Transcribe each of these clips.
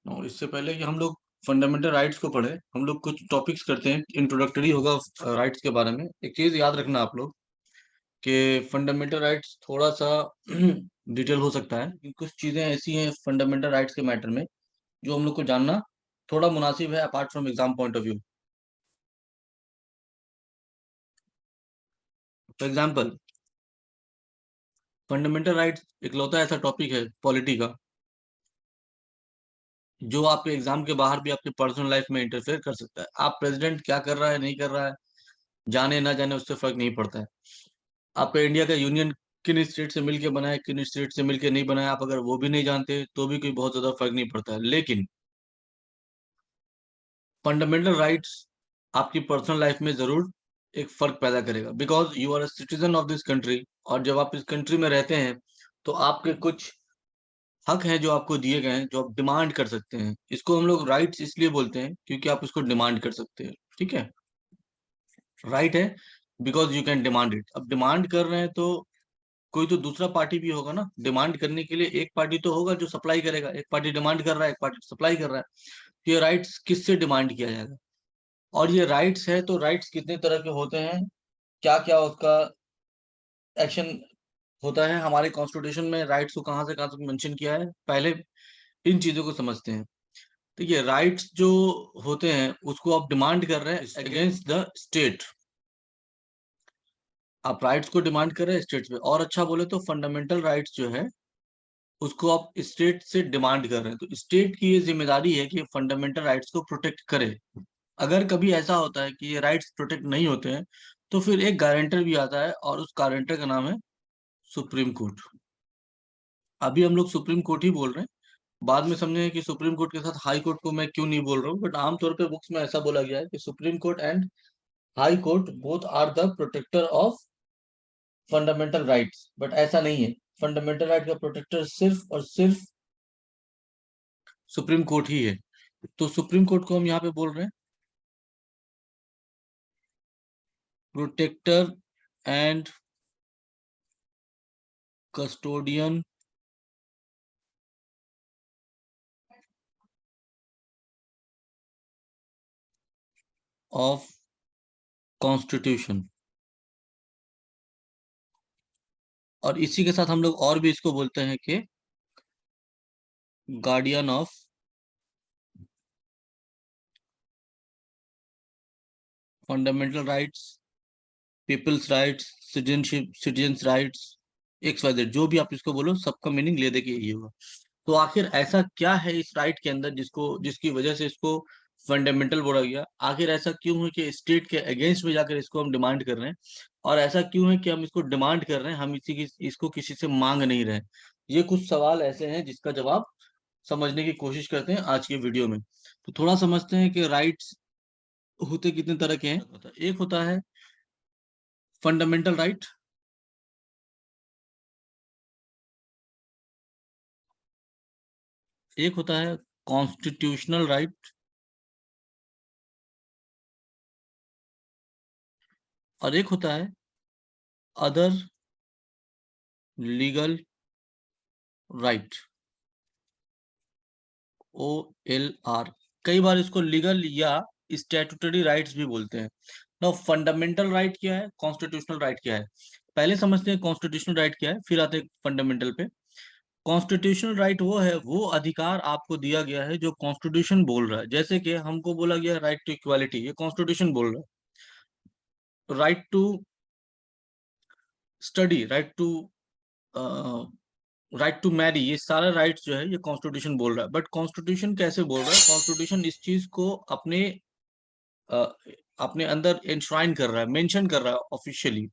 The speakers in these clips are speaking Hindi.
और इससे पहले कि हम लोग फंडामेंटल राइट्स को पढ़े, हम लोग कुछ टॉपिक्स करते हैं। इंट्रोडक्टरी होगा राइट्स के बारे में। एक चीज याद रखना आप लोग कि फंडामेंटल राइट्स थोड़ा सा डिटेल हो सकता है, कि कुछ चीजें ऐसी हैं फंडामेंटल राइट्स के मैटर में जो हम लोग को जानना थोड़ा मुनासिब है apart from exam point of view. For example, fundamental rights इकलौता ऐसा टॉपिक है पॉलिटी का जो आपके एग्जाम के बाहर भी आपके पर्सनल लाइफ में इंटरफेयर कर सकता है। आप प्रेसिडेंट क्या कर रहा है नहीं कर रहा है, जाने ना जाने, उससे फर्क नहीं पड़ता है। आपका इंडिया का यूनियन किन स्टेट से मिलके बना है, किन स्टेट से मिलके नहीं बना है, आप अगर वो भी नहीं जानते तो भी कोई बहुत ज्यादा फर्क नहीं पड़ता है। लेकिन फंडामेंटल राइट्स आपकी पर्सनल लाइफ में जरूर एक फर्क पैदा करेगा, because you are a citizen of this country. और जब आप इस कंट्री में रहते हैं तो आपके कुछ हक हैं जो आपको दिए गए हैं, जो आप डिमांड कर सकते हैं। इसको हम लोग राइट्स इसलिए बोलते हैं क्योंकि आप इसको डिमांड कर सकते हैं। ठीक है, राइट है because you can demand it. अब डिमांड कर रहे हैं तो कोई तो दूसरा पार्टी भी होगा ना डिमांड करने के लिए। एक पार्टी तो होगा जो सप्लाई करेगा, एक पार्टी डिमांड कर रहा है, एक पार्टी सप्लाई कर रहा है। तो ये राइट्स किससे डिमांड किया जाएगा? और ये राइट्स है तो राइट्स कितने तरह के होते हैं, क्या क्या उसका एक्शन होता है। हमारे कॉन्स्टिट्यूशन में राइट्स को कहाँ से कहाँ तक मेंशन किया है, पहले इन चीजों को समझते हैं। तो ये राइट्स जो होते हैं उसको आप डिमांड कर रहे हैं अगेंस्ट द स्टेट। आप राइट्स को डिमांड कर रहे हैं स्टेट पे, और अच्छा बोले तो फंडामेंटल राइट्स जो है उसको आप स्टेट से डिमांड कर रहे हैं। तो स्टेट की ये जिम्मेदारी है कि फंडामेंटल राइट्स को प्रोटेक्ट करे। अगर कभी ऐसा होता है कि ये राइट्स प्रोटेक्ट नहीं होते हैं तो फिर एक गारंटर भी आता है, और उस गारंटर का नाम है सुप्रीम कोर्ट। अभी हम लोग सुप्रीम कोर्ट ही बोल रहे हैं, बाद में समझे कि सुप्रीम कोर्ट के साथ हाई कोर्ट को मैं क्यों नहीं बोल रहा हूँ, बट आमतौर पे बुक्स में ऐसा बोला गया है कि supreme court and high court both are the protector of fundamental rights. But ऐसा नहीं है, फंडामेंटल राइट का प्रोटेक्टर सिर्फ और सिर्फ सुप्रीम कोर्ट ही है। तो सुप्रीम कोर्ट को हम यहाँ पे बोल रहे हैं protector and custodian of constitution. और इसी के साथ हम लोग और भी इसको बोलते हैं कि guardian of fundamental rights, people's rights, citizenship, citizens rights, X Y Z, जो भी आप इसको बोलो सबका मीनिंग ले दे के यही होगा। तो आखिर ऐसा क्या है इस राइट के अंदर जिसको जिसकी वजह से इसको फंडामेंटल बोला गया? आखिर ऐसा क्यों है कि स्टेट के अगेंस्ट में जाकर इसको हम डिमांड कर रहे हैं? और ऐसा क्यों है कि हम इसको डिमांड कर रहे हैं, हम इसको किसी से मांग नहीं रहे हैं? ये कुछ सवाल ऐसे हैं जिसका जवाब समझने की कोशिश करते हैं आज के वीडियो में। तो थोड़ा समझते हैं कि राइट्स होते कितने तरह के हैं। एक होता है फंडामेंटल राइट, एक होता है कॉन्स्टिट्यूशनल राइट, और एक होता है अदर लीगल राइट, OLR। कई बार इसको लीगल या स्टैट्यूटरी राइट्स भी बोलते हैं। ना फंडामेंटल राइट क्या है, कॉन्स्टिट्यूशनल राइट क्या है, पहले समझते हैं कॉन्स्टिट्यूशनल राइट क्या है, फिर आते हैं फंडामेंटल पे। कॉन्स्टिट्यूशनल राइट वो है, वो अधिकार आपको दिया गया है जो कॉन्स्टिट्यूशन बोल रहा है। जैसे कि हमको बोला गया राइट टू इक्वालिटी, ये कॉन्स्टिट्यूशन बोल रहा है। Right to study, right to marry, ये सारा राइट्स जो है ये कॉन्स्टिट्यूशन बोल रहा है। बट कॉन्स्टिट्यूशन कैसे बोल रहा है? कॉन्स्टिट्यूशन इस चीज को अ, अपने अंदर इंश्राइन कर रहा है, मेंशन कर रहा है officially.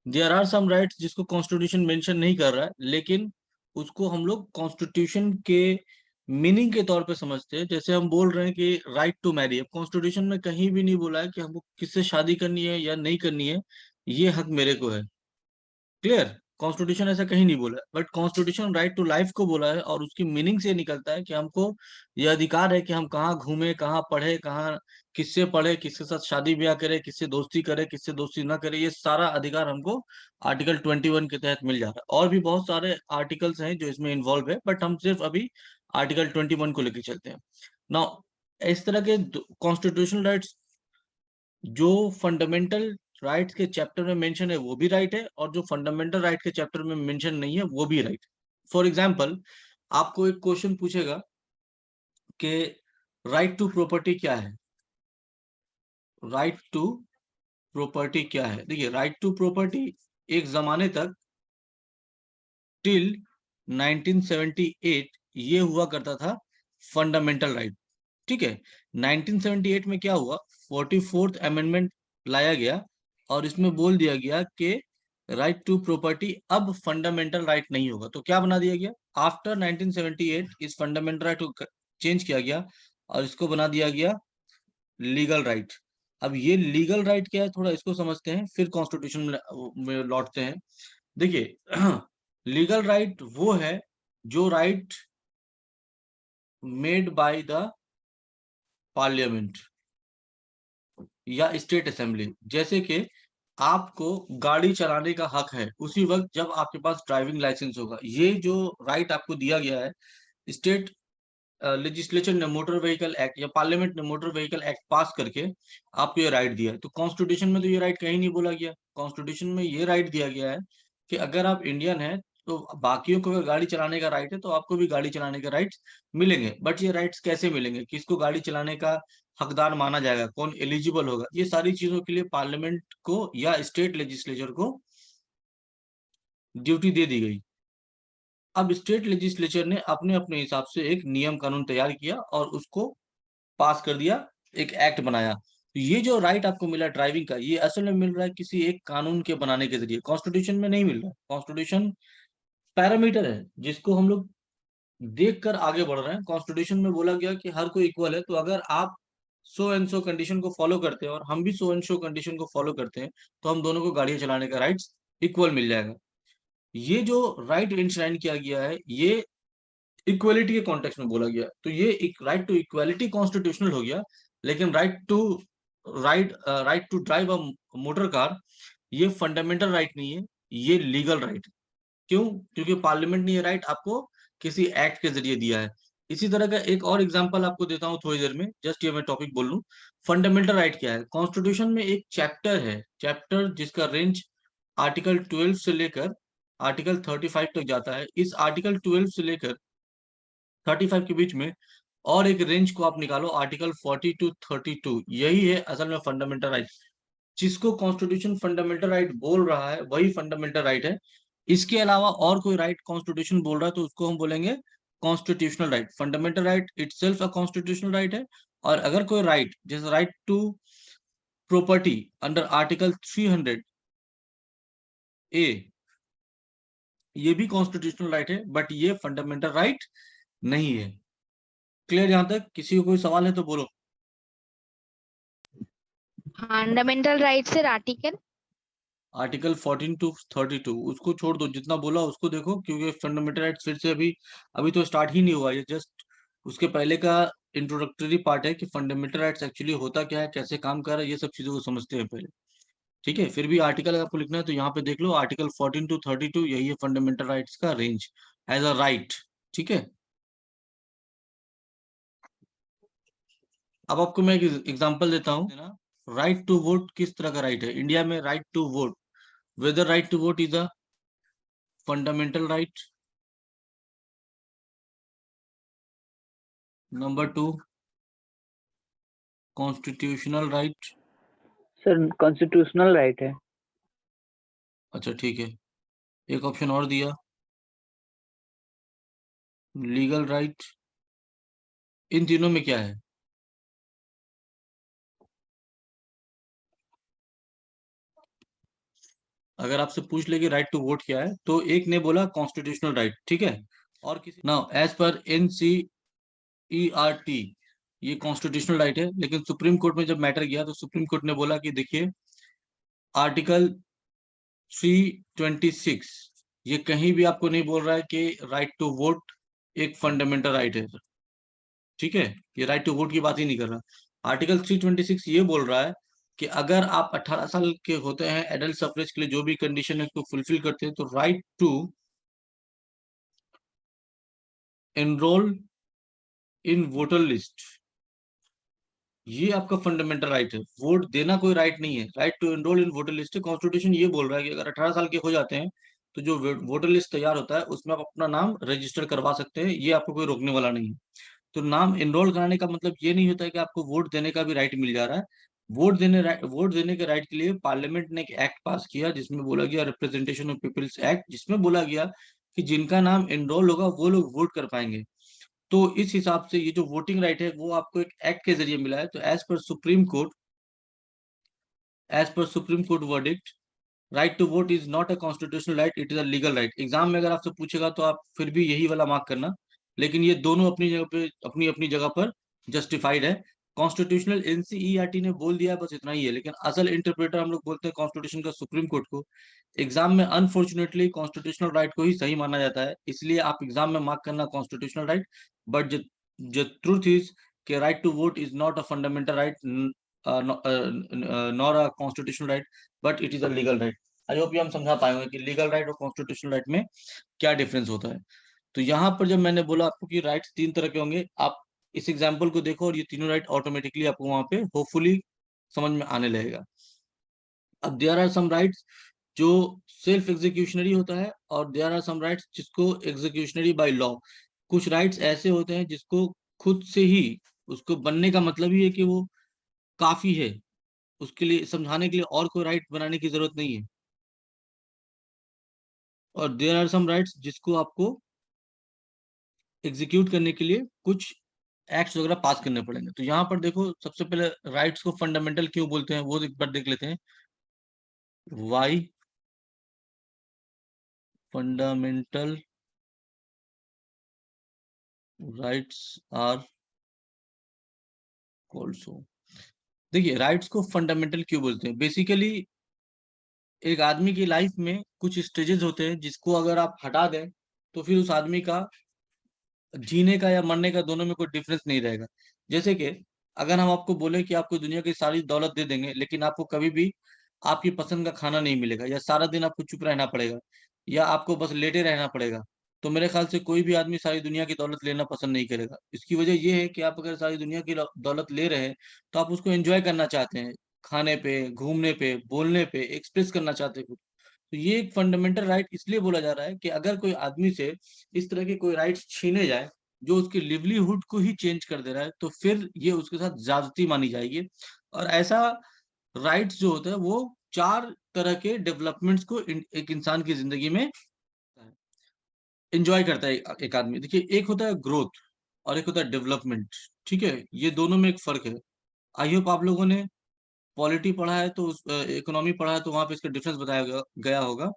There are some rights जिसको कॉन्स्टिट्यूशन मेंशन नहीं कर रहा है, लेकिन उसको हम लोग कॉन्स्टिट्यूशन के मीनिंग के तौर पे समझते हैं। जैसे हम बोल रहे हैं कि राइट टू मैरी, अब कॉन्स्टिट्यूशन में कहीं भी नहीं बोला है कि हमको किससे शादी करनी है या नहीं करनी है, ये हक मेरे को है। क्लियर? कॉन्स्टिट्यूशन ऐसा कहीं नहीं बोला है, but constitution right to life को बोला है, और उसकी मीनिंग से निकलता है कि हमको यह अधिकार है कि हम कहाँ घूमे, कहाँ पढ़े, कहाँ किससे पढ़े, किसके साथ शादी ब्याह करे, किससे दोस्ती करे, किससे दोस्ती ना करे, ये सारा अधिकार हमको आर्टिकल 21 के तहत मिल जाता है। और भी बहुत सारे आर्टिकल्स हैं जो इसमें इन्वॉल्व है, बट हम सिर्फ अभी आर्टिकल 21 को लेकर चलते हैं। नाउ इस तरह के कॉन्स्टिट्यूशनल राइट्स जो फंडामेंटल राइट्स के चैप्टर में मेंशन है वो भी राइट है, और जो फंडामेंटल राइट के चैप्टर में मेंशन नहीं है वो भी राइट। फॉर एग्जांपल, आपको एक क्वेश्चन पूछेगा कि राइट टू प्रॉपर्टी क्या है। राइट टू प्रॉपर्टी क्या है? देखिए, राइट टू प्रॉपर्टी एक जमाने तक टिल 1978 ये हुआ करता था फंडामेंटल राइट। ठीक है, 1978 में क्या हुआ, 44th अमेंडमेंट लाया गया और इसमें बोल दिया गया कि राइट टू प्रॉपर्टी अब फंडामेंटल राइट नहीं होगा। तो क्या बना दिया गया, आफ्टर 1978 इस फंडामेंटल राइट को चेंज किया गया और इसको बना दिया गया लीगल राइट। अब ये लीगल राइट क्या है, थोड़ा इसको समझते हैं, फिर कॉन्स्टिट्यूशन में लौटते हैं। देखिए, लीगल राइट वो है जो right made by the parliament या स्टेट असेंबली। जैसे कि आपको गाड़ी चलाने का हक है उसी वक्त जब आपके पास ड्राइविंग लाइसेंस होगा। ये जो राइट आपको दिया गया है, स्टेट लेजिस्लेचर ने मोटर व्हीकल एक्ट या पार्लियामेंट ने मोटर व्हीकल एक्ट पास करके आपको ये राइट दिया है। तो कॉन्स्टिट्यूशन में तो ये राइट कहीं नहीं बोला गया। कॉन्स्टिट्यूशन में ये राइट दिया गया है कि अगर आप इंडियन हैं तो बाकियों को अगर गाड़ी चलाने का राइट है तो आपको भी गाड़ी चलाने के राइट्स मिलेंगे। बट ये राइट्स कैसे मिलेंगे, किसको गाड़ी चलाने का हकदार माना जाएगा, कौन एलिजिबल होगा, ये सारी चीजों के लिए पार्लियामेंट को या स्टेट लेजिस्लेचर को ड्यूटी दे दी गई। अब स्टेट लेजिस्लेचर ने अपने अपने हिसाब से एक नियम कानून तैयार किया और उसको पास कर दिया, एक एक्ट बनाया। तो ये जो राइट आपको मिला ड्राइविंग का, ये असल में मिल रहा है किसी एक कानून के बनाने के जरिए, कॉन्स्टिट्यूशन में नहीं मिल रहा। कॉन्स्टिट्यूशन पैरामीटर है जिसको हम लोग देख कर आगे बढ़ रहे हैं। कॉन्स्टिट्यूशन में बोला गया कि हर कोई इक्वल है, तो अगर आप सो एंड सो कंडीशन को फॉलो करते हैं और हम भी सो एंड सो कंडीशन को फॉलो करते हैं तो हम दोनों को गाड़ियां चलाने का राइट्स इक्वल मिल जाएगा। ये जो राइट इंश्राइन किया गया है ये इक्वलिटी के कॉन्टेक्स्ट में बोला गया। तो ये एक राइट टू इक्वालिटी कॉन्स्टिट्यूशनल हो गया, लेकिन right to drive a motor car ये फंडामेंटल राइट नहीं है, ये लीगल राइट। क्यों? क्योंकि पार्लियामेंट ने ये राइट आपको किसी एक्ट के जरिए दिया है। इसी तरह का एक और एग्जांपल आपको देता हूं थोड़ी देर में, जस्ट ये मैं टॉपिक बोल लूं। फंडामेंटल राइट क्या है? कॉन्स्टिट्यूशन में एक चैप्टर है, चैप्टर जिसका रेंज आर्टिकल 12 से लेकर आर्टिकल 35 तक जाता है। इस आर्टिकल 12 से लेकर 35 के बीच में और एक रेंज को आप निकालो, आर्टिकल 40 टू 32, यही है असल में फंडामेंटल राइट। जिसको कॉन्स्टिट्यूशन फंडामेंटल राइट बोल रहा है वही फंडामेंटल राइट है। इसके अलावा और कोई राइट कॉन्स्टिट्यूशन बोल रहा है तो उसको हम बोलेंगे constitutional right. Fundamental right itself a constitutional right है। और अगर कोई राइट जैसे right to property under article 300 A, ये भी कॉन्स्टिट्यूशनल राइट है, बट ये फंडामेंटल राइट नहीं है। क्लियर? यहां तक किसी को कोई सवाल है तो बोलो। Fundamental right sir article article 14 to 32 उसको छोड़ दो, जितना बोला उसको देखो, क्योंकि फंडामेंटल राइट्स फिर से अभी अभी तो स्टार्ट ही नहीं हुआ, ये जस्ट उसके पहले का इंट्रोडक्टरी पार्ट है कि फंडामेंटल राइट्स एक्चुअली होता क्या है, कैसे काम कर रहा है, ये सब चीजों को समझते हैं पहले। ठीक है, फिर भी आर्टिकल अगर आपको लिखना है तो यहाँ पे देख लो, आर्टिकल 14 टू 32 यही है फंडामेंटल राइट्स का रेंज एज अ राइट। ठीक है, अब आपको मैं एक एग्जांपल देता हूँ। राइट टू वोट किस तरह का राइट है इंडिया में? Right to vote, whether right to vote is a fundamental right. Number 2, constitutional right. Sir constitutional right है। अच्छा ठीक है, एक ऑप्शन और दिया, लीगल राइट। इन तीनों में क्या है? अगर आपसे पूछ ले कि राइट टू वोट क्या है तो एक ने बोला कॉन्स्टिट्यूशनल राइट, ठीक है, और किसी नाउ एज पर NCERT ये कॉन्स्टिट्यूशनल राइट है। लेकिन सुप्रीम कोर्ट में जब मैटर गया तो सुप्रीम कोर्ट ने बोला कि देखिए आर्टिकल 326 ये कहीं भी आपको नहीं बोल रहा है कि राइट टू वोट एक फंडामेंटल राइट है। ठीक है, ये राइट टू वोट की बात ही नहीं कर रहा। आर्टिकल 326 ये बोल रहा है कि अगर आप 18 साल के होते हैं, एडल्ट सफरेज के लिए जो भी कंडीशन है उसको फुलफिल करते हैं, तो right to enrol in voter list, ये आपका फंडामेंटल राइट है। वोट देना कोई राइट नहीं है। Right to enrol in voter list, constitution ये बोल रहा है कि अगर 18 साल के हो जाते हैं तो जो वोटर लिस्ट तैयार होता है उसमें आप अपना नाम रजिस्टर करवा सकते हैं, ये आपको कोई रोकने वाला नहीं है। तो नाम एनरोल कराने का मतलब ये नहीं होता है कि आपको वोट देने का भी राइट मिल जा रहा है। वोट देने के राइट के लिए पार्लियामेंट ने एक एक्ट पास किया जिसमें बोला गया, रिप्रेजेंटेशन ऑफ पीपल्स एक्ट, जिसमें बोला गया कि जिनका नाम एनरोल होगा वो लोग वोट कर पाएंगे। तो इस हिसाब से ये जो वोटिंग राइट है वो आपको एक एक्ट के जरिए मिला है। तो as per supreme court verdict, right to vote is not a constitutional right, it is a legal right. Exam में अगर आपसे पूछेगा तो आप फिर भी यही वाला मार्क करना, लेकिन ये दोनों अपनी जगह पे, अपनी अपनी जगह पर जस्टिफाइड है। कॉन्स्टिट्यूशनल एनसीईआरटी ने बोल दिया है, बस इतना ही है, लेकिन असल इंटरप्रेटर हम लोग बोलते हैं कॉन्स्टिट्यूशन का सुप्रीम कोर्ट को। एग्जाम में अनफॉर्चुनेटली कॉन्स्टिट्यूशनल राइट को ही सही माना जाता है, इसलिए आप एग्जाम में मार्क करना constitutional right. But the truth is कि right to vote is not a fundamental right nor a constitutional right, but it is a legal right. I hope ये हम समझा पाएंगे कि लीगल राइट और कॉन्स्टिट्यूशनल राइट में क्या डिफरेंस होता है। तो यहाँ पर जब मैंने बोला आपको कि राइट्स तीन तरह के होंगे, आप इस एग्जाम्पल को देखो और ये तीनों राइट ऑटोमेटिकली आपको वहां पे होपफुली समझ में आने लगेगा। अब देयर आर सम राइट्स जो सेल्फ एग्जीक्यूशनरी होता है, और देयर आर सम राइट्स जिसको एग्जीक्यूशनरी बाय लॉ। कुछ राइट्स ऐसे होते हैं जिसको खुद से ही, उसको बनने का मतलब ही है कि वो काफी है, उसके लिए समझाने के लिए और कोई राइट बनाने की जरूरत नहीं है। और देयर आर सम राइट्स जिसको आपको एग्जीक्यूट करने के लिए कुछ एक्ट्स वगैरह पास करने पड़ेंगे। तो यहाँ पर देखो, सबसे पहले राइट्स को फंडामेंटल क्यों बोलते हैं वो एक बार देख लेते हैं। Why fundamental rights are called so. देखिए, राइट्स को फंडामेंटल क्यों बोलते हैं। बेसिकली एक आदमी की लाइफ में कुछ स्टेजेस होते हैं जिसको अगर आप हटा दें तो फिर उस आदमी का जीने का या मरने का दोनों में कोई डिफरेंस नहीं रहेगा। जैसे कि अगर हम आपको बोले कि आपको दुनिया की सारी दौलत दे देंगे, लेकिन आपको कभी भी आपकी पसंद का खाना नहीं मिलेगा, या सारा दिन आपको चुप रहना पड़ेगा, या आपको बस लेटे रहना पड़ेगा, तो मेरे ख्याल से कोई भी आदमी सारी दुनिया की दौलत लेना पसंद नहीं करेगा। इसकी वजह यह है कि आप अगर सारी दुनिया की दौलत ले रहे हैं तो आप उसको एंजॉय करना चाहते हैं, खाने पे, घूमने पे, बोलने पे, एक्सप्रेस करना चाहते हैं। तो ये एक फंडामेंटल राइट इसलिए बोला जा रहा है कि अगर कोई आदमी से इस तरह के कोई राइट्स छीने जाए जो उसकी लिवलीहुड को ही चेंज कर दे रहा है, तो फिर ये उसके साथ ज्यादती मानी जाएगी। और ऐसा राइट्स जो होता है वो चार तरह के डेवलपमेंट्स को एक इंसान की जिंदगी में एंजॉय करता है एक आदमी। देखिए, एक होता है ग्रोथ और एक होता है डेवलपमेंट। ठीक है, ये दोनों में एक फर्क है। आई होप आप लोगों ने पॉलिटी पढ़ा है, तो इकोनॉमी पढ़ा है, तो वहां पे इसका डिफरेंस बताया गया होगा।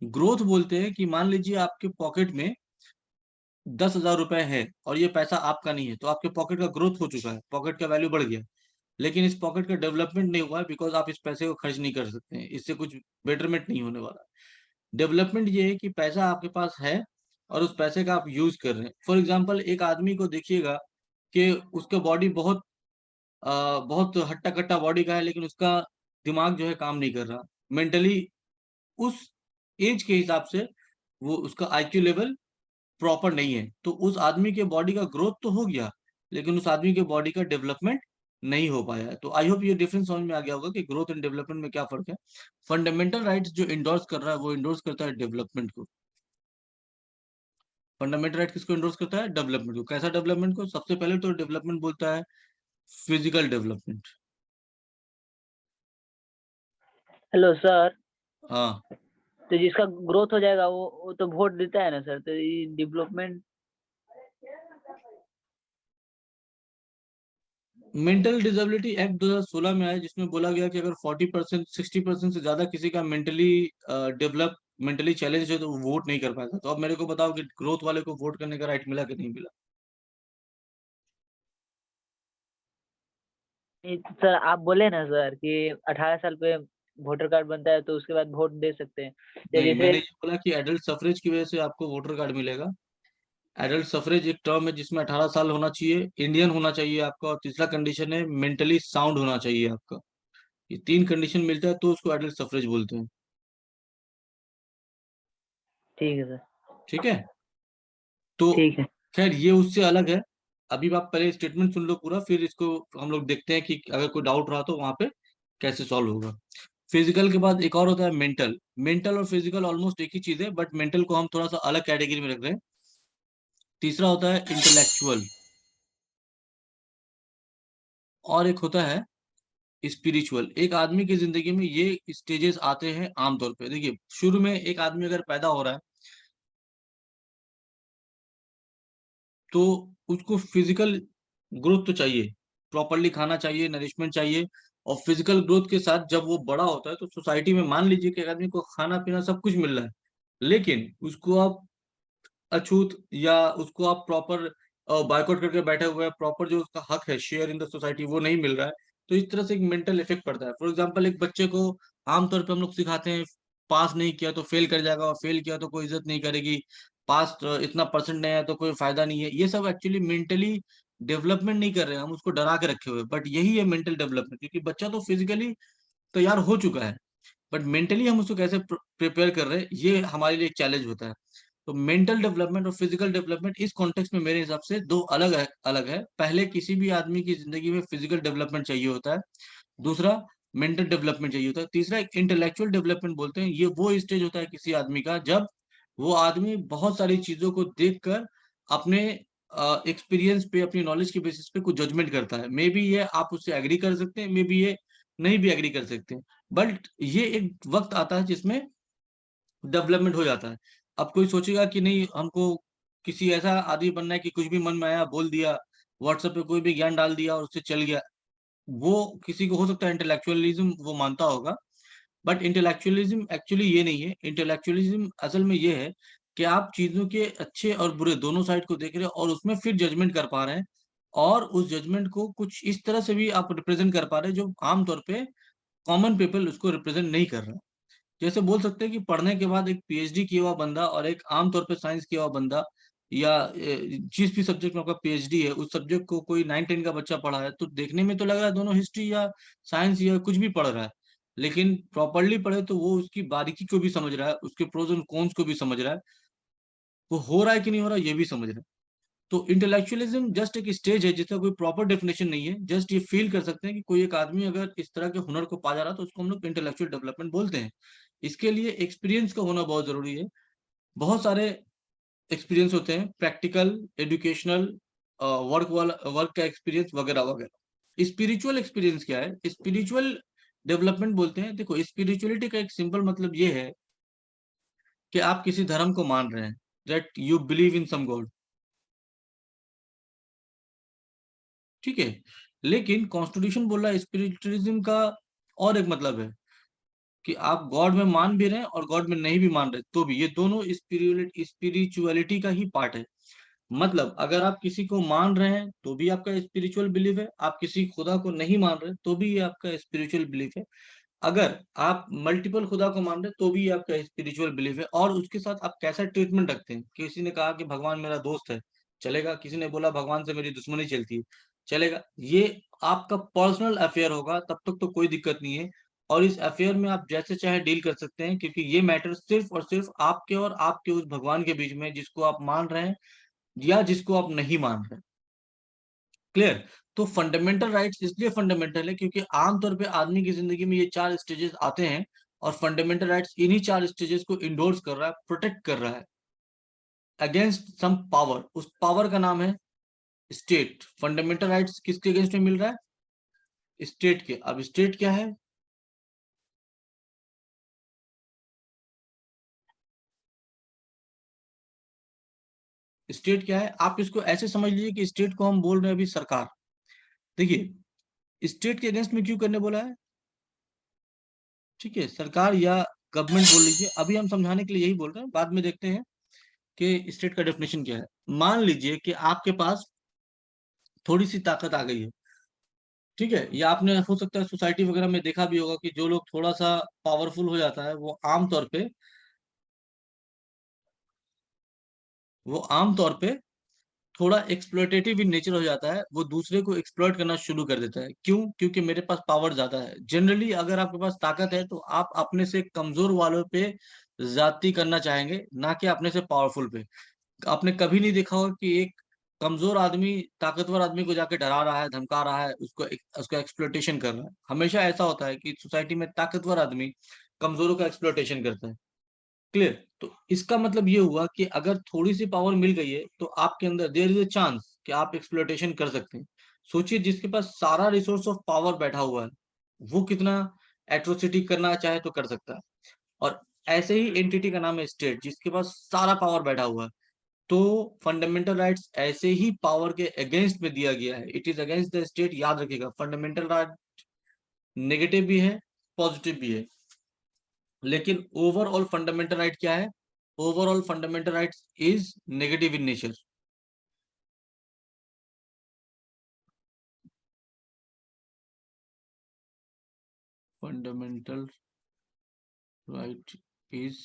ग्रोथ बोलते हैं कि मान लीजिए आपके पॉकेट में 10,000 रुपए है और ये पैसा आपका नहीं है, तो आपके पॉकेट का ग्रोथ हो चुका है, पॉकेट का वैल्यू बढ़ गया। लेकिन इस पॉकेट का डेवलपमेंट नहीं हुआ है, बिकॉज आप इस पैसे को खर्च नहीं कर सकते हैं, इससे कुछ बेटरमेंट नहीं होने वाला। डेवलपमेंट ये है कि पैसा आपके पास है और उस पैसे का आप यूज कर रहे हैं। फॉर एग्जाम्पल, एक आदमी को देखिएगा कि उसका बॉडी बहुत हट्टा कट्टा बॉडी का है, लेकिन उसका दिमाग जो है काम नहीं कर रहा मेंटली। उस एज के हिसाब से वो उसका आईक्यू लेवल प्रॉपर नहीं है, तो उस आदमी के बॉडी का ग्रोथ तो हो गया, लेकिन उस आदमी के बॉडी का डेवलपमेंट नहीं हो पाया है। तो आई होप ये डिफरेंस समझ में आ गया होगा कि ग्रोथ एंड डेवलपमेंट में क्या फर्क है। फंडामेंटल राइट्स जो इंडोर्स कर रहा है वो इंडोर्स करता है डेवलपमेंट को। फंडामेंटल राइट किसको इंडोर्स करता है? डेवलपमेंट को। कैसा डेवलपमेंट को? सबसे पहले तो डेवलपमेंट बोलता है फिजिकल डेवलपमेंट। Hello sir. हाँ, तो जिसका ग्रोथ हो जाएगा वो तो वोट देता है ना सर, तो ये डेवलपमेंट। मेंटल डिसेबिलिटी एक्ट 2016 में आया, जिसमें बोला गया कि अगर 40% 60% से ज्यादा किसी का डेवलप मेंटली चैलेंज है तो वो वोट नहीं कर पाएगा। तो अब मेरे को बताओ कि ग्रोथ वाले को वोट करने का राइट मिला कि नहीं मिला? सर आप बोले ना सर कि 18 साल पे वोटर कार्ड बनता है तो उसके बाद वोट दे सकते हैं, तो नहीं, जैसे। मैंने ये बोला कि एडल्ट सफरेज की वजह से आपको वोटर कार्ड मिलेगा। एडल्ट सफरेज एक टर्म है जिसमें 18 साल होना चाहिए, इंडियन होना चाहिए आपका, और तीसरा कंडीशन है मेंटली साउंड होना चाहिए आपका। ये तीन कंडीशन मिलता है तो उसको एडल्ट सफरेज बोलते हैं। ठीक है सर। ठीक है, तो ठीक है। खैर ये उससे अलग है। अभी आप पहले स्टेटमेंट सुन लो पूरा, फिर इसको हम लोग देखते हैं कि अगर कोई डाउट रहा तो वहां पे कैसे सॉल्व होगा। फिजिकल के बाद एक और होता है मेंटल। मेंटल और फिजिकल ऑलमोस्ट एक ही चीज है, बट मेंटल को हम थोड़ा सा अलग कैटेगरी में रख रहे हैं। तीसरा होता है इंटेलेक्चुअल, और एक होता है स्पिरिचुअल। एक आदमी की जिंदगी में ये स्टेजेस आते हैं आमतौर पे। देखिए, शुरू में एक आदमी अगर पैदा हो रहा है तो उसको फिजिकल ग्रोथ तो चाहिए, प्रॉपरली खाना चाहिए, नरिशमेंट चाहिए। और फिजिकल ग्रोथ के साथ जब वो बड़ा होता है तो सोसाइटी में मान लीजिए कि एक आदमी को खाना पीना सब कुछ मिल रहा है, लेकिन उसको आप अछूत या उसको आप प्रॉपर बायकॉट करके बैठे हुए हैं, प्रॉपर जो उसका हक है शेयर इन द सोसाइटी वो नहीं मिल रहा है, तो इस तरह से एक मेंटल इफेक्ट पड़ता है। फॉर एग्जांपल, एक बच्चे को आमतौर पे हम लोग सिखाते हैं पास नहीं किया तो फेल कर जाएगा, और फेल किया तो कोई इज्जत नहीं करेगी, पास इतना परसेंट नहीं आया तो कोई फायदा नहीं है। ये सब एक्चुअली मेंटली डेवलपमेंट नहीं कर रहे हैं, हम उसको डरा के रखे हुए, बट यही है मेंटल डेवलपमेंट, क्योंकि बच्चा तो फिजिकली तैयार हो चुका है, बट मेंटली हम उसको कैसे प्रिपेयर कर रहे हैं ये हमारे लिए एक चैलेंज होता है। तो मेंटल डेवलपमेंट और फिजिकल डेवलपमेंट इस कॉन्टेक्स्ट में मेरे हिसाब से दो अलग है। पहले किसी भी आदमी की जिंदगी में फिजिकल डेवलपमेंट चाहिए होता है, दूसरा मेंटल डेवलपमेंट चाहिए होता है, तीसरा एक इंटेलेक्चुअल डेवलपमेंट बोलते हैं। ये वो स्टेज होता है किसी आदमी का जब वो आदमी बहुत सारी चीजों को देखकर अपने एक्सपीरियंस पे, अपनी नॉलेज के बेसिस पे कुछ जजमेंट करता है। मे बी ये आप उससे एग्री कर सकते हैं, मे बी ये नहीं भी एग्री कर सकते हैं, बट ये एक वक्त आता है जिसमें डेवलपमेंट हो जाता है। अब कोई सोचेगा कि नहीं हमको किसी ऐसा आदमी बनना है कि कुछ भी मन में आया बोल दिया, व्हाट्सएप पे कोई भी ज्ञान डाल दिया और उससे चल गया। वो किसी को हो सकता है इंटेलेक्चुअलिज्म वो मानता होगा, बट इंटेलेक्चुअलिज्म एक्चुअली ये नहीं है। इंटेलेक्चुअलिज्म असल में ये है कि आप चीजों के अच्छे और बुरे दोनों साइड को देख रहे हैं और उसमें फिर जजमेंट कर पा रहे हैं, और उस जजमेंट को कुछ इस तरह से भी आप रिप्रेजेंट कर पा रहे हैं जो आमतौर पे कॉमन पीपल उसको रिप्रेजेंट नहीं कर रहा। जैसे बोल सकते हैं कि पढ़ने के बाद एक पीएचडी किया हुआ बंदा और एक आमतौर पे साइंस किया हुआ बंदा, या जिस भी सब्जेक्ट में आपका पीएचडी है उस सब्जेक्ट को कोई 9-10 का बच्चा पढ़ा है तो देखने में तो लग रहा है दोनों हिस्ट्री या साइंस या कुछ भी पढ़ रहा है, लेकिन प्रॉपरली पढ़े तो वो उसकी बारीकी को भी समझ रहा है, उसके प्रोज एंड कॉन्स को भी समझ रहा है, वो हो रहा है कि नहीं हो रहा है ये भी समझ रहा है। तो इंटेलेक्चुअलिज्म जस्ट एक स्टेज है जिसका कोई प्रॉपर डेफिनेशन नहीं है, जस्ट ये फील कर सकते हैं कि कोई एक आदमी अगर इस तरह के हुनर को पा जा रहा है तो उसको हम लोग इंटेलेक्चुअल डेवलपमेंट बोलते हैं। इसके लिए एक्सपीरियंस का होना बहुत जरूरी है। बहुत सारे एक्सपीरियंस होते हैं, प्रैक्टिकल, एजुकेशनल, वर्क का एक्सपीरियंस वगैरह वगैरह। स्पिरिचुअल एक्सपीरियंस क्या है? स्पिरिचुअल डेवलपमेंट बोलते हैं, देखो स्पिरिचुअलिटी का एक सिंपल मतलब ये है कि आप किसी धर्म को मान रहे हैं, that you believe in some god, ठीक है। लेकिन कॉन्स्टिट्यूशन बोल रहा है स्पिरिचुअलिज्म का और एक मतलब है कि आप गॉड में मान भी रहे हैं और गॉड में नहीं भी मान रहे तो भी ये दोनों स्पिरिचुअलिटी का ही पार्ट है। मतलब अगर आप किसी को मान रहे हैं तो भी आपका स्पिरिचुअल बिलीफ है, आप किसी खुदा को नहीं मान रहे तो भी ये आपका स्पिरिचुअल बिलीफ है। अगर आप मल्टीपल खुदा को मान रहे तो भी ये आपका स्पिरिचुअल बिलीफ है। और उसके साथ आप कैसा ट्रीटमेंट रखते हैं, किसी ने कहा कि भगवान मेरा दोस्त है, चलेगा। किसी ने बोला भगवान से मेरी दुश्मनी चलती है, चलेगा। ये आपका पर्सनल अफेयर होगा, तब तक तो कोई दिक्कत नहीं है। और इस अफेयर में आप जैसे चाहे डील कर सकते हैं, क्योंकि ये मैटर सिर्फ और सिर्फ आपके और आपके उस भगवान के बीच में है, जिसको आप मान रहे हैं या जिसको आप नहीं मान रहे। क्लियर? तो फंडामेंटल राइट्स इसलिए फंडामेंटल है क्योंकि आमतौर पे आदमी की जिंदगी में ये 4 स्टेजेस आते हैं, और फंडामेंटल राइट्स इन्हीं 4 स्टेजेस को इंडोर्स कर रहा है, प्रोटेक्ट कर रहा है अगेंस्ट सम पावर। उस पावर का नाम है स्टेट। फंडामेंटल राइट्स किसके अगेंस्ट में मिल रहा है? स्टेट के। अब स्टेट क्या है? स्टेट क्या है? आप इसको ऐसे समझ लीजिए कि स्टेट को हम बोल रहे हैं अभी सरकार। देखिए, स्टेट के अगेंस्ट में क्यों करने बोला है, ठीक है, सरकार या गवर्नमेंट बोल लीजिए, अभी हम समझाने के लिए यही बोल रहे हैं, बाद में देखते हैं कि स्टेट का डेफिनेशन क्या है। मान लीजिए कि आपके पास थोड़ी सी ताकत आ गई है, ठीक है, या आपने हो सकता है सोसाइटी वगैरह में देखा भी होगा कि जो लोग थोड़ा सा पावरफुल हो जाता है वो आमतौर पे थोड़ा एक्सप्लॉइटेटिव इन नेचर हो जाता है, वो दूसरे को एक्सप्लॉइट करना शुरू कर देता है। क्यों? क्योंकि मेरे पास पावर ज्यादा है। जनरली अगर आपके पास ताकत है तो आप अपने से कमजोर वालों पे ज्यादती करना चाहेंगे, ना कि अपने से पावरफुल पे। आपने कभी नहीं देखा होगा कि एक कमजोर आदमी ताकतवर आदमी को जाके डरा रहा है, धमका रहा है, उसको एक्सप्लॉइटेशन कर रहा है। हमेशा ऐसा होता है कि सोसाइटी में ताकतवर आदमी कमजोरों का एक्सप्लॉइटेशन करता है। क्लियर? तो इसका मतलब ये हुआ कि अगर थोड़ी सी पावर मिल गई है तो आपके अंदर देयर इज ए चांस कि आप एक्सप्लॉइटेशन कर सकते हैं। सोचिए, जिसके पास सारा रिसोर्स ऑफ पावर बैठा हुआ है, वो कितना एट्रोसिटी करना चाहे तो कर सकता है। और ऐसे ही एंटिटी का नाम है स्टेट, जिसके पास सारा पावर बैठा हुआ है। तो फंडामेंटल राइट्स ऐसे ही पावर के अगेंस्ट में दिया गया है, it is against the state. याद रखिएगा, फंडामेंटल राइट नेगेटिव भी है, पॉजिटिव भी है, लेकिन ओवरऑल फंडामेंटल राइट क्या है? Overall fundamental rights is negative in nature. Fundamental right is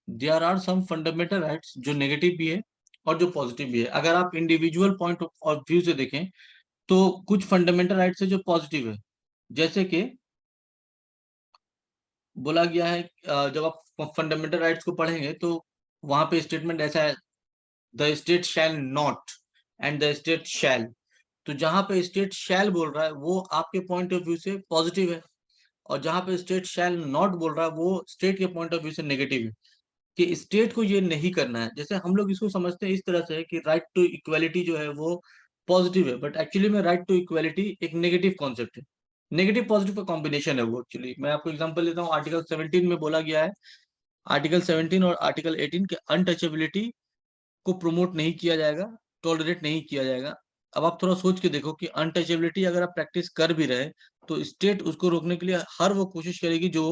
there are some fundamental rights जो नेगेटिव भी है और जो पॉजिटिव भी है। अगर आप इंडिविजुअल पॉइंट ऑफ व्यू से देखें तो कुछ फंडामेंटल राइट्स है जो पॉजिटिव है, जैसे कि बोला गया है जब आप फंडामेंटल राइट्स को पढ़ेंगे तो वहां पे स्टेटमेंट ऐसा है, the state shall not and the state शैल। तो जहां पे स्टेट शैल बोल रहा है वो आपके पॉइंट ऑफ व्यू से पॉजिटिव है, और जहां पे स्टेट शैल नॉट बोल रहा है वो स्टेट के पॉइंट ऑफ व्यू से नेगेटिव है, कि स्टेट को ये नहीं करना है। जैसे हम लोग इसको समझते हैं इस तरह से कि राइट टू इक्वालिटी जो है वो पॉजिटिव है, बट एक्चुअली में राइट टू इक्वालिटी एक नेगेटिव कॉन्सेप्ट है। नेगेटिव पॉजिटिव का कॉम्बिनेशन है वो। एक्चुअली मैं आपको एग्जांपल देता हूँ, आर्टिकल 17 में बोला गया है, आर्टिकल 17 और आर्टिकल 18 के अनटचेबिलिटी को प्रमोट नहीं किया जाएगा, टॉलरेट नहीं किया जाएगा। अब आप थोड़ा सोच के देखो कि अनटचेबिलिटी अगर आप प्रैक्टिस कर भी रहे तो स्टेट उसको रोकने के लिए हर वो कोशिश करेगी जो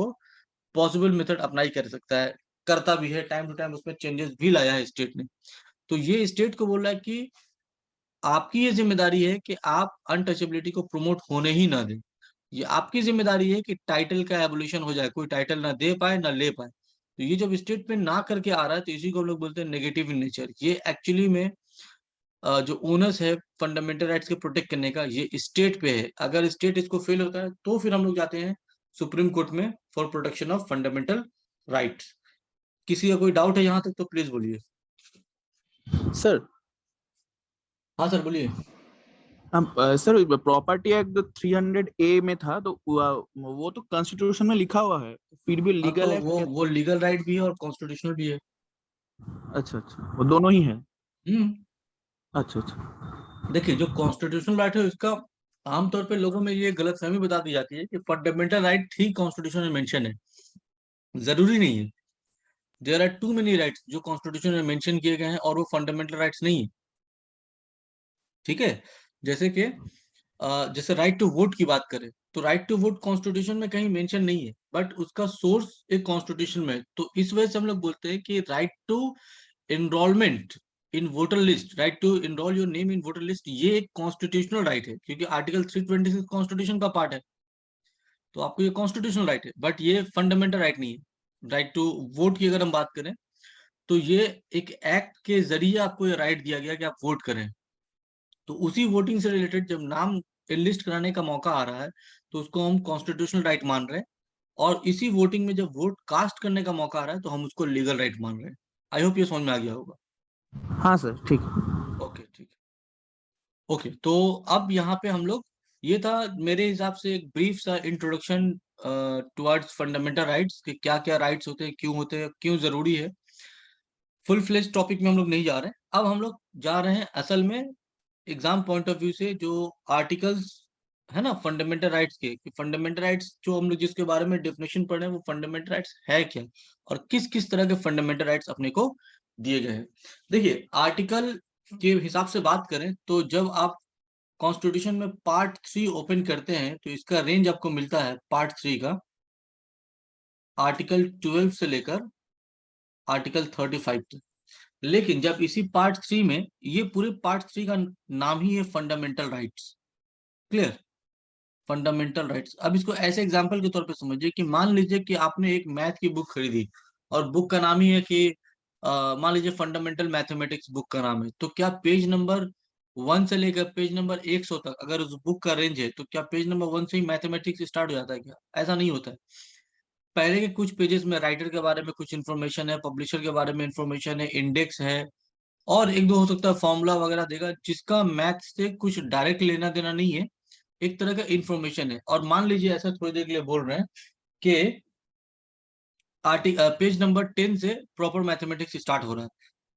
पॉसिबल मेथड अप्लाई कर सकता है, करता भी है, टाइम टू टाइम उसमें चेंजेस भी लाया है स्टेट ने। तो ये स्टेट को बोल रहा है कि आपकी ये जिम्मेदारी है कि आप अनटचेबिलिटी को प्रमोट होने ही ना दें। ये आपकी जिम्मेदारी है कि टाइटल का एवोल्यूशन हो जाए, कोई टाइटल ना दे पाए ना ले पाए। तो ये जब स्टेट में ना करके आ रहा है तो इसी को हम लोग बोलते हैं नेगेटिव इन नेचर। ये एक्चुअली में जो ओनर्स है फंडामेंटल राइट्स के प्रोटेक्ट करने का, ये स्टेट पे है। अगर स्टेट इसको फेल होता है तो फिर हम लोग जाते हैं सुप्रीम कोर्ट में for protection of fundamental rights. किसी का कोई डाउट है यहाँ तक तो प्लीज बोलिए। सर हाँ सर बोलिए। सर प्रॉपर्टी एक्ट 300A में था तो वो तो कॉन्स्टिट्यूशन में लिखा हुआ है, फिर भी हाँ, लीगल तो एक्ट वो लीगल राइट भी है और कॉन्स्टिट्यूशनल भी है। अच्छा अच्छा, वो दोनों ही है। हम्म अच्छा अच्छा। देखिए, जो कॉन्स्टिट्यूशनल राइट है इसका आमतौर पे लोगों में ये गलतफहमी बता दी जाती है कि फंडामेंटल राइट ठीक कॉन्स्टिट्यूशन में मेंशन है। जरूरी नहीं है। There are too many rights जो कॉन्स्टिट्यूशन में मेंशन किए गए हैं और वो फंडामेंटल राइट्स नहीं है। ठीक है? जैसे कि जैसे राइट टू वोट की बात करें तो राइट टू वोट कॉन्स्टिट्यूशन में कहीं मेंशन नहीं है, बट उसका सोर्स एक कॉन्स्टिट्यूशन में है। तो इस वजह से हम लोग बोलते हैं कि right to enrolment in voter list, right to enrol your name in voter list, ये एक कॉन्स्टिट्यूशनल राइट है, क्योंकि आर्टिकल 326 कॉन्स्टिट्यूशन का पार्ट है। तो आपको ये कॉन्स्टिट्यूशनल राइट है, बट ये फंडामेंटल राइट नहीं है। राइट टू वोट की अगर हम बात करें तो ये एक एक्ट के जरिए आपको ये राइट दिया गया कि आप वोट करें। तो उसी वोटिंग से रिलेटेड जब नाम लिस्ट कराने का मौका आ रहा है तो उसको हम कॉन्स्टिट्यूशनल राइट मान रहे हैं, और इसी वोटिंग में जब वोट कास्ट करने का मौका आ रहा है तो हम उसको लीगल राइट मान रहे हैं। आई होप ये समझ में आ गया होगा। हाँ सर ठीक। ओके ठीक है। ओके, तो अब यहाँ पे हम लोग, ये था मेरे हिसाब से एक ब्रीफ सा इंट्रोडक्शन टुवर्ड्स फंडामेंटल राइट्स कि क्या क्या राइट्स होते हैं, क्यों होते हैं, क्यों जरूरी है। फुल फ्लेज टॉपिक में हम लोग नहीं जा रहे हैं। अब हम लोग जा रहे हैं असल में एग्जाम पॉइंट ऑफ व्यू से जो आर्टिकल्स है ना फंडामेंटल राइट्स के, कि फंडामेंटल राइट्स जो हम लोग जिसके बारे में डेफिनेशन पढ़ रहे हैं वो फंडामेंटल राइट्स है क्या, और किस किस तरह के फंडामेंटल राइट्स अपने को दिए गए हैं। देखिए, आर्टिकल के हिसाब से बात करें तो जब आप कॉन्स्टिट्यूशन में पार्ट 3 ओपन करते हैं तो इसका रेंज आपको मिलता है पार्ट 3 का आर्टिकल 12 से लेकर आर्टिकल 35 तक। लेकिन जब इसी पार्ट 3 में, ये पूरे पार्ट 3 का नाम ही है fundamental rights. Clear? Fundamental rights. अब इसको ऐसे एग्जांपल के तौर पे समझिए कि मान लीजिए कि आपने एक मैथ की बुक खरीदी और बुक का नाम ही है कि मान लीजिए फंडामेंटल मैथमेटिक्स बुक का नाम है, तो क्या पेज नंबर 1 से लेकर पेज नंबर 100 तक अगर उस बुक का रेंज है तो क्या पेज नंबर 1 से ही मैथमेटिक्स स्टार्ट हो जाता है? क्या ऐसा नहीं होता है। पहले के कुछ पेजेस में राइटर के बारे में कुछ इन्फॉर्मेशन है, पब्लिशर के बारे में इन्फॉर्मेशन है, इंडेक्स है, और एक दो हो सकता है फॉर्मूला वगैरह देगा, जिसका मैथ से कुछ डायरेक्ट लेना देना नहीं है, एक तरह का इन्फॉर्मेशन है। और मान लीजिए ऐसा थोड़ी देर के लिए बोल रहे हैं कि पेज नंबर 10 से प्रॉपर मैथमेटिक्स स्टार्ट हो रहा है,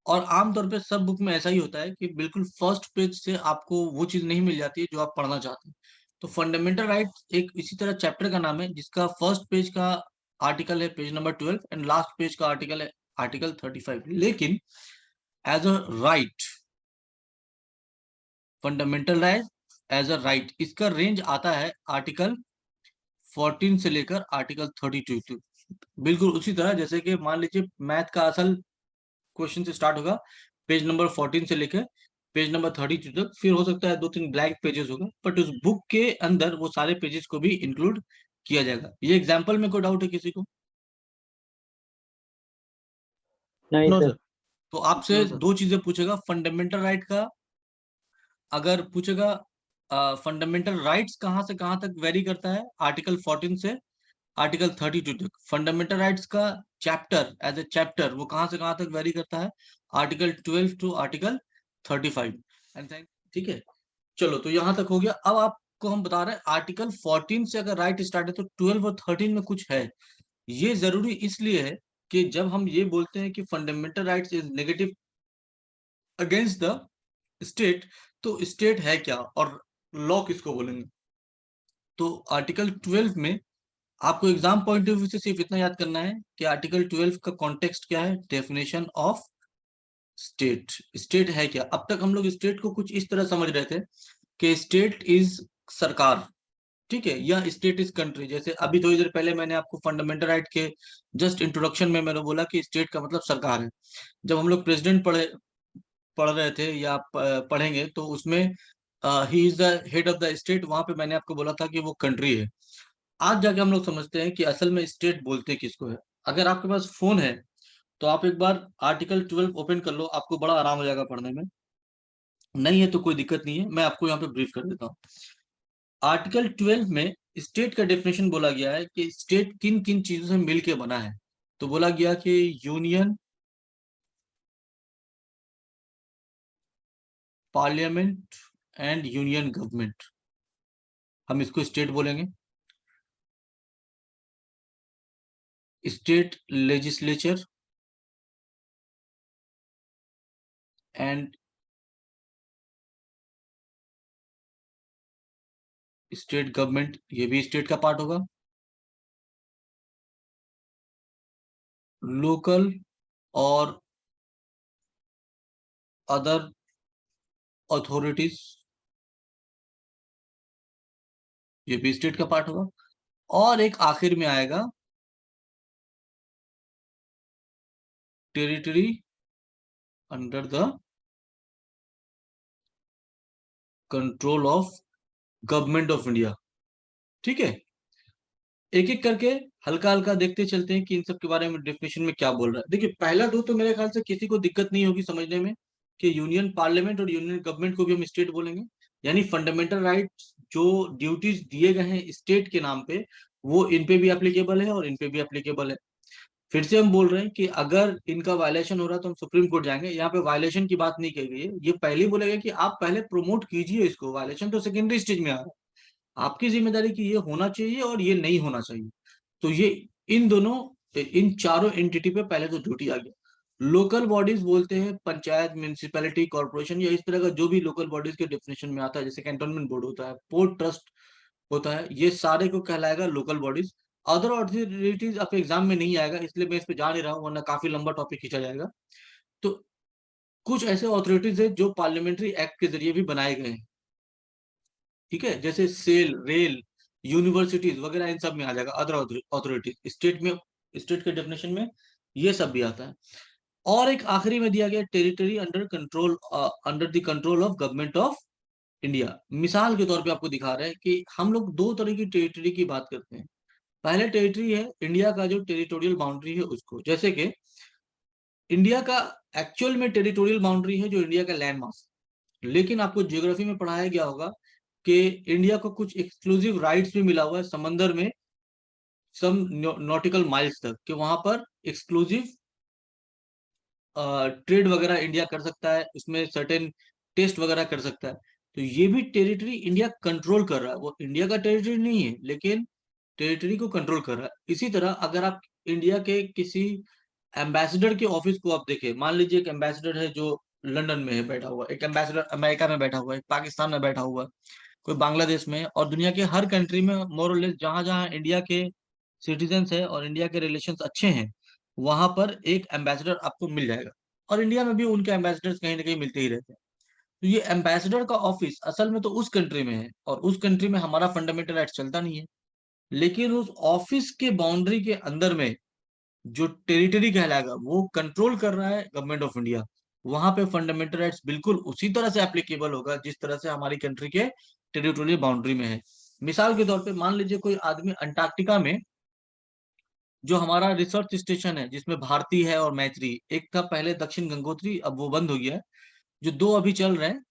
और आमतौर पे सब बुक में ऐसा ही होता है कि बिल्कुल फर्स्ट पेज से आपको वो चीज नहीं मिल जाती है जो आप पढ़ना चाहते हैं। तो फंडामेंटल राइट्स एक इसी तरह चैप्टर का नाम है, जिसका फर्स्ट पेज का आर्टिकल है page number 12 and last page का आर्टिकल है आर्टिकल 35। लेकिन as a right, fundamental right as a right, इसका रेंज आता है आर्टिकल 14 से लेकर आर्टिकल 32 तक। बिल्कुल उसी तरह जैसे कि मान लीजिए मैथ का असल क्वेश्चन से स्टार्ट होगा पेज नंबर 14 से लेकर पेज नंबर 32 तक, फिर हो सकता है 2-3 ब्लैंक पेजेस होगा, बट उस बुक के अंदर वो सारे पेजेस को भी इंक्लूड किया जाएगा। ये एग्जांपल में कोई डाउट है किसी को? नहीं नो सर। सर। तो आपसे दो चीजें पूछेगा फंडामेंटल राइट का, अगर पूछेगा फंडामेंटल राइट्स कहाँ से कहाँ तक वेरी करता है, आर्टिकल 14 से आर्टिकल 32 तक। फंडामेंटल राइट्स का चैप्टर एज ए चैप्टर वो कहाँ से कहाँ तक वेरी करता है, आर्टिकल 12 टू आर्टिकल 35। एंड ठीक है, चलो तो यहाँ तक हो गया। अब आपको हम बता रहे हैं आर्टिकल 14 से अगर राइट स्टार्ट है तो 12 और 13 में कुछ है। ये जरूरी इसलिए है कि जब हम ये बोलते हैं कि fundamental rights is negative against the state, तो स्टेट है क्या और लॉ किसको बोलेंगे। तो आर्टिकल 12 में आपको एग्जाम पॉइंट ऑफ व्यू से सिर्फ इतना याद करना है कि आर्टिकल 12 का कॉन्टेक्स्ट क्या है, डेफिनेशन ऑफ स्टेट। स्टेट है क्या? अब तक हम लोग स्टेट को कुछ इस तरह समझ रहे थे कि स्टेट इज सरकार, ठीक है, या स्टेट इज कंट्री। जैसे अभी थोड़ी देर पहले मैंने आपको फंडामेंटल राइट के जस्ट इंट्रोडक्शन में मैंने बोला कि स्टेट का मतलब सरकार है। जब हम लोग प्रेसिडेंट पढ़ रहे थे या पढ़ेंगे तो उसमें he is the head of the state, वहां पे मैंने आपको बोला था कि वो कंट्री है। आज जाके हम लोग समझते हैं कि असल में स्टेट बोलते किसको है। अगर आपके पास फोन है तो आप एक बार आर्टिकल 12 ओपन कर लो, आपको बड़ा आराम हो जाएगा पढ़ने में। नहीं है तो कोई दिक्कत नहीं है, मैं आपको यहाँ पे ब्रीफ कर देता हूँ। आर्टिकल 12 में स्टेट का डेफिनेशन बोला गया है कि स्टेट किन किन चीजों से मिलके बना है। तो बोला गया कि union, parliament and union government, हम इसको स्टेट बोलेंगे। State legislature and state government, ये भी स्टेट का पार्ट होगा। लोकल और अदर अथॉरिटीज, ये भी स्टेट का पार्ट होगा। और एक आखिर में आएगा territory under the control of government of India. ठीक है, एक एक करके हल्का हल्का देखते चलते हैं कि इन सब के बारे में डेफिनेशन में क्या बोल रहा है। देखिए पहला दो तो मेरे ख्याल से किसी को दिक्कत नहीं होगी समझने में कि यूनियन पार्लियामेंट और यूनियन गवर्नमेंट को भी हम स्टेट बोलेंगे। यानी फंडामेंटल राइट्स जो ड्यूटीज दिए गए हैं स्टेट के नाम पे, वो इन पे भी एप्लीकेबल है और इन पे भी एप्लीकेबल है। फिर से हम बोल रहे हैं कि अगर इनका वायलेशन हो रहा है तो हम सुप्रीम कोर्ट जाएंगे। यहाँ पे वायलेशन की बात नहीं कही गई है, ये पहले ही बोलेगा कि आप पहले प्रमोट कीजिए इसको, वायलेशन तो सेकेंडरी स्टेज में आ रहा है। आपकी जिम्मेदारी कि ये होना चाहिए और ये नहीं होना चाहिए। तो ये इन दोनों, इन चारों एंटिटी पे पहले तो ड्यूटी आ गया। लोकल बॉडीज बोलते हैं पंचायत, म्यूनिसिपैलिटी, कॉर्पोरेशन या इस तरह का जो भी लोकल बॉडीज के डेफिनेशन में आता है, जैसे कैंटोनमेंट बोर्ड होता है, पोर्ट ट्रस्ट होता है, ये सारे को कहलाएगा लोकल बॉडीज। अदर अथॉरिटीज आपके एग्जाम में नहीं आएगा, इसलिए मैं इस पे जा नहीं रहा हूँ, वरना काफी लंबा टॉपिक खींचा जाएगा। तो कुछ ऐसे अथॉरिटीज है जो पार्लियामेंट्री एक्ट के जरिए भी बनाए गए हैं, ठीक है, जैसे सेल, रेल, यूनिवर्सिटीज वगैरह, इन सब में आ जाएगा अदर अथॉरिटीज। स्टेट में, स्टेट के डेफिनेशन में ये सब भी आता है। और एक आखिरी में दिया गया territory under control, under the control of government of India. मिसाल के तौर पे आपको दिखा रहा है कि हम लोग दो तरह की टेरिटरी की बात करते हैं। पहले टेरिटरी है इंडिया का जो टेरिटोरियल बाउंड्री है उसको, जैसे कि इंडिया का एक्चुअल में टेरिटोरियल बाउंड्री है जो इंडिया का लैंड मास। लेकिन आपको ज्योग्राफी में पढ़ाया गया होगा कि इंडिया को कुछ एक्सक्लूसिव राइट्स भी मिला हुआ है समंदर में सम नॉटिकल माइल्स तक, कि वहां पर एक्सक्लूसिव ट्रेड वगैरह इंडिया कर सकता है, उसमें सर्टेन टेस्ट वगैरह कर सकता है। तो ये भी टेरिटरी इंडिया कंट्रोल कर रहा है, वो इंडिया का टेरिटरी नहीं है लेकिन टेरिटरी को कंट्रोल कर रहा है। इसी तरह अगर आप इंडिया के किसी एम्बेसडर के ऑफिस को आप देखें, मान लीजिए एक एम्बेसडर है जो लंदन में है बैठा हुआ, एक एम्बेसडर अमेरिका में बैठा हुआ है, पाकिस्तान में बैठा हुआ है, कोई बांग्लादेश में, और दुनिया के हर कंट्री में मोर और लेस जहां जहां इंडिया के सिटीजन्स है और इंडिया के रिलेशंस अच्छे हैं, वहां पर एक एम्बेसडर आपको मिल जाएगा। और इंडिया में भी उनके एम्बेसडर्स कहीं ना कहीं मिलते ही रहते हैं। तो ये एम्बेसडर का ऑफिस असल में तो उस कंट्री में है, और उस कंट्री में हमारा फंडामेंटल राइट चलता नहीं है, लेकिन उस ऑफिस के बाउंड्री के अंदर में जो टेरिटरी कहलाएगा वो कंट्रोल कर रहा है गवर्नमेंट ऑफ इंडिया। वहां पे फंडामेंटल राइट्स बिल्कुल उसी तरह से एप्लीकेबल होगा जिस तरह से हमारी कंट्री के टेरिटोरियल बाउंड्री में है। मिसाल के तौर पे मान लीजिए कोई आदमी अंटार्कटिका में, जो हमारा रिसर्च स्टेशन है जिसमें भारती है और मैत्री, एक था पहले दक्षिण गंगोत्री, अब वो बंद हो गया है, जो दो अभी चल रहे हैं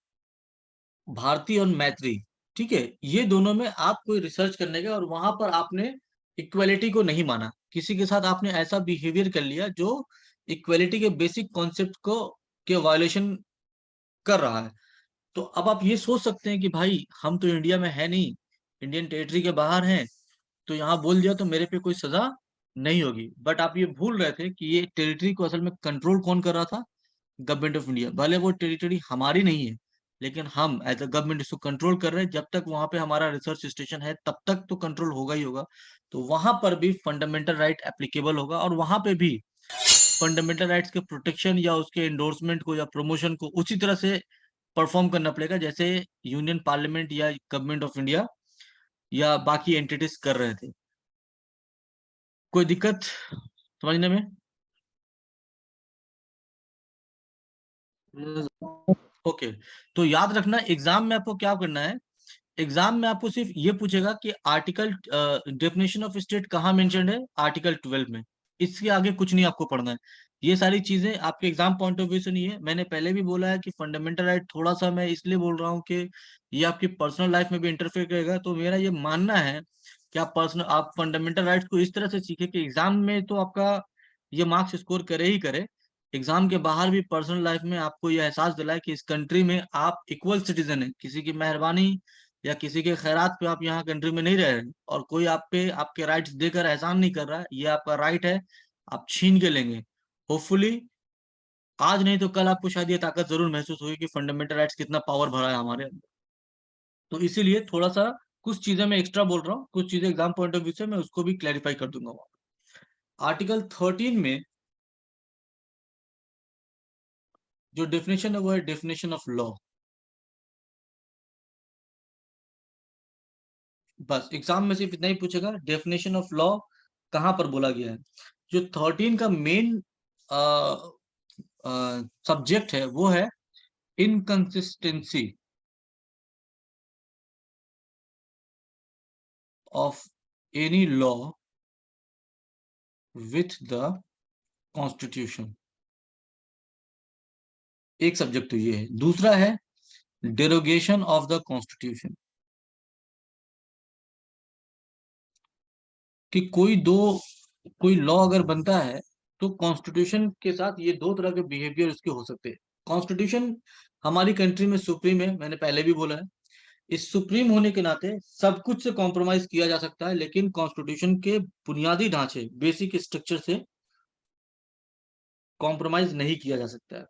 भारती और मैत्री, ठीक है, ये दोनों में आप कोई रिसर्च करने गए और वहां पर आपने इक्वेलिटी को नहीं माना, किसी के साथ आपने ऐसा बिहेवियर कर लिया जो इक्वेलिटी के बेसिक कॉन्सेप्ट को के वायोलेशन कर रहा है। तो अब आप ये सोच सकते हैं कि भाई हम तो इंडिया में है नहीं, इंडियन टेरिटरी के बाहर हैं, तो यहाँ बोल दिया तो मेरे पे कोई सजा नहीं होगी। बट आप ये भूल रहे थे कि ये टेरिटरी को असल में कंट्रोल कौन कर रहा था, गवर्नमेंट ऑफ इंडिया। भले वो टेरिटरी हमारी नहीं है लेकिन हम एज अ गवर्नमेंट इसको कंट्रोल कर रहे हैं। जब तक वहां पे हमारा रिसर्च स्टेशन है तब तक तो कंट्रोल होगा ही होगा। तो वहां पर भी फंडामेंटल राइट एप्लीकेबल होगा, और वहां पे भी फंडामेंटल राइट्स के प्रोटेक्शन या उसके एंडोर्समेंट को या प्रमोशन को उसी तरह से परफॉर्म करना पड़ेगा जैसे यूनियन पार्लियामेंट या गवर्नमेंट ऑफ इंडिया या बाकी एंटिटीज कर रहे थे। कोई दिक्कत समझने में? ओके, तो याद रखना एग्जाम में आपको क्या करना है। एग्जाम में आपको सिर्फ ये पूछेगा कि आर्टिकल डेफिनेशन ऑफ स्टेट कहाँ मेंशन्ड है, आर्टिकल 12 में। इसके आगे कुछ नहीं आपको पढ़ना है। ये सारी चीजें आपके एग्जाम पॉइंट ऑफ व्यू से नहीं है। मैंने पहले भी बोला है कि फंडामेंटल राइट थोड़ा सा मैं इसलिए बोल रहा हूँ कि ये आपकी पर्सनल लाइफ में भी इंटरफेयर करेगा। तो मेरा ये मानना है कि आप फंडामेंटल राइट्स को इस तरह से सीखे कि एग्जाम में तो आपका ये मार्क्स स्कोर करे ही करे, एग्जाम के बाहर भी पर्सनल लाइफ में आपको ये एहसास दिलाए कि इस कंट्री में आप इक्वल सिटीजन है, किसी की मेहरबानी या किसी के खैरात पे आप यहाँ कंट्री में नहीं रह रहे, और कोई आप पे आपके राइट्स देकर एहसान नहीं कर रहा है। ये आपका राइट है, आप छीन के लेंगे। होपफुली आज नहीं तो कल आपको शायद ये ताकत जरूर महसूस होगी कि फंडामेंटल राइट्स कितना पावर भरा है हमारे अंदर। तो इसीलिए थोड़ा सा कुछ चीजें मैं एक्स्ट्रा बोल रहा हूँ, कुछ चीजें एग्जाम पॉइंट ऑफ व्यू से मैं उसको भी क्लैरिफाई कर दूंगा। आर्टिकल 13 में जो डेफिनेशन है वो है डेफिनेशन ऑफ लॉ। बस एग्जाम में सिर्फ इतना ही पूछेगा, डेफिनेशन ऑफ लॉ कहां पर बोला गया है। जो 13 का मेन सब्जेक्ट है वो है inconsistency of any law with the constitution. एक सब्जेक्ट तो ये है। दूसरा है डेरोगेशन ऑफ द कॉन्स्टिट्यूशन, कि कोई लॉ अगर बनता है तो कॉन्स्टिट्यूशन के साथ ये दो तरह के बिहेवियर इसके हो सकते हैं। कॉन्स्टिट्यूशन हमारी कंट्री में सुप्रीम है, मैंने पहले भी बोला है। इस सुप्रीम होने के नाते सब कुछ से कॉम्प्रोमाइज किया जा सकता है, लेकिन कॉन्स्टिट्यूशन के बुनियादी ढांचे बेसिक स्ट्रक्चर से कॉम्प्रोमाइज नहीं किया जा सकता है।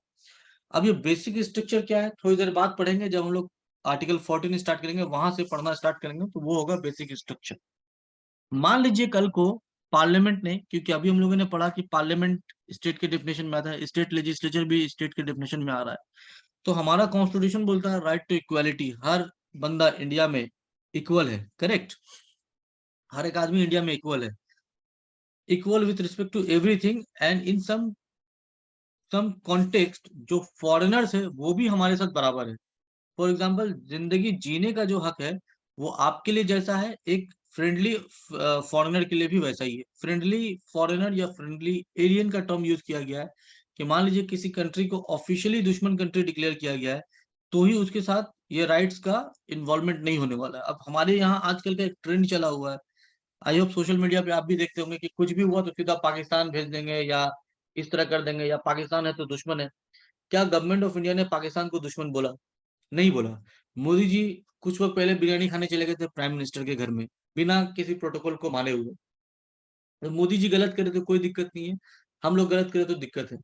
अब ये बेसिक स्ट्रक्चर क्या है थोड़ी देर बाद पढ़ेंगे, जब हम लोग आर्टिकल 14 स्टार्ट करेंगे वहां से पढ़ना स्टार्ट करेंगे तो वो होगा बेसिक स्ट्रक्चर। मान लीजिए कल को पार्लियामेंट ने, क्योंकि अभी हम लोगों ने पढ़ा कि पार्लियामेंट स्टेट के डेफिनेशन में आता है, स्टेट लेजिस्लेचर भी स्टेट के डेफिनेशन में आ रहा है। तो हमारा कॉन्स्टिट्यूशन बोलता है राइट टू इक्वालिटी, हर बंदा इंडिया में इक्वल है, करेक्ट, हर एक आदमी इंडिया में इक्वल है, equal with respect to everything, and in some context जो फॉरेनर्स है वो भी हमारे साथ बराबर है। फॉर एग्जाम्पल जिंदगी जीने का जो हक है वो आपके लिए जैसा है, एक फ्रेंडली फॉरेनर के लिए भी वैसा ही है। फ्रेंडली फॉरेनर या फ्रेंडली एलियन का टर्म यूज किया गया है कि मान लीजिए किसी कंट्री को ऑफिशियली दुश्मन कंट्री डिक्लेयर किया गया है तो ही उसके साथ ये राइट्स का इन्वॉल्वमेंट नहीं होने वाला है। अब हमारे यहाँ आजकल का एक ट्रेंड चला हुआ है आई होप सोशल मीडिया पे आप भी देखते होंगे कि कुछ भी हुआ तो सीधा पाकिस्तान भेज देंगे या इस तरह कर देंगे, या पाकिस्तान है तो दुश्मन है। क्या गवर्नमेंट ऑफ इंडिया ने पाकिस्तान को दुश्मन बोला? नहीं बोला। मोदी जी कुछ वक्त पहले बिरयानी खाने चले गए थे प्राइम मिनिस्टर के घर में, बिना किसी प्रोटोकॉल को माने हुए। तो मोदी जी गलत करे तो कोई दिक्कत नहीं है, हम लोग गलत करें तो दिक्कत है।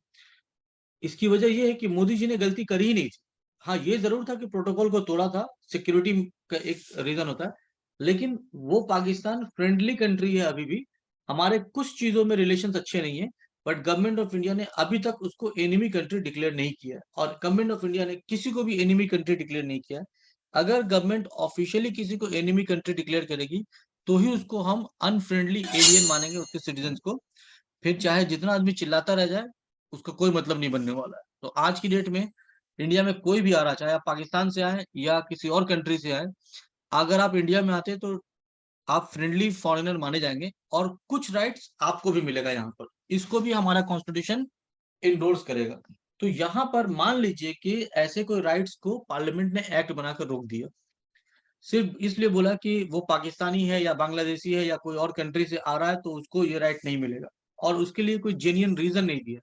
इसकी वजह ये है कि मोदी जी ने गलती करी ही नहीं थी। हाँ, ये जरूर था कि प्रोटोकॉल को तोड़ा था, सिक्योरिटी का एक रीजन होता है, लेकिन वो पाकिस्तान फ्रेंडली कंट्री है अभी भी। हमारे कुछ चीजों में रिलेशंस अच्छे नहीं है, बट गवर्नमेंट ऑफ इंडिया ने अभी तक उसको एनिमी कंट्री डिक्लेयर नहीं किया है, और गवर्नमेंट ऑफ इंडिया ने किसी को भी एनिमी कंट्री डिक्लेयर नहीं किया है। अगर गवर्नमेंट ऑफिशियली किसी को एनिमी कंट्री डिक्लेयर करेगी तो ही उसको हम अनफ्रेंडली एलियन मानेंगे, उसके सिटीजन को। फिर चाहे जितना आदमी चिल्लाता रह जाए, उसका कोई मतलब नहीं बनने वाला है। तो आज की डेट में इंडिया में कोई भी आ रहा, चाहे आप पाकिस्तान से आए या किसी और कंट्री से आए, अगर आप इंडिया में आते तो आप फ्रेंडली फॉरेनर माने जाएंगे, और कुछ राइट्स आपको भी मिलेगा यहाँ पर। इसको भी हमारा कॉन्स्टिट्यूशन इंडोर्स करेगा। तो यहाँ पर मान लीजिए कि ऐसे कोई राइट्स को पार्लियामेंट ने एक्ट बनाकर रोक दिया, सिर्फ इसलिए बोला कि वो पाकिस्तानी है या बांग्लादेशी है या कोई और कंट्री से आ रहा है तो उसको ये राइट नहीं मिलेगा, और उसके लिए कोई जेन्युइन रीजन नहीं दिया।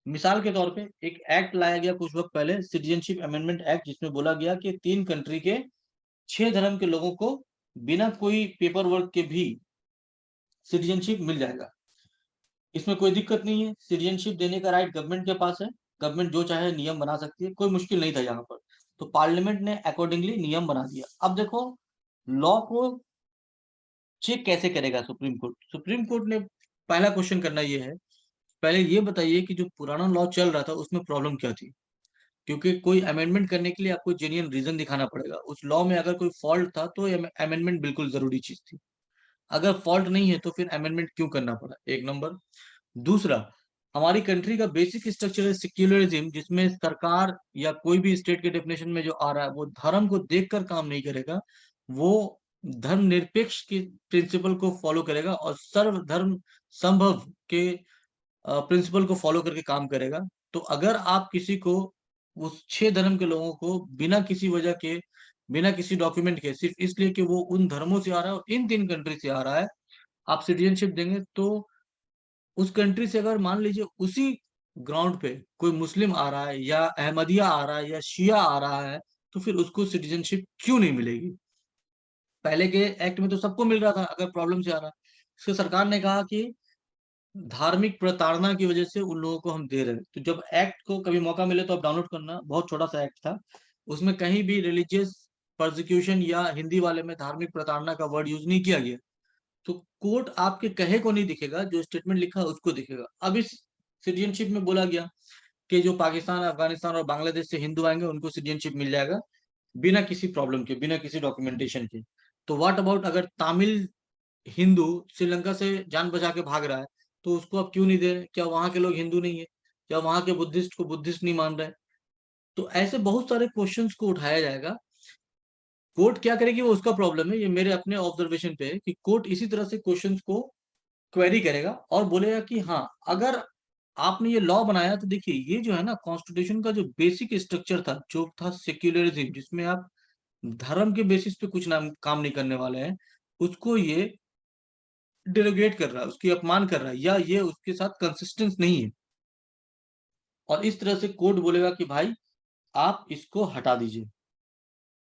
मिसाल के तौर पे एक एक्ट लाया गया कुछ वक्त पहले, सिटीजनशिप अमेंडमेंट एक्ट, जिसमें बोला गया कि 3 कंट्री के 6 धर्म के लोगों को बिना कोई पेपर वर्क के भी सिटीजनशिप मिल जाएगा। इसमें कोई दिक्कत नहीं है, सिटीजनशिप देने का राइट गवर्नमेंट के पास है, गवर्नमेंट जो चाहे नियम बना सकती है, कोई मुश्किल नहीं था यहाँ पर। तो पार्लियामेंट ने अकॉर्डिंगली नियम बना दिया। अब देखो, लॉ को चेक कैसे करेगा सुप्रीम कोर्ट? सुप्रीम कोर्ट ने पहला क्वेश्चन करना ये है, पहले ये बताइए कि जो पुराना लॉ चल रहा था उसमें प्रॉब्लम क्या थी, क्योंकि कोई अमेंडमेंट करने के लिए आपको जेन्युइन रीजन दिखाना पड़ेगा। उस लॉ में अगर कोई फॉल्ट था तो अमेंडमेंट बिल्कुल जरूरी चीज थी, अगर फॉल्ट नहीं है तो फिर अमेंडमेंट क्यों करना पड़ा, एक नंबर। दूसरा, हमारी कंट्री का बेसिक स्ट्रक्चर है सेक्युलरिज्म, जिसमें सरकार या कोई भी स्टेट के डेफिनेशन में जो आ रहा है वो धर्म को देखकर काम नहीं करेगा, वो धर्मनिरपेक्ष के प्रिंसिपल को फॉलो करेगा और सर्वधर्म संभव के प्रिंसिपल को फॉलो करके काम करेगा। तो अगर आप किसी को, उस 6 धर्म के लोगों को बिना किसी वजह के, बिना किसी डॉक्यूमेंट के, सिर्फ इसलिए कि वो उन धर्मों से आ रहा है और इन 3 कंट्री से आ रहा है, आप सिटीजनशिप देंगे, तो उस कंट्री से अगर मान लीजिए उसी ग्राउंड पे कोई मुस्लिम आ रहा है या अहमदिया आ रहा है या शिया आ रहा है, तो फिर उसको सिटीजनशिप क्यों नहीं मिलेगी? पहले के एक्ट में तो सबको मिल रहा था अगर प्रॉब्लम से आ रहा है। इसलिए सरकार ने कहा कि धार्मिक प्रताड़ना की वजह से उन लोगों को हम दे रहे हैं। तो जब एक्ट को कभी मौका मिले तो आप डाउनलोड करना, बहुत छोटा सा एक्ट था, उसमें कहीं भी रिलीजियस परसिक्यूशन या हिंदी वाले में धार्मिक प्रताड़ना का वर्ड यूज नहीं किया गया। तो कोर्ट आपके कहे को नहीं दिखेगा, जो स्टेटमेंट लिखा है उसको दिखेगा। अब इस सिटीजनशिप में बोला गया कि जो पाकिस्तान, अफगानिस्तान और बांग्लादेश से हिंदू आएंगे उनको सिटीजनशिप मिल जाएगा बिना किसी प्रॉब्लम के, बिना किसी डॉक्यूमेंटेशन के। तो व्हाट अबाउट अगर तमिल हिंदू श्रीलंका से जान बचा के भाग रहा है, तो उसको आप क्यों नहीं दे रहे? क्या वहां के लोग हिंदू नहीं है? क्या वहां के बुद्धिस्ट को बुद्धिस्ट नहीं मान रहे? तो ऐसे बहुत सारे क्वेश्चंस को उठाया जाएगा। कोर्ट क्या करेगी वो उसका प्रॉब्लम है, ये मेरे अपने ऑब्जर्वेशन पे है कि कोर्ट इसी तरह से क्वेश्चंस को क्वेरी करेगा और बोलेगा कि हाँ, अगर आपने ये लॉ बनाया तो देखिए ये जो है ना, कॉन्स्टिट्यूशन का जो बेसिक स्ट्रक्चर था, जो था सेक्युलरिज्म, जिसमें आप धर्म के बेसिस पे कुछ नाम काम नहीं करने वाले हैं, उसको ये डेरोगेट कर रहा है, उसकी अपमान कर रहा है, या ये उसके साथ कंसिस्टेंस नहीं है। और इस तरह से कोर्ट बोलेगा कि भाई आप इसको हटा दीजिए।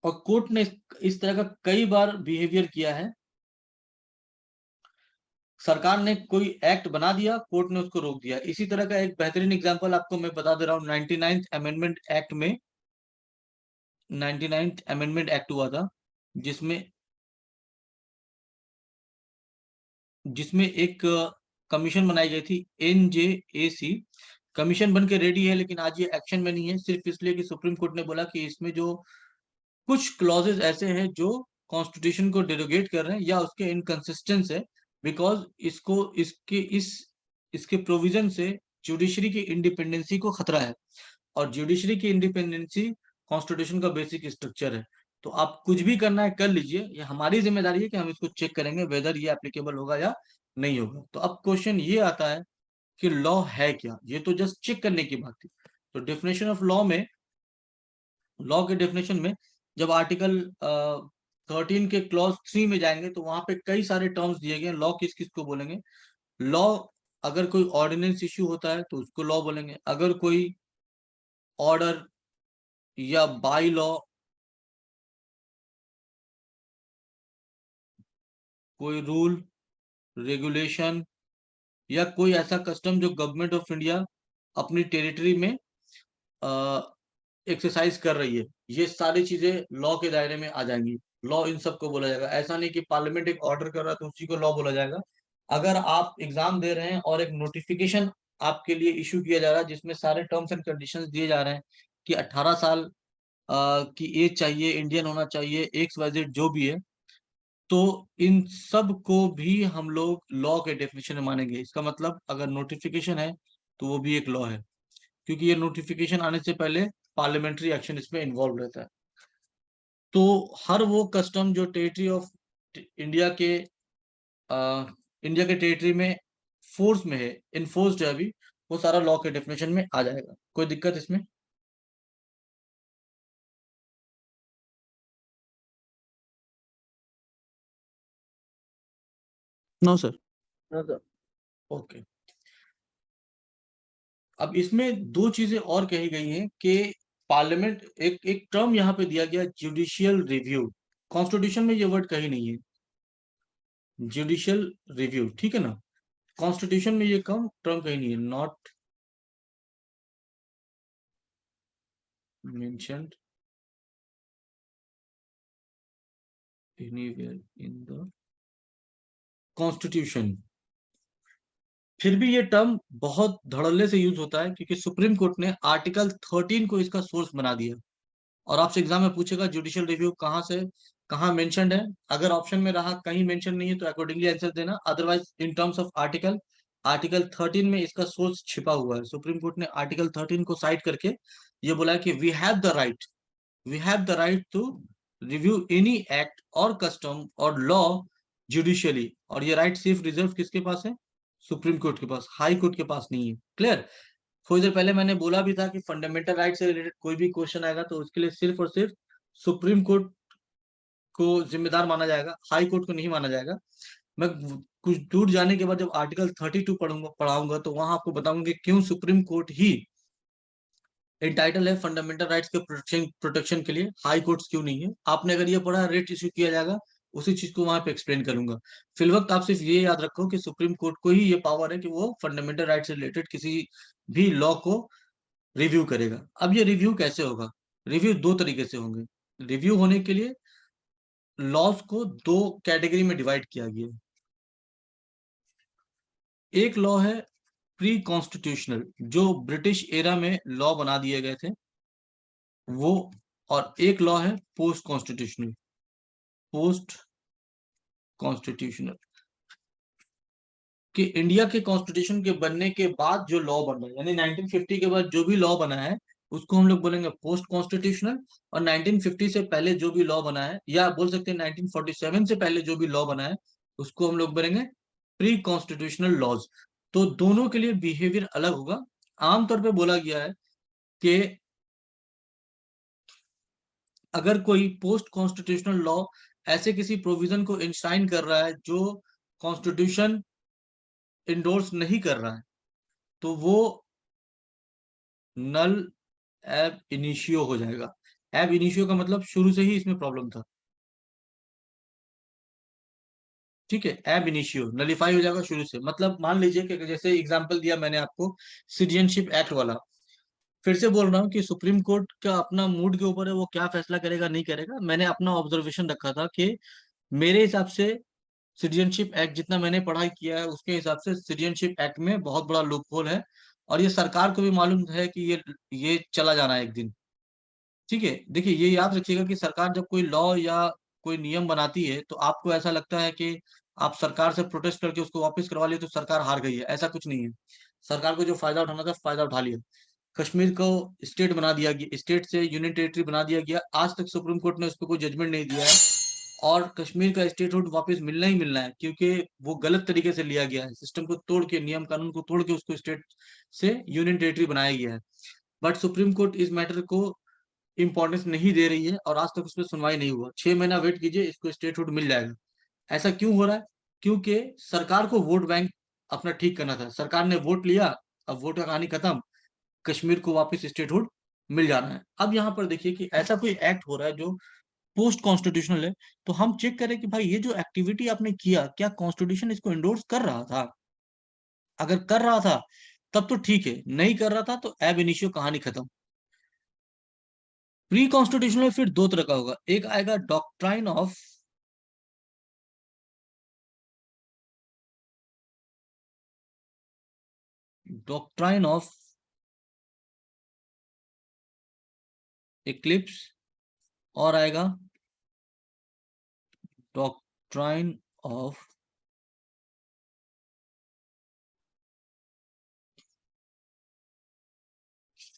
और कोर्ट ने इस तरह का कई बार बिहेवियर किया है। सरकार ने कोई एक्ट बना दिया, कोर्ट ने उसको रोक दिया। इसी तरह का एक बेहतरीन एग्जांपल आपको मैं बता दे रहा हूँ, 99th अमेंडमेंट एक्ट में, 99th अमेंडमेंट एक्ट हुआ था, जिसमें जिसमें एक कमीशन बनाई गई थी, NJAC। कमीशन बन के रेडी है, लेकिन आज ये एक्शन में नहीं है, सिर्फ इसलिए कि सुप्रीम कोर्ट ने बोला कि इसमें जो कुछ क्लॉजेस ऐसे हैं जो कॉन्स्टिट्यूशन को डेरोगेट कर रहे हैं या उसके इनकंसिस्टेंस है, बिकॉज इसको इसके प्रोविजन से जुडिशरी की इंडिपेंडेंसी को खतरा है, और जुडिशरी की इंडिपेंडेंसी कॉन्स्टिट्यूशन का बेसिक स्ट्रक्चर है। तो आप कुछ भी करना है कर लीजिए, ये हमारी जिम्मेदारी है कि हम इसको चेक करेंगे वेदर ये एप्लीकेबल होगा या नहीं होगा। तो अब क्वेश्चन ये आता है कि लॉ है क्या? ये तो जस्ट चेक करने की बात थी। तो डेफिनेशन ऑफ लॉ में, लॉ के डेफिनेशन में, जब आर्टिकल 13 के क्लॉज 3 में जाएंगे तो वहां पे कई सारे टर्म्स दिए गए हैं। लॉ किस किस को बोलेंगे? लॉ, अगर कोई ऑर्डिनेंस इश्यू होता है तो उसको लॉ बोलेंगे। अगर कोई ऑर्डर या बाई लॉ, कोई रूल रेगुलेशन या कोई ऐसा कस्टम जो गवर्नमेंट ऑफ इंडिया अपनी टेरिटरी में एक्सरसाइज कर रही है, ये सारी चीजें लॉ के दायरे में आ जाएंगी। लॉ इन सबको बोला जाएगा। ऐसा नहीं कि पार्लियामेंट एक ऑर्डर कर रहा है तो उसी को लॉ बोला जाएगा। अगर आप एग्जाम दे रहे हैं और एक नोटिफिकेशन आपके लिए इशू किया जा रहा है जिसमें सारे टर्म्स एंड कंडीशंस दिए जा रहे हैं कि 18 साल की एज चाहिए, इंडियन होना चाहिए, एक्स वाई जेड जो भी है, तो इन सब को भी हम लोग लॉ के डेफिनेशन में मानेंगे। इसका मतलब अगर नोटिफिकेशन है तो वो भी एक लॉ है, क्योंकि ये नोटिफिकेशन आने से पहले पार्लियामेंट्री एक्शन इसमें इन्वॉल्व रहता है। तो हर वो कस्टम जो टेरिटरी ऑफ इंडिया के इंडिया के टेरिटरी में फोर्स में है, इन्फोर्स्ड है अभी, वो सारा लॉ के डेफिनेशन में आ जाएगा। कोई दिक्कत इसमें? No sir. No sir. Okay. अब इसमें दो चीजें और कही गई हैं कि पार्लियामेंट, एक एक टर्म यहाँ पे दिया गया जुडिशियल रिव्यू। कॉन्स्टिट्यूशन में ये वर्ड कहीं नहीं है, जुडिशियल रिव्यू, ठीक है ना। कॉन्स्टिट्यूशन में ये टर्म कहीं नहीं है, not mentioned anywhere in the constitution. फिर भी ये टर्म बहुत धड़ल्ले से यूज होता है क्योंकि सुप्रीम कोर्ट ने आर्टिकल 13 को इसका सोर्स बना दिया। और आपसे एग्जाम में पूछेगा जुडिशियल रिव्यू कहाँ से कहाँ मेंशन्ड है। अगर ऑप्शन में रहा कहीं मेंशन नहीं है तो अकॉर्डिंगली आंसर देना, otherwise in terms of article, article 13 में इसका सोर्स छिपा हुआ है। सुप्रीम कोर्ट ने आर्टिकल 13 को साइड करके ये बोला है कि we have the right to review any act और कस्टम और लॉ जुडिशियली। और ये राइट सिर्फ रिजर्व किसके पास है? सुप्रीम कोर्ट के पास, हाई कोर्ट के पास नहीं है। क्लियर? थोड़ी देर पहले मैंने बोला भी था कि फंडामेंटल राइट से रिलेटेड कोई भी क्वेश्चन आएगा तो उसके लिए सिर्फ और सिर्फ सुप्रीम कोर्ट को जिम्मेदार माना जाएगा, हाई कोर्ट को नहीं माना जाएगा। मैं कुछ दूर जाने के बाद जब आर्टिकल 32 पढ़ाऊंगा तो वहां आपको बताऊंगा कि क्यों सुप्रीम कोर्ट ही एंटाइटल है फंडामेंटल राइट्स के प्रोटेक्शन के लिए, हाई कोर्ट्स क्यों नहीं है। आपने अगर ये पढ़ा रेट इश्यू किया जाएगा, उसी चीज को वहां पे एक्सप्लेन करूंगा। फिलवक्त आप सिर्फ ये याद रखो कि सुप्रीम कोर्ट को ही ये पावर है कि वो फंडामेंटल राइट से रिलेटेड किसी भी लॉ को रिव्यू करेगा। अब ये रिव्यू कैसे होगा? रिव्यू दो तरीके से होंगे। रिव्यू होने के लिए लॉज को दो कैटेगरी में डिवाइड किया गया है। एक लॉ है प्री कॉन्स्टिट्यूशनल, जो ब्रिटिश एरा में लॉ बना दिए गए थे वो, और एक लॉ है पोस्ट कॉन्स्टिट्यूशनल। कि इंडिया के कॉन्स्टिट्यूशन के बनने के बाद जो लॉ बन रहा है, यानी 1950 के बाद जो भी लॉ बना है उसको हम लोग बोलेंगे पोस्ट कॉन्स्टिट्यूशनल। और 1950 से पहले जो भी लॉ बना है, या बोल सकते हैं 1947 से पहले जो भी लॉ बना है, उसको हम लोग बोलेंगे प्री कॉन्स्टिट्यूशनल लॉज। तो दोनों के लिए बिहेवियर अलग होगा। आमतौर पे बोला गया है कि अगर कोई पोस्ट कॉन्स्टिट्यूशनल लॉ ऐसे किसी प्रोविजन को इंश्राइन कर रहा है जो कॉन्स्टिट्यूशन इंडोर्स नहीं कर रहा है, तो वो नल एब इनिशियो हो जाएगा। एब इनिशियो का मतलब शुरू से ही इसमें प्रॉब्लम था, ठीक है। एब इनिशियो नलीफाई हो जाएगा शुरू से। मतलब मान लीजिए कि जैसे एग्जांपल दिया मैंने आपको सिटीजनशिप एक्ट वाला, फिर से बोल रहा हूँ कि सुप्रीम कोर्ट का अपना मूड के ऊपर है, वो क्या फैसला करेगा नहीं करेगा। मैंने अपना ऑब्जर्वेशन रखा था कि मेरे हिसाब से सिटीजनशिप एक्ट जितना मैंने पढ़ाई किया है उसके हिसाब से सिटीजनशिप एक्ट में बहुत बड़ा लूपहोल है। और ये सरकार को भी मालूम है कि ये चला जाना है एक दिन, ठीक है। देखिए ये याद रखिएगा कि सरकार जब कोई लॉ या कोई नियम बनाती है तो आपको ऐसा लगता है कि आप सरकार से प्रोटेस्ट करके उसको वापस करवा लिए तो सरकार हार गई है, ऐसा कुछ नहीं है। सरकार को जो फायदा उठाना था फायदा उठा लिया। कश्मीर को स्टेट बना दिया गया, स्टेट से यूनियन टेरिटरी बना दिया गया। आज तक सुप्रीम कोर्ट ने उस पर कोई जजमेंट नहीं दिया है और कश्मीर का स्टेटहुड वापस मिलना ही मिलना है, क्योंकि वो गलत तरीके से लिया गया है। सिस्टम को तोड़ के, नियम कानून को तोड़ के उसको स्टेट से यूनियन टेरिटरी बनाया गया है। बट सुप्रीम कोर्ट इस मैटर को इंपॉर्टेंस नहीं दे रही है और आज तक उस पर सुनवाई नहीं हुआ। 6 महीना वेट कीजिए, इसको स्टेटहुड मिल जाएगा। ऐसा क्यों हो रहा है? क्योंकि सरकार को वोट बैंक अपना ठीक करना था। सरकार ने वोट लिया, अब वोट का कहानी खत्म, कश्मीर को वापस स्टेटहुड मिल जाना है। अब यहाँ पर देखिए कि ऐसा कोई एक्ट हो रहा है जो पोस्ट कॉन्स्टिट्यूशनल है, तो हम चेक करें कि भाई ये जो एक्टिविटी आपने किया, क्या कॉन्स्टिट्यूशन इसको इंडोर्स कर रहा था? अगर कर रहा था तब तो ठीक है, नहीं कर रहा था तो एब इनिशियो कहानी खत्म। प्री कॉन्स्टिट्यूशनल फिर दो तरह का होगा, एक आएगा डॉक्ट्राइन ऑफ इक्लिप्स, और आएगा डॉक्ट्राइन ऑफ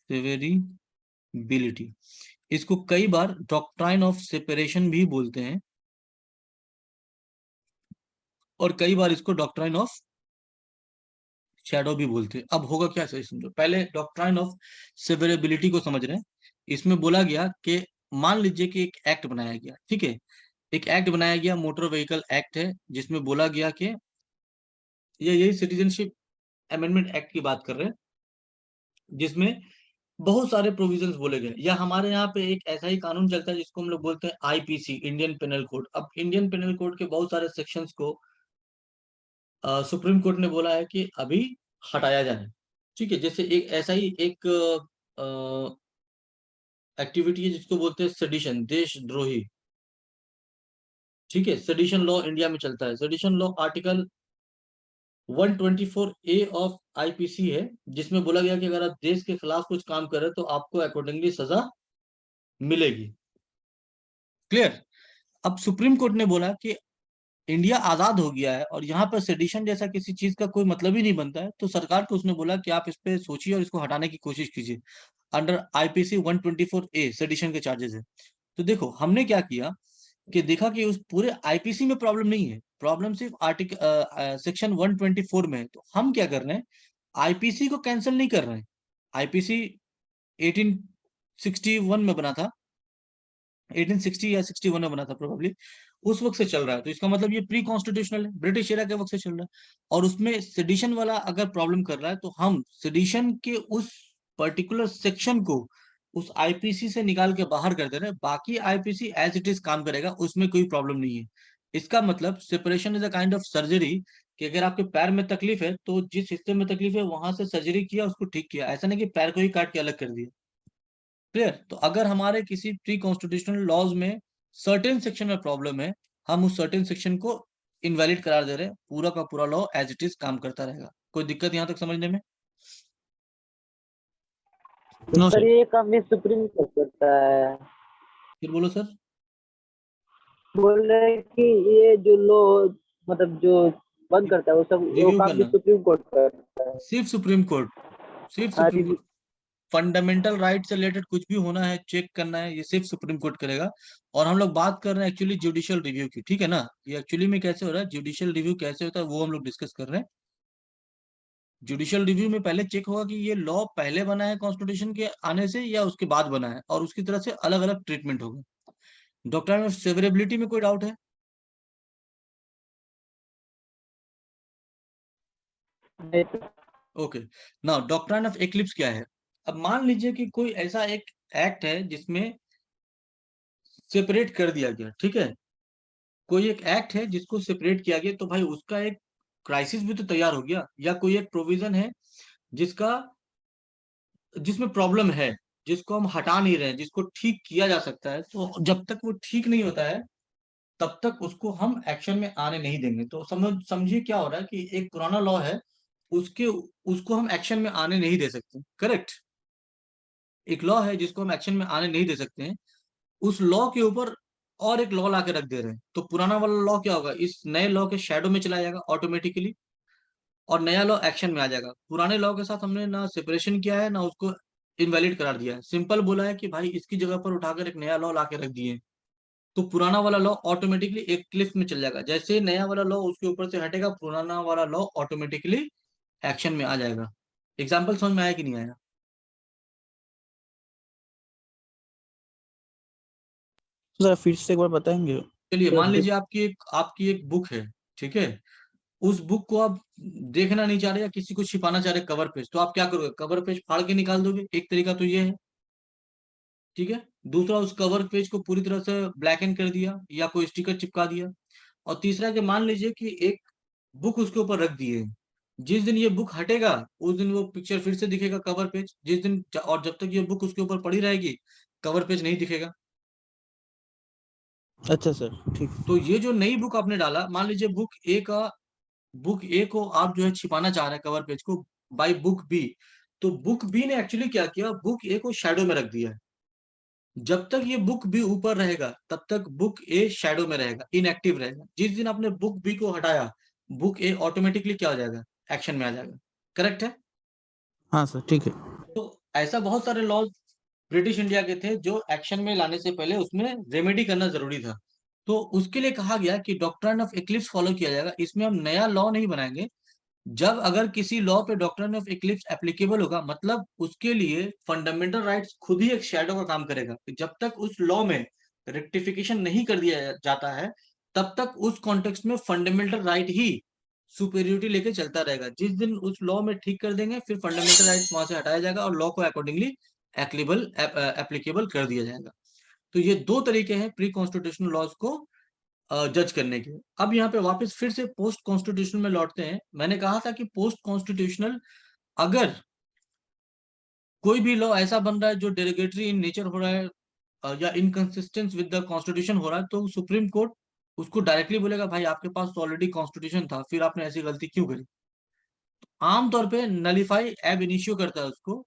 सेवेरिबिलिटी। इसको कई बार डॉक्ट्राइन ऑफ सेपरेशन भी बोलते हैं, और कई बार इसको डॉक्ट्राइन ऑफ शैडो भी बोलते हैं। अब होगा क्या, सही समझो। पहले डॉक्ट्राइन ऑफ सेवरेबिलिटी को समझ रहे हैं। इसमें बोला गया कि मान लीजिए कि एक एक्ट बनाया गया, ठीक है, एक एक्ट बनाया गया, मोटर व्हीकल एक्ट है, जिसमें बोला गया कि ये यही सिटीजनशिप अमेंडमेंट एक्ट की बात कर रहे हैं, जिसमें बहुत सारे प्रोविजंस बोले गए। या हमारे यहाँ पे एक ऐसा ही कानून चलता है जिसको हम लोग बोलते हैं आईपीसी, इंडियन पेनल कोड। अब इंडियन पेनल कोड के बहुत सारे सेक्शंस को सुप्रीम कोर्ट ने बोला है कि अभी हटाया जाए, ठीक है। जैसे एक ऐसा ही एक एक्टिविटी है जिसको बोलते हैं सेडिशन, देशद्रोही, ठीक है। सेडिशन लॉ इंडिया में चलता है। Sedition law article 124A of IPC है, जिसमें बोला गया कि अगर आप देश के खिलाफ कुछ काम कर रहे हैं तो आपको अकॉर्डिंगली सजा मिलेगी। क्लियर? अब सुप्रीम कोर्ट ने बोला कि इंडिया आजाद हो गया है और यहाँ पर सेडिशन जैसा किसी चीज का कोई मतलब ही नहीं बनता है, तो सरकार को उसने बोला कि आप इस पे सोचिए और इसको हटाने की कोशिश कीजिए। अंडर आईपीसी 124A सेडिशन के चार्जेस है। तो देखो हमने क्या किया कि देखा कि उस पूरे आईपीसी में प्रॉब्लम नहीं है, प्रॉब्लम सिर्फ आर्टिकल सेक्शन 124 में है। तो हम क्या कर रहे हैं, आईपीसी को कैंसिल नहीं कर रहे हैं। आईपीसी 1861 में बना था, 1860 या 61 में बना था प्रोबेबली, उस वक्त से चल रहा है। तो इसका मतलब ये प्री कॉन्स्टिट्यूशनल है, ब्रिटिश एरा के वक्त से चल रहा है। और उसमें सेडिशन वाला अगर प्रॉब्लम कर रहा है तो हम सेडिशन के उस पर्टिकुलर सेक्शन को उस आईपीसी से निकाल के बाहर कर दे रहे हैं। बाकी आईपीसी एज इट इज काम करेगा, उसमें कोई प्रॉब्लम नहीं है। इसका मतलब separation is a kind of surgery, कि अगर आपके पैर में तकलीफ है तो जिस हिस्से में तकलीफ है वहां से सर्जरी किया, उसको ठीक किया। ऐसा नहीं कि पैर को ही काट के अलग कर दिया। क्लियर? तो अगर हमारे किसी प्री कॉन्स्टिट्यूशनल लॉज में सर्टेन सेक्शन में प्रॉब्लम है, हम उस सर्टेन सेक्शन को इनवैलिड करार दे रहे हैं, पूरा का पूरा लॉ एज इट इज काम करता रहेगा। कोई दिक्कत यहाँ तक समझने में? No sir sir. ये काम भी सुप्रीम कोर्ट करता है। फिर बोलो सर। बोल रहे हैं कि ये जो लॉ मतलब जो बंद करता है वो सब, वो रिव्यू काम भी करना सुप्रीम कोर्ट करता है। सिर्फ सुप्रीम कोर्ट, सिर्फ हाँ सुप्रीम कोर्ट। फंडामेंटल राइट से रिलेटेड कुछ भी होना है, चेक करना है, ये सिर्फ सुप्रीम कोर्ट करेगा। और हम लोग बात कर रहे हैं एक्चुअली जुडिशियल रिव्यू की, ठीक है ना। ये एक्चुअली में कैसे हो रहा है, जुडिशियल रिव्यू कैसे होता है वो हम लोग डिस्कस कर रहे हैं। जुडिशियल रिव्यू में पहले चेक होगा कि ये लॉ पहले बना है कॉन्स्टिट्यूशन के आने से या उसके बाद बना है, और उसकी तरफ से अलग अलग ट्रीटमेंट होगा। डॉक्ट्राइन ऑफ सेवरेबिलिटी में कोई डाउट है? Okay. Now doctrine of eclipse क्या है? अब मान लीजिए कि कोई ऐसा एक एक्ट है जिसमें सेपरेट कर दिया गया, ठीक है, कोई एक एक्ट है जिसको सेपरेट किया गया, तो भाई उसका एक क्राइसिस भी तो तैयार हो गया। या कोई एक प्रोविजन है जिसका जिसमें प्रॉब्लम है, जिसको हम हटा नहीं रहे हैं, जिसको ठीक किया जा सकता है, तो जब तक वो ठीक नहीं होता है तब तक उसको हम एक्शन में आने नहीं देंगे। तो समझिए क्या हो रहा है कि एक पुराना लॉ है, उसके उसको हम एक्शन में आने नहीं दे सकते। करेक्ट? एक लॉ है जिसको हम एक्शन में आने नहीं दे सकते हैं, उस लॉ के ऊपर और एक लॉ ला के रख दे रहे हैं, तो पुराना वाला लॉ क्या होगा, इस नए लॉ के शैडो में चला जाएगा ऑटोमेटिकली, और नया लॉ एक्शन में आ जाएगा। पुराने लॉ के साथ हमने ना सेपरेशन किया है ना उसको इनवैलिड करार दिया है, सिंपल बोला है कि भाई इसकी जगह पर उठाकर एक नया लॉ ला के रख दिए, तो पुराना वाला लॉ ऑटोमेटिकली एक क्लिफ में चल जाएगा। जैसे ही नया वाला लॉ उसके ऊपर से हटेगा, पुराना वाला लॉ ऑटोमेटिकली एक्शन में आ जाएगा। एग्जाम्पल समझ में आया कि नहीं आया? जरा फिर से एक बार बताएंगे? चलिए, तो मान लीजिए आपकी एक बुक है, ठीक है। उस बुक को आप देखना नहीं चाह रहे या किसी को छिपाना चाह रहे कवर पेज, तो आप क्या करोगे? कवर पेज फाड़ के निकाल दोगे। एक तरीका तो ये है, ठीक है। दूसरा, उस कवर पेज को पूरी तरह से ब्लैक एंड कर दिया या कोई स्टिकर चिपका दिया। और तीसरा कि मान लीजिए कि एक बुक उसके ऊपर रख दिए, जिस दिन ये बुक हटेगा उस दिन वो पिक्चर फिर से दिखेगा, कवर पेज जिस दिन, और जब तक ये बुक उसके ऊपर पड़ी रहेगी कवर पेज नहीं दिखेगा। अच्छा सर, ठीक। तो ये जो नई बुक आपने डाला, मान लीजिए बुक ए को आप जो है छिपाना चाह रहे हैं कवर पेज को बाय बुक बी, तो बुक बी ने एक्चुअली क्या किया, बुक ए को शैडो में रख दिया है। जब तक ये बुक बी ऊपर रहेगा तब तक बुक ए शैडो में रहेगा, इनएक्टिव रहेगा। जिस दिन आपने बुक बी को हटाया, बुक ए ऑटोमेटिकली क्या हो जाएगा, एक्शन में आ जाएगा। करेक्ट है? हाँ सर, ठीक है। तो ऐसा बहुत सारे लॉज ब्रिटिश इंडिया के थे जो एक्शन में लाने से पहले उसमें रेमेडी करना जरूरी था। तो उसके लिए कहा गया कि डॉक्ट्रिन ऑफ इक्लिप्स फॉलो किया जाएगा। इसमें हम नया लॉ नहीं बनाएंगे। जब अगर किसी लॉ पे डॉक्ट्रिन ऑफ इक्लिप्स एप्लीकेबल होगा, मतलब उसके लिए फंडामेंटल राइट्स खुद ही एक शैडो का काम करेगा। जब तक उस लॉ में रेक्टिफिकेशन नहीं कर दिया जाता है तब तक उस कॉन्टेक्स्ट में फंडामेंटल राइट ही सुपेरियोरिटी लेके चलता रहेगा। जिस दिन उस लॉ में ठीक कर देंगे फिर फंडामेंटल राइट्स वहां से हटाया जाएगा और लॉ को अकॉर्डिंगली एप्लीकेबल कर दिया जाएगा। तो ये दो तरीके हैं प्री कॉन्स्टिट्यूशनल लॉज को जज करने के। अब यहाँ पे वापस फिर से पोस्ट कॉन्स्टिट्यूशनल में लौटते हैं। मैंने कहा था कि पोस्ट कॉन्स्टिट्यूशनल, अगर कोई भी लॉ ऐसा बन रहा है जो डेरोगेटरी इन नेचर हो रहा है या इनकंसिस्टेंट विद द कॉन्स्टिट्यूशन हो रहा है, तो सुप्रीम कोर्ट उसको डायरेक्टली बोलेगा भाई आपके पास तो ऑलरेडी कॉन्स्टिट्यूशन था, फिर आपने ऐसी गलती क्यों करी। आमतौर पे नलीफाई एब इनिशियो करता है उसको,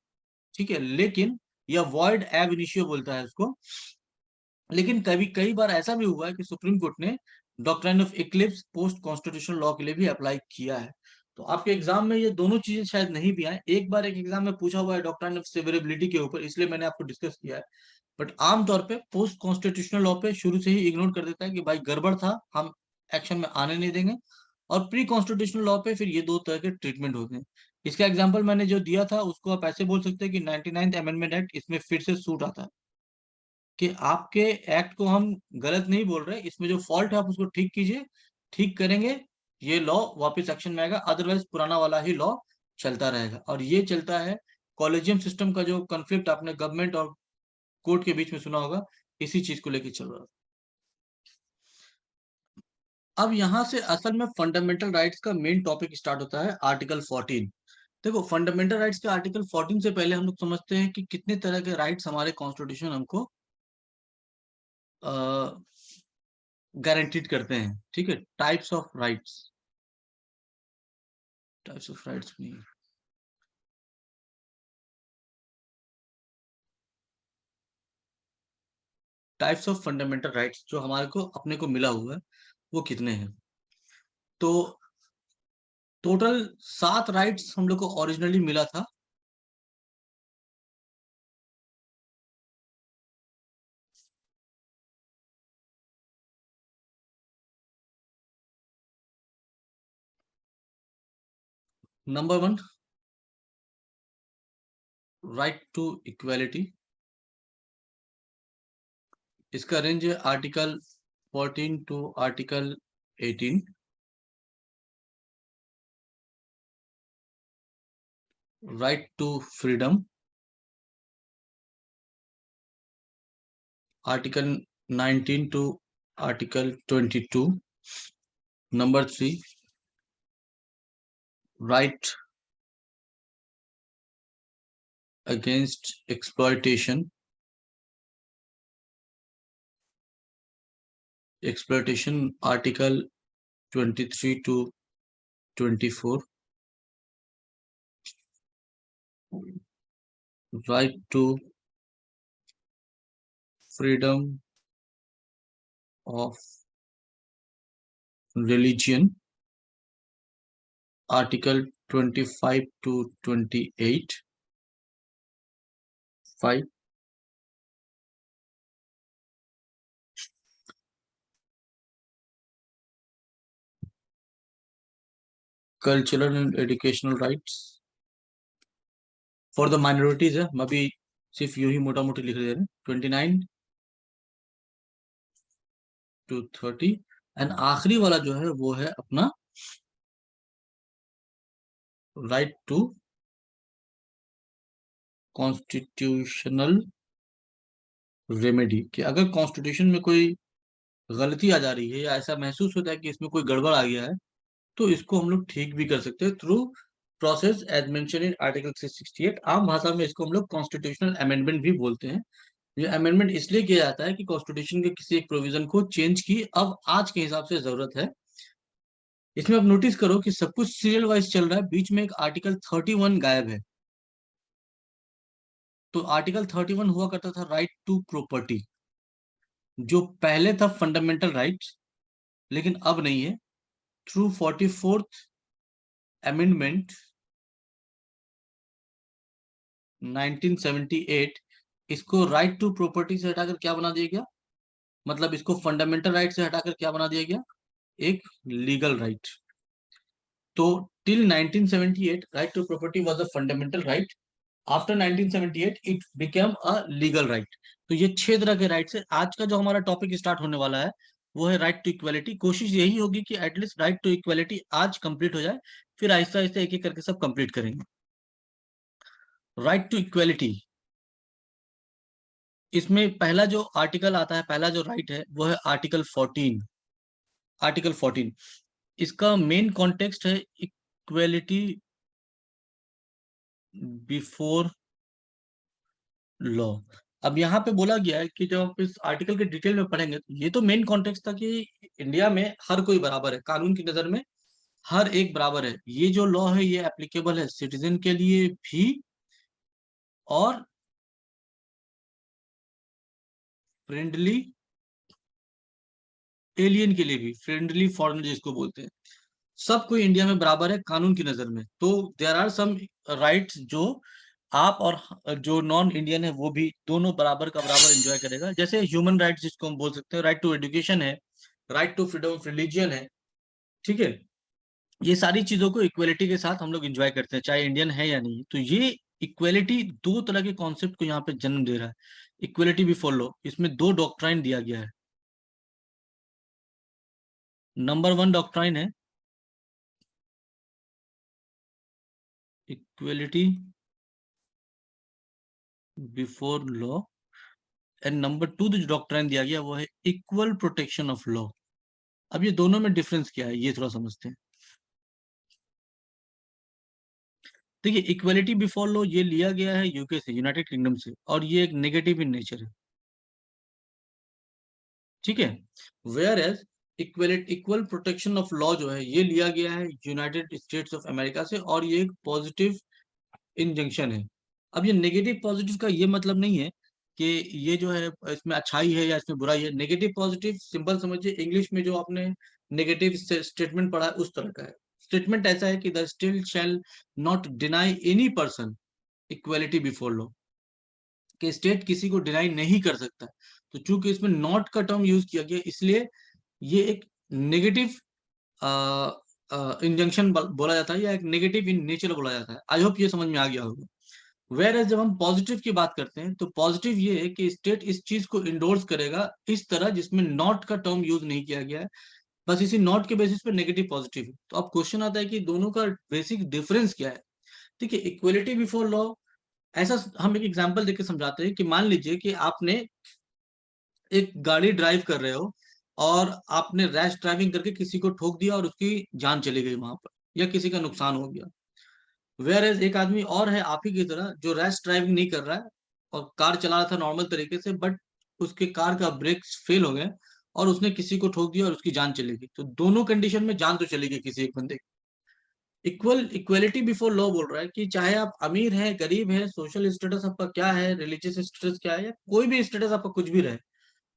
ठीक है, लेकिन या वॉइड एब इनिशियो बोलता है उसको। लेकिन कभी कई बार ऐसा भी हुआ है कि सुप्रीम कोर्ट ने doctrine of Eclipse post constitutional law के लिए भी अप्लाई किया है। तो आपके एग्जाम में ये दोनों चीजें शायद नहीं भी आए। एक बार एक एग्जाम में पूछा हुआ है डॉक्ट्रिन ऑफ सेवरेबिलिटी के ऊपर, इसलिए मैंने आपको डिस्कस किया है। बट आमतौर पे पोस्ट कॉन्स्टिट्यूशनल लॉ पे शुरू से ही इग्नोर कर देता है कि भाई गड़बड़ था, हम एक्शन में आने नहीं देंगे। और प्री कॉन्स्टिट्यूशनल लॉ पे फिर ये दो तरह के ट्रीटमेंट होते हैं। इसका एग्जाम्पल मैंने जो दिया था उसको आप ऐसे बोल सकते हैं कि 99th अमेंडमेंट एक्ट इसमें फिर से सूट आता है कि आपके एक्ट को हम गलत नहीं बोल रहे, इसमें जो फॉल्ट है आप उसको ठीक कीजिए, ठीक करेंगे ये लॉ वापस एक्शन में आएगा, अदरवाइज पुराना वाला ही लॉ चलता रहेगा। और ये चलता है कॉलेजियम सिस्टम का जो कॉन्फ्लिक्ट आपने गवर्नमेंट और कोर्ट के बीच में सुना होगा, इसी चीज को लेकर चल रहा है। अब यहां से असल में फंडामेंटल राइट्स का मेन टॉपिक स्टार्ट होता है, आर्टिकल 14। देखो, फंडामेंटल राइट्स के आर्टिकल 14 से पहले हम लोग समझते हैं कि कितने तरह के राइट्स हमारे कॉन्स्टिट्यूशन हमको गारंटीड करते हैं। ठीक है, types of rights, types of rights नहीं, टाइप्स ऑफ फंडामेंटल राइट्स जो हमारे को अपने को मिला हुआ है वो कितने हैं। तो टोटल 7 राइट्स हम लोग को ओरिजिनली मिला था। Number 1, right to equality. इसका रेंज है article 14 to article 18। Right to freedom, article 19 to article 22। Number 3, right against exploitation, article 23 to 24। Right to freedom of religion, article 25 to 28। 5, cultural and educational rights for the minorities है, मैं भी सिर्फ यूं ही मोटा मोटी लिख रहे हैं। 29, to 30 एंड आखिरी वाला जो है वो है अपना राइट टू कॉन्स्टिट्यूशनल रेमेडी, कि अगर कॉन्स्टिट्यूशन में कोई गलती आ जा रही है या ऐसा महसूस होता है कि इसमें कोई गड़बड़ आ गया है, तो इसको हम लोग ठीक भी कर सकते हैं through process as mention in article 668। आम भाषा में इसको हम लोग कॉन्स्टिट्यूशनल अमेंडमेंट भी बोलते हैं। ये अमेंडमेंट इसलिए किया जाता है कि कॉन्स्टिट्यूशन के किसी एक प्रोविजन को चेंज की अब आज के हिसाब से जरूरत है। इसमें आप नोटिस करो कि सब कुछ सीरियल वाइज चल रहा है, बीच में एक आर्टिकल 31 गायब है। तो आर्टिकल 31 हुआ करता था राइट टू प्रॉपर्टी, जो पहले था फंडामेंटल राइट्स, लेकिन अब नहीं है। थ्रू 44th अमेंडमेंट 1978 इसको राइट टू प्रॉपर्टी से हटाकर क्या बना दिया गया, मतलब इसको फंडामेंटल राइट से हटाकर क्या बना दिया गया, एक लीगल राइट। तो till 1978 right to property was a fundamental right, after 1978 it became a legal right. तो ये 6 तरह के राइट्स है। आज का जो हमारा टॉपिक स्टार्ट होने वाला है वो है राइट टू इक्वालिटी। कोशिश यही होगी कि एटलीस्ट राइट टू इक्वालिटी आज कंप्लीट हो जाए, फिर आहिस्ता आहिस्ता एक एक करके सब कंप्लीट करेंगे। राइट टू इक्वालिटी, इसमें पहला जो आर्टिकल आता है, पहला जो राइट है वो है आर्टिकल 14। आर्टिकल 14 इसका मेन कॉन्टेक्स्ट है इक्वालिटी बिफोर लॉ। अब यहाँ पे बोला गया है कि जब आप इस आर्टिकल के डिटेल में पढ़ेंगे तो ये तो मेन कॉन्टेक्स्ट था कि इंडिया में हर कोई बराबर है, कानून की नजर में हर एक बराबर है। ये जो लॉ है ये एप्लीकेबल है सिटीजन के लिए भी और फ्रेंडली एलियन के लिए भी, फ्रेंडली फॉरेनर जिसको बोलते हैं। सब कोई इंडिया में बराबर है कानून की नजर में। तो देयर आर सम राइट्स जो आप और जो नॉन इंडियन है वो भी दोनों बराबर का बराबर एंजॉय करेगा। जैसे ह्यूमन राइट्स जिसको हम बोल सकते हैं, राइट टू एजुकेशन है, right to freedom of religion है, ठीक है। ये सारी चीजों को इक्वलिटी के साथ हम लोग एंजॉय करते हैं, चाहे इंडियन है या नहीं। तो ये इक्वलिटी दो तरह के कॉन्सेप्ट को यहाँ पे जन्म दे रहा है। इक्वलिटी बिफोर लॉ, इसमें दो डॉक्ट्राइन दिया गया है। नंबर 1 डॉक्ट्राइन है equality before law, and number 2 जो डॉक्ट्राइन दिया गया वो है इक्वल प्रोटेक्शन ऑफ लॉ। अब ये दोनों में डिफरेंस क्या है ये थोड़ा समझते हैं। देखिए, इक्वलिटी बिफोर लॉ ये लिया गया है यूके से, यूनाइटेड किंगडम से, और ये एक नेगेटिव इन नेचर है, ठीक है। Whereas equal protection of law जो है ये लिया गया है यूनाइटेड स्टेट्स ऑफ अमेरिका से, और ये एक पॉजिटिव इंजंक्शन है। अब ये नेगेटिव पॉजिटिव का ये मतलब नहीं है कि ये जो है इसमें अच्छाई है या इसमें बुराई है। नेगेटिव पॉजिटिव सिंपल समझिए, इंग्लिश में जो आपने नेगेटिव स्टेटमेंट पढ़ा है उस तरह का है। स्टेटमेंट ऐसा है कि the state shall not deny any person equality before law, कि स्टेट किसी को डिनाई नहीं कर सकता। तो चूंकि इसमें नॉट का टर्म यूज किया गया इसलिए ये एक नेगेटिव इंजंक्शन बोला जाता है या एक नेगेटिव इन नेचर बोला जाता है। आई होप ये समझ में आ गया होगा। वेयर एज जब हम पॉजिटिव की बात करते हैं तो पॉजिटिव ये है कि स्टेट इस चीज को इंडोर्स करेगा इस तरह जिसमें नॉट का टर्म यूज नहीं किया गया है, बस इसी नॉट के बेसिस पे नेगेटिव पॉजिटिव है। तो अब क्वेश्चन आता है कि दोनों का बेसिक डिफरेंस क्या है। ठीक है, इक्वलिटी बिफोर लॉ ऐसा हम एक एग्जांपल देके समझाते हैं कि मान लीजिए कि आपने एक गाड़ी ड्राइव कर रहे हो और आपने रैश ड्राइविंग करके किसी को ठोक दिया और उसकी जान चली गई वहां पर, या किसी का नुकसान हो गया। वेयर एज एक आदमी और है आप ही की तरह जो रैश ड्राइविंग नहीं कर रहा है और कार चला रहा था नॉर्मल तरीके से, बट उसके कार का ब्रेक्स फेल हो गए और उसने किसी को ठोक दिया और उसकी जान चली गई। तो दोनों कंडीशन में जान तो चली गई किसी एक बंदे की। इक्वलिटी बिफोर लॉ बोल रहा है कि चाहे आप अमीर हैं, गरीब हैं, सोशल स्टेटस आपका क्या है, रिलीजियस स्टेटस क्या है, या कोई भी स्टेटस आपका कुछ भी रहे,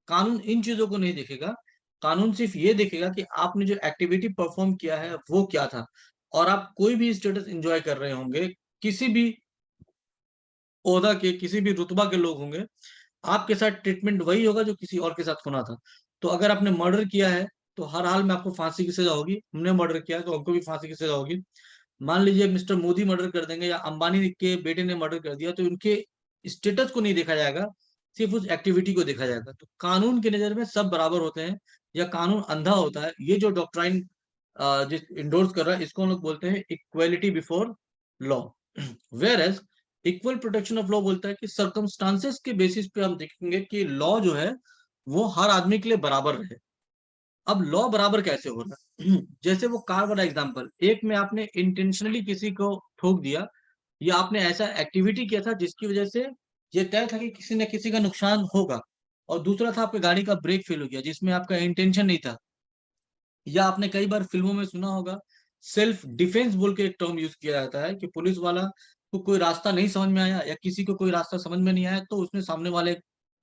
कानून इन चीजों को नहीं देखेगा। कानून सिर्फ ये देखेगा कि आपने जो एक्टिविटी परफॉर्म किया है वो क्या था। और आप कोई भी स्टेटस एंजॉय कर रहे होंगे, किसी भी ओहदा के, किसी भी रुतबा के लोग होंगे, आपके साथ ट्रीटमेंट वही होगा जो किसी और के साथ होना था। तो अगर आपने मर्डर किया है तो हर हाल में आपको फांसी की सजा होगी। हमने मर्डर किया है तो हमको भी फांसी की सजा होगी। मान लीजिए मिस्टर मोदी मर्डर कर देंगे या अंबानी के बेटे ने मर्डर कर दिया, तो उनके स्टेटस को नहीं देखा जाएगा, सिर्फ उस एक्टिविटी को देखा जाएगा। तो कानून की नजर में सब बराबर होते हैं, या कानून अंधा होता है, ये जो डॉक्ट्राइन जिस इंडोर्स कर रहा है, इसको हम लोग बोलते हैं equality before law. Whereas equal protection of law बोलता है कि सर्कमस्टांसेस के बेसिस पे हम देखेंगे कि लॉ जो है वो हर आदमी के लिए बराबर रहे। अब लॉ बराबर कैसे हो रहा है? जैसे वो कार वाला एग्जांपल, एक में आपने इंटेंशनली किसी को ठोक दिया, या आपने ऐसा एक्टिविटी किया था जिसकी वजह से ये तय था कि किसी न किसी का नुकसान होगा, और दूसरा था आपकी गाड़ी का ब्रेक फेल हो गया जिसमें आपका इंटेंशन नहीं था। या आपने कई बार फिल्मों में सुना होगा, सेल्फ डिफेंस बोल के एक टर्म यूज किया जाता है कि पुलिस वाला को कोई रास्ता नहीं समझ में आया, या किसी को कोई रास्ता समझ में नहीं आया, तो उसने सामने वाले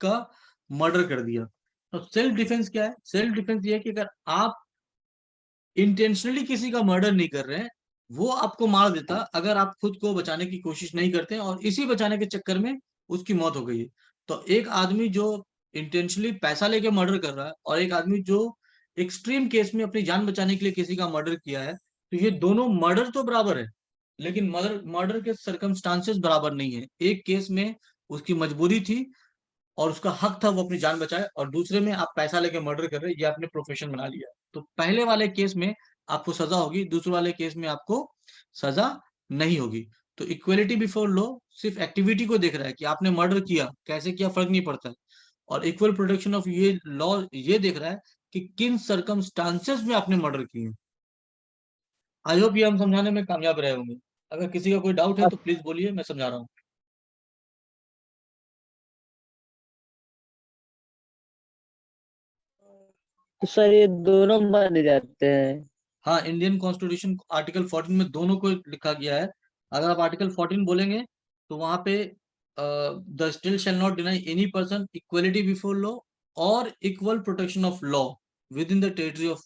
का मर्डर कर दिया। तो सेल्फ डिफेंस क्या है? सेल्फ डिफेंस ये है कि अगर आप इंटेंशनली किसी का मर्डर नहीं कर रहे हैं, वो आपको मार देता अगर आप खुद को बचाने की कोशिश नहीं करते हैं, और इसी बचाने के चक्कर में उसकी मौत हो गई है। तो एक आदमी जो इंटेंशनली पैसा लेके मर्डर कर रहा है, और एक आदमी जो एक्सट्रीम केस में अपनी जान बचाने के लिए किसी का मर्डर किया है, तो ये दोनों मर्डर तो बराबर है, लेकिन मर्डर मर्डर के सर्कमस्टांसेस बराबर नहीं है। एक केस में उसकी मजबूरी थी और उसका हक था वो अपनी जान बचाए, और दूसरे में आप पैसा लेके मर्डर कर रहे हैं, ये आपने प्रोफेशन बना लिया। तो पहले वाले केस में आपको सजा होगी, दूसरे वाले केस में आपको सजा नहीं होगी। तो इक्वलिटी बिफोर लॉ सिर्फ एक्टिविटी को देख रहा है कि आपने मर्डर किया, कैसे किया फर्क नहीं पड़ता है, और इक्वल प्रोटेक्शन ऑफ ये लॉ ये देख रहा है कि किन सर्कमस्टांसेस में आपने मर्डर किए। आई होप ये हम समझाने में कामयाब रहे होंगे। अगर किसी का कोई डाउट है तो प्लीज बोलिए, मैं समझा रहा हूँ। तो सर ये दोनों माने जाते हैं? हाँ, इंडियन कॉन्स्टिट्यूशन आर्टिकल 14 में दोनों को लिखा गया है। अगर आप आर्टिकल 14 बोलेंगे तो वहां पे the state shall not deny any person equality before law और equal protection of law within the territory of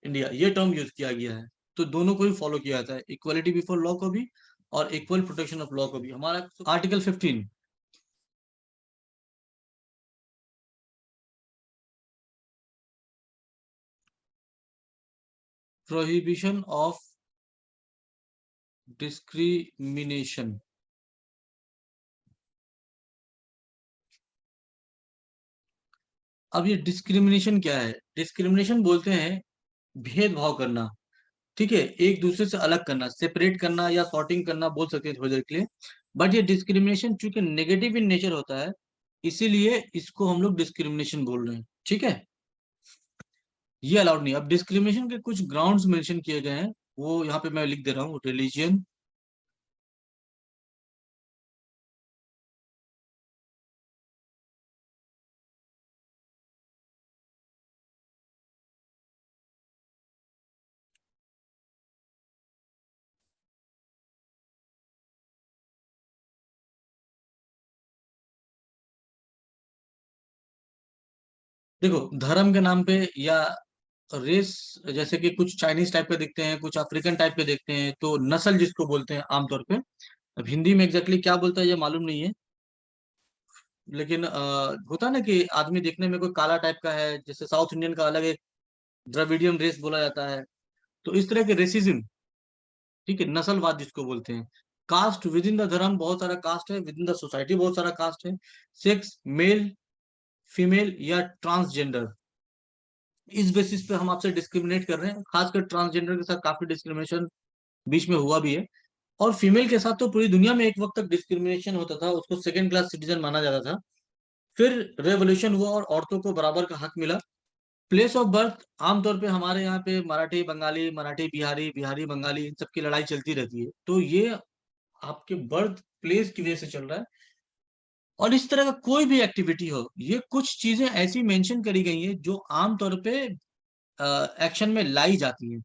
India, ये टर्म यूज किया गया है। तो दोनों को ही फॉलो किया जाता है, इक्वलिटी बिफोर लॉ को भी और इक्वल प्रोटेक्शन ऑफ लॉ को भी। हमारा आर्टिकल 15, प्रोहिबिशन ऑफ डिस्क्रिमिनेशन। अब ये डिस्क्रिमिनेशन क्या है? डिस्क्रिमिनेशन बोलते हैं भेदभाव करना, ठीक है, एक दूसरे से अलग करना, सेपरेट करना या सॉर्टिंग करना बोल सकते हैं थोड़ी देर के लिए। बट ये डिस्क्रिमिनेशन चूंकि नेगेटिव इन नेचर होता है, इसीलिए इसको हम लोग डिस्क्रिमिनेशन बोल रहे हैं, ठीक है। ये अलाउड नहीं। अब डिस्क्रिमिनेशन के कुछ ग्राउंड्स मेंशन किए गए हैं, वो यहाँ पे मैं लिख दे रहा हूँ। रिलीजियन, देखो धर्म के नाम पे, या रेस, जैसे कि कुछ चाइनीज टाइप के दिखते हैं, कुछ अफ्रीकन टाइप के देखते हैं, तो नस्ल जिसको बोलते हैं आमतौर पे। अब हिंदी में एग्जैक्टली क्या बोलता है ये मालूम नहीं है, लेकिन होता है ना कि आदमी देखने में कोई काला टाइप का है, जैसे साउथ इंडियन का अलग एक द्रविडियन रेस बोला जाता है। तो इस तरह के रेसिज्म, ठीक है, नस्लवाद जिसको बोलते हैं। कास्ट विद इन द धर्म बहुत सारा कास्ट है, विद इन द सोसाइटी बहुत सारा कास्ट है। सेक्स, मेल, फीमेल या ट्रांसजेंडर, इस बेसिस पे हम आपसे डिस्क्रिमिनेट कर रहे हैं। खासकर ट्रांसजेंडर के साथ काफी डिस्क्रिमिनेशन बीच में हुआ भी है, और फीमेल के साथ तो पूरी दुनिया में एक वक्त तक डिस्क्रिमिनेशन होता था, उसको सेकंड क्लास सिटीजन माना जाता था। फिर रेवोल्यूशन हुआ और औरतों को बराबर का हक मिला। प्लेस ऑफ बर्थ, आमतौर पे हमारे यहाँ पे मराठी बंगाली, मराठी बिहारी, बिहारी बंगाली, इन सब की लड़ाई चलती रहती है, तो ये आपके बर्थ प्लेस की वजह से चल रहा है। और इस तरह का कोई भी एक्टिविटी हो, ये कुछ चीजें ऐसी मेंशन करी गई हैं जो आमतौर पे एक्शन में लाई जाती है।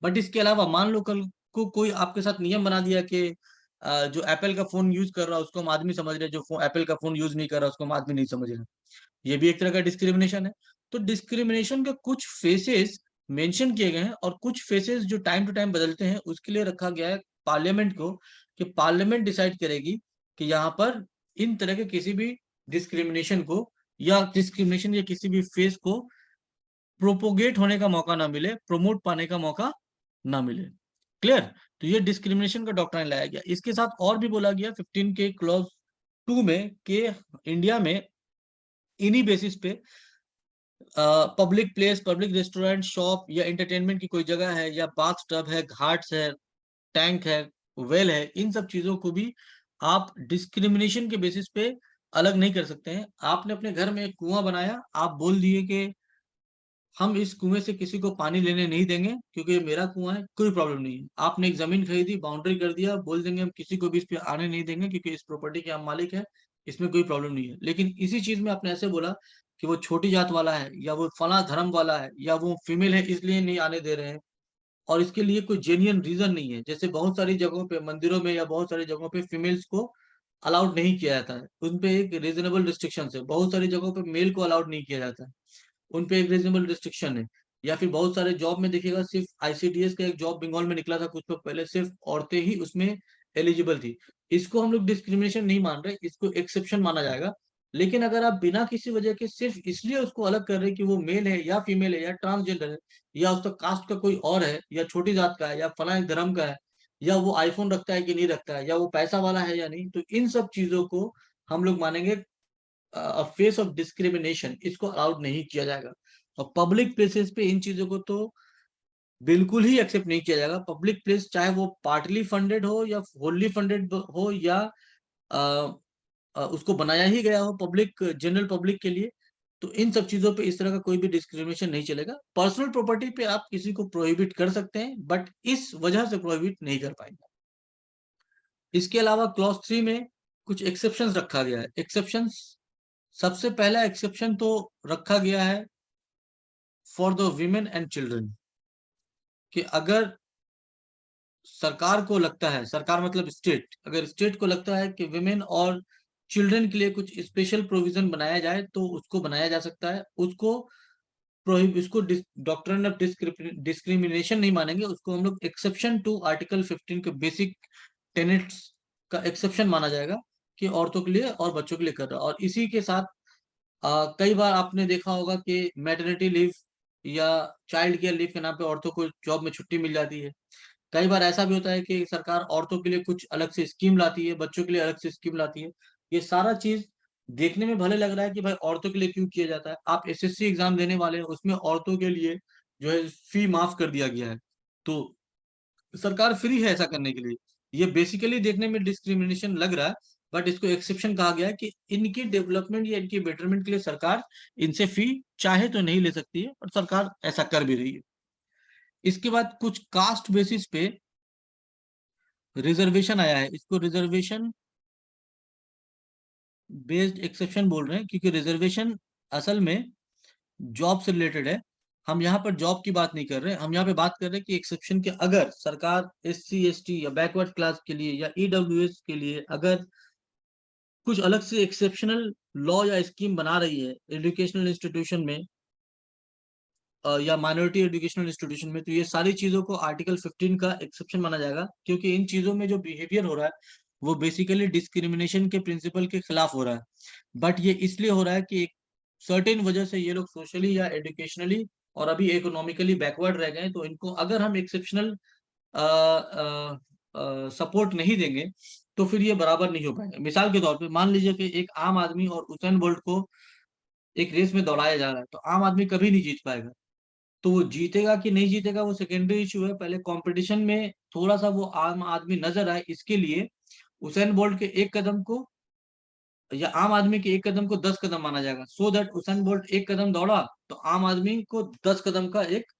बट इसके अलावा मान लो कल को कोई आपके साथ नियम बना दिया कि जो एप्पल का फोन यूज कर रहा है उसको हम आदमी समझ रहे हैं, जो एप्पल का फोन यूज नहीं कर रहा उसको हम आदमी नहीं समझ रहे, ये भी एक तरह का डिस्क्रिमिनेशन है। तो डिस्क्रिमिनेशन के कुछ फेसेस मेंशन किए गए हैं, और कुछ फेसेस जो टाइम टू टाइम बदलते हैं, उसके लिए रखा गया है पार्लियामेंट को, कि पार्लियामेंट डिसाइड करेगी कि यहाँ पर इन तरह के किसी भी डिस्क्रिमिनेशन को, या डिस्क्रिमिनेशन या किसी भी फेस को प्रोपोगेट होने का मौका ना मिले, प्रमोट पाने का मौका ना मिले। क्लियर? तो ये डिस्क्रिमिनेशन का डॉक्ट्राइन लाया गया। इसके साथ और भी बोला गया 15 के क्लॉज 2 में कि इंडिया में इन्हीं बेसिस पे public place, public restaurant, shop या एंटरटेनमेंट की कोई जगह है, या बाथ टब है, घाट्स है, टैंक है, वेल है, इन सब चीजों को भी आप डिस्क्रिमिनेशन के बेसिस पे अलग नहीं कर सकते हैं। आपने अपने घर में एक कुआं बनाया, आप बोल दिए कि हम इस कुएं से किसी को पानी लेने नहीं देंगे क्योंकि ये मेरा कुआं है, कोई प्रॉब्लम नहीं है। आपने एक जमीन खरीदी, बाउंड्री कर दिया, बोल देंगे हम किसी को भी इस पे आने नहीं देंगे क्योंकि इस प्रॉपर्टी के हम मालिक है, इसमें कोई प्रॉब्लम नहीं है। लेकिन इसी चीज में आपने ऐसे बोला कि वो छोटी जात वाला है, या वो फला धर्म वाला है, या वो फीमेल है इसलिए नहीं आने दे रहे हैं, और इसके लिए कोई जेन्युइन रीजन नहीं है। जैसे बहुत सारी जगहों पे, मंदिरों में या बहुत सारी जगहों पे फीमेल्स को अलाउड नहीं किया जाता है, उन पे एक रीजनेबल रिस्ट्रिक्शन है। बहुत सारी जगहों पे मेल को अलाउड नहीं किया जाता है, उन पे एक रीजनेबल रिस्ट्रिक्शन है। या फिर बहुत सारे जॉब में देखिएगा, सिर्फ आईसीडीएस का एक जॉब बंगाल में निकला था कुछ वक्त पहले, सिर्फ औरतें ही उसमें एलिजिबल थी। इसको हम लोग डिस्क्रिमिनेशन नहीं मान रहे, इसको एक्सेप्शन माना जाएगा। लेकिन अगर आप बिना किसी वजह के सिर्फ इसलिए उसको अलग कर रहे हैं कि वो मेल है या फीमेल है या ट्रांसजेंडर है, या उसका कास्ट का कोई और है, या छोटी जात का है, या फला एक धर्म का है, या वो आईफोन रखता है कि नहीं रखता है, या वो पैसा वाला है या नहीं, तो इन सब चीजों को हम लोग मानेंगे फेस ऑफ डिस्क्रिमिनेशन, इसको अलाउड नहीं किया जाएगा। और पब्लिक प्लेसेस पे इन चीजों को तो बिल्कुल ही एक्सेप्ट नहीं किया जाएगा। पब्लिक प्लेस चाहे वो पार्टली फंडेड हो या होली फंडेड हो, या अ, उसको बनाया ही गया हो पब्लिक, जनरल पब्लिक के लिए, तो इन सब चीजों पे इस तरह का कोई भी डिस्क्रिमिनेशन नहीं चलेगा। पर्सनल प्रॉपर्टी पे आप किसी को प्रोहिबिट कर सकते हैं, बट इस वजह से प्रोहिबिट नहीं कर पाएंगे। इसके अलावा क्लॉज 3 में कुछ एक्सेप्शंस रखा गया है। एक्सेप्शंस, सबसे पहला एक्सेप्शन तो रखा गया है for the women and children, कि अगर सरकार को लगता है, सरकार मतलब स्टेट, अगर स्टेट को लगता है कि विमेन और चिल्ड्रन के लिए कुछ स्पेशल प्रोविजन बनाया जाए तो उसको बनाया जा सकता है। उसको इसको डॉक्ट्रिन ऑफ डिस्क्रिमिनेशन नहीं मानेंगे, उसको हम लोग एक्सेप्शन टू आर्टिकल 15 के बेसिक टेनेट्स का एक्सेप्शन माना जाएगा कि औरतों के लिए और बच्चों के लिए कर रहा है। और इसी के साथ कई बार आपने देखा होगा कि मैटरनिटी लीव या चाइल्ड केयर लीव के नाम पे औरतों को जॉब में छुट्टी मिल जाती है। कई बार ऐसा भी होता है कि सरकार औरतों के लिए कुछ अलग से स्कीम लाती है, बच्चों के लिए अलग से स्कीम लाती है। ये सारा चीज देखने में भले लग रहा है कि भाई औरतों के लिए क्यों किया जाता है, आप एसएससी एग्जाम देने वाले हैं, उसमें औरतों के लिए जो है फी माफ कर दिया गया है, तो सरकार फ्री है ऐसा करने के लिए। ये बेसिकली देखने में डिस्क्रिमिनेशन लग रहा है, बट इसको एक्सेप्शन कहा गया है कि इनकी डेवलपमेंट या इनकी बेटरमेंट के लिए सरकार इनसे फी चाहे तो नहीं ले सकती है, और सरकार ऐसा कर भी रही है। इसके बाद कुछ कास्ट बेसिस पे रिजर्वेशन आया है, इसको रिजर्वेशन बेस्ड एक्सेप्शन बोल रहे हैं, क्योंकि रिजर्वेशन असल में जॉब से रिलेटेड है। हम यहाँ पर जॉब की बात नहीं कर रहे, हम यहाँ पे बात कर रहे हैं कि एक्सेप्शन के अगर सरकार एससी एसटी या बैकवर्ड क्लास के लिए या ईडब्ल्यूएस के लिए अगर कुछ अलग से एक्सेप्शनल लॉ या स्कीम बना रही है एजुकेशनल इंस्टीट्यूशन में या माइनॉरिटी एजुकेशनल इंस्टीट्यूशन में, तो ये सारी चीजों को आर्टिकल 15 का एक्सेप्शन माना जाएगा, क्योंकि इन चीजों में जो बिहेवियर हो रहा है वो बेसिकली डिस्क्रिमिनेशन के प्रिंसिपल के खिलाफ हो रहा है। बट ये इसलिए हो रहा है कि एक सर्टेन वजह से ये लोग सोशली या एजुकेशनली और अभी इकोनॉमिकली बैकवर्ड रह गए, तो इनको अगर हम एक्सेप्शनल सपोर्ट नहीं देंगे तो फिर ये बराबर नहीं हो पाएगा। मिसाल के तौर पे मान लीजिए कि एक आम आदमी और उसेन बोल्ट को एक रेस में दौड़ाया जा रहा है, तो आम आदमी कभी नहीं जीत पाएगा। तो वो जीतेगा कि नहीं जीतेगा वो सेकेंडरी इशू है, पहले कंपटीशन में थोड़ा सा वो आम आदमी नजर आए, इसके लिए उसेन बोल्ट के एक कदम को या आम आदमी के एक कदम को 10 कदम माना जाएगा, सो दैट उसेन बोल्ट एक कदम दौड़ा तो आम आदमी को 10 कदम का एक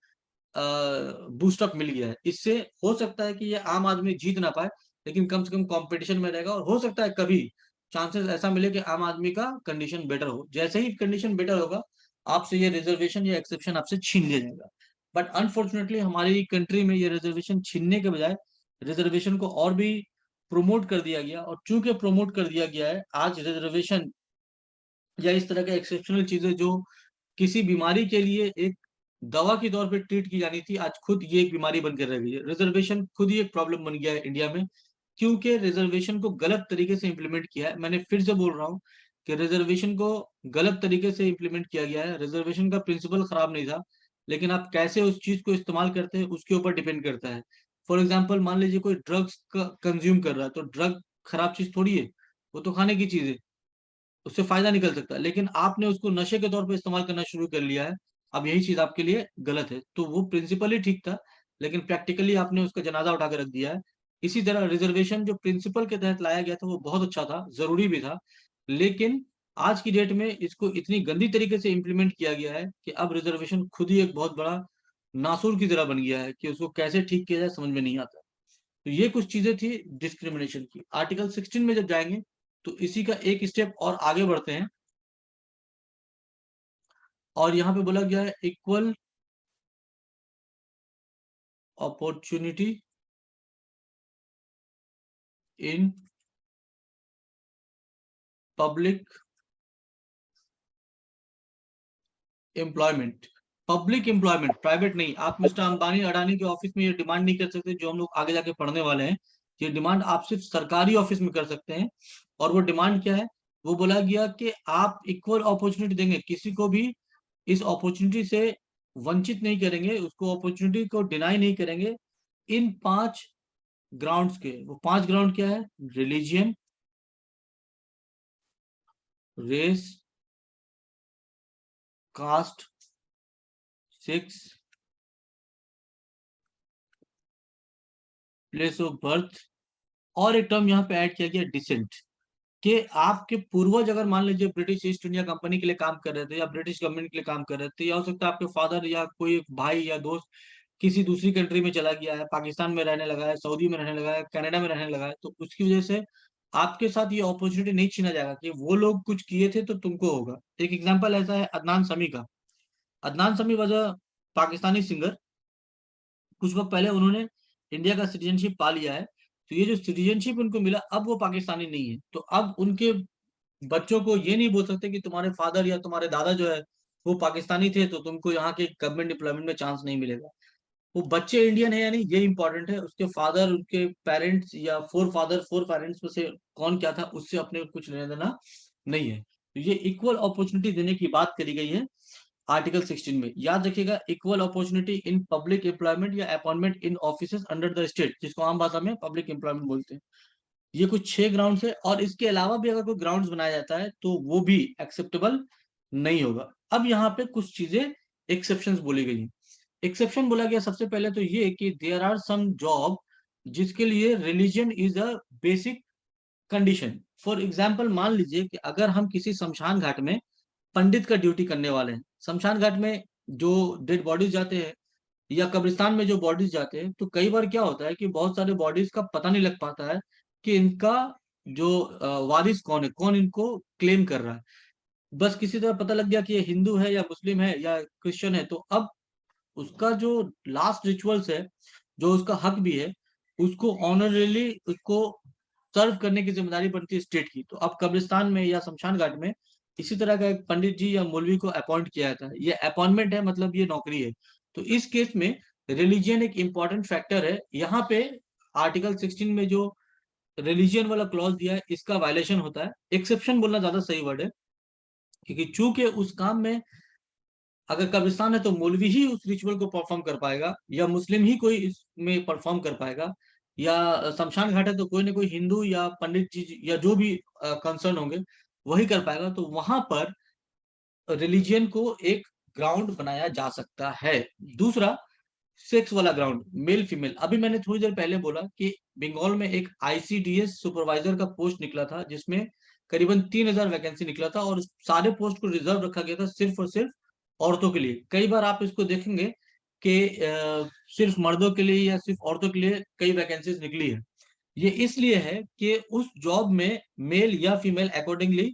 बूस्टअप मिल गया है। इससे हो सकता है कि ये आम आदमी जीत ना पाए, लेकिन कम से कम कंपटीशन में रहेगा, और हो सकता है कभी चांसेस ऐसा मिले कि आम आदमी का कंडीशन बेटर हो। जैसे ही कंडीशन बेटर होगा, आपसे ये रिजर्वेशन या एक्सेप्शन आपसे छीन लिया जाएगा। बट अनफॉर्चुनेटली हमारी कंट्री में ये रिजर्वेशन छीनने के बजाय रिजर्वेशन को और भी प्रोमोट कर दिया गया, और चूंकि प्रोमोट कर दिया गया है, आज रिजर्वेशन या इस तरह के एक्सेप्शनल चीजें जो किसी बीमारी के लिए एक दवा के तौर पे ट्रीट की जानी थी, आज खुद ये एक बीमारी बनकर रह गई है। रिजर्वेशन खुद ही एक प्रॉब्लम बन गया है इंडिया में, क्योंकि रिजर्वेशन को गलत तरीके से इंप्लीमेंट किया है। मैंने फिर से बोल रहा हूँ कि रिजर्वेशन को गलत तरीके से इंप्लीमेंट किया गया है। रिजर्वेशन का प्रिंसिपल खराब नहीं था, लेकिन आप कैसे उस चीज को इस्तेमाल करते हैं उसके ऊपर डिपेंड करता है। फॉर एग्जाम्पल, मान लीजिए कोई ड्रग्स का कंज्यूम कर रहा है, तो ड्रग खराब चीज थोड़ी है, वो तो खाने की चीज है। उससे फायदा निकल सकता है, लेकिन आपने उसको नशे के तौर पे इस्तेमाल करना शुरू कर लिया है, अब यही चीज आपके लिए गलत है। तो वो प्रिंसिपली ठीक था, लेकिन प्रैक्टिकली आपने उसका जनाजा उठा के रख दिया है। इसी तरह रिजर्वेशन जो प्रिंसिपल के तहत लाया गया था वो बहुत अच्छा था, जरूरी भी था, लेकिन आज की डेट में इसको इतनी गंदी तरीके से इम्प्लीमेंट किया गया है कि अब रिजर्वेशन खुद ही एक बहुत बड़ा नासूर की तरह बन गया है कि उसको कैसे ठीक किया जाए समझ में नहीं आता। तो ये कुछ चीजें थी डिस्क्रिमिनेशन की। आर्टिकल 16 में जब जाएंगे तो इसी का एक स्टेप और आगे बढ़ते हैं, और यहाँ पे बोला गया है equal opportunity in public employment. Public employment, private नहीं। आप मिस्टर अंबानी अडानी के ऑफिस में ये डिमांड नहीं कर सकते जो हम लोग आगे जाके पढ़ने वाले हैं। ये डिमांड आप सिर्फ सरकारी ऑफिस में कर सकते हैं। और वो डिमांड क्या है? वो बोला गया कि आप इक्वल अपॉर्चुनिटी देंगे, किसी को भी इस अपॉर्चुनिटी से वंचित नहीं करेंगे, उसको अपॉर्चुनिटी को डिनाई नहीं करेंगे इन 5 ग्राउंड्स के। वो 5 ग्राउंड क्या है? Religion, race, caste, sex, place of birth, और एक टर्म यहाँ पे ऐड किया गया डिसेंट, कि आपके पूर्वज अगर मान लीजिए ब्रिटिश ईस्ट इंडिया कंपनी के लिए काम कर रहे थे या ब्रिटिश गवर्नमेंट के लिए काम कर रहे थे, या हो सकता है आपके फादर या कोई भाई या दोस्त किसी दूसरी कंट्री में चला गया है, पाकिस्तान में रहने लगा है, सऊदी में रहने लगा है, कनाडा में रहने लगा है, तो उसकी वजह से आपके साथ ये अपॉर्चुनिटी नहीं छीना जाएगा कि वो लोग कुछ किए थे तो तुमको होगा। एक एग्जाम्पल ऐसा है अदनान समी का। अदनान समी वॉज अ पाकिस्तानी सिंगर। कुछ वक्त पहले उन्होंने इंडिया का सिटीजनशिप पा लिया है, तो ये जो सिटीजनशिप उनको मिला अब वो पाकिस्तानी नहीं है, तो अब उनके बच्चों को ये नहीं बोल सकते कि तुम्हारे फादर या तुम्हारे दादा जो है वो पाकिस्तानी थे तो तुमको यहाँ के गवर्नमेंट एम्प्लॉयमेंट में चांस नहीं मिलेगा। वो बच्चे इंडियन है या नहीं ये इंपॉर्टेंट है, उसके फादर, उनके पेरेंट्स या फोर पेरेंट्स में से कौन क्या था उससे अपने को कुछ लेना देना नहीं है। तो ये इक्वल अपॉर्चुनिटी देने की बात करी गई है आर्टिकल 16 में। याद रखिएगा, equal opportunity in public employment या appointment in offices under the state, जिसको आम भाषा में पब्लिक एम्प्लॉयमेंट बोलते हैं। ये कुछ 6 ग्राउंड्स है, और इसके अलावा भी अगर कोई ग्राउंड्स बनाया जाता है तो वो भी एक्सेप्टेबल नहीं होगा। अब यहाँ पे कुछ चीजें एक्सेप्शंस बोली गई हैं। एक्सेप्शन बोला गया सबसे पहले तो ये कि देयर आर सम जॉब जिसके लिए religion is a basic condition. For example, मान लीजिए कि अगर हम किसी शमशान घाट में पंडित का ड्यूटी करने वाले हैं, शमशान घाट में जो डेड बॉडीज जाते हैं या कब्रिस्तान में जो बॉडीज जाते हैं, तो कई बार क्या होता है कि बहुत सारे बॉडीज का पता नहीं लग पाता है कि इनका जो वारिस कौन है, कौन इनको क्लेम कर रहा है। बस किसी तरह पता लग गया कि ये हिंदू है या मुस्लिम है या क्रिश्चियन है, तो अब उसका जो लास्ट रिचुअल्स है, जो उसका हक भी है, उसको ऑनरली उसको सर्व करने की जिम्मेदारी बनती है स्टेट की। तो अब कब्रिस्तान में या शमशान घाट में इसी तरह का एक पंडित जी या मौलवी को अपॉइंट किया जाता है। ये अपॉइंटमेंट है, मतलब ये नौकरी है। तो इस केस में रिलीजियन एक इंपॉर्टेंट फैक्टर है। यहाँ पे आर्टिकल 16 में जो रिलीजियन वाला क्लॉज दिया है इसका वायलेशन होता है। एक्सेप्शन बोलना ज्यादा सही वर्ड है, क्योंकि चूंकि उस काम में अगर कब्रिस्तान है तो मौलवी ही उस रिचुअल को परफॉर्म कर पाएगा, या मुस्लिम ही कोई इसमें परफॉर्म कर पाएगा, या शमशान घाट है तो कोई ना कोई हिंदू या पंडित जी या जो भी कंसर्न होंगे वही कर पाएगा। तो वहां पर रिलीजियन को एक ग्राउंड बनाया जा सकता है। दूसरा, सेक्स वाला ग्राउंड, मेल फीमेल। अभी मैंने थोड़ी देर पहले बोला कि बंगाल में एक आईसीडीएस सुपरवाइजर का पोस्ट निकला था जिसमें करीबन 3000 वैकेंसी निकला था, और सारे पोस्ट को रिजर्व रखा गया था सिर्फ और सिर्फ औरतों के लिए। कई बार आप इसको देखेंगे कि सिर्फ मर्दों के लिए या सिर्फ औरतों के लिए कई वैकेंसीज निकली है। ये इसलिए है कि उस जॉब में मेल या फीमेल अकॉर्डिंगली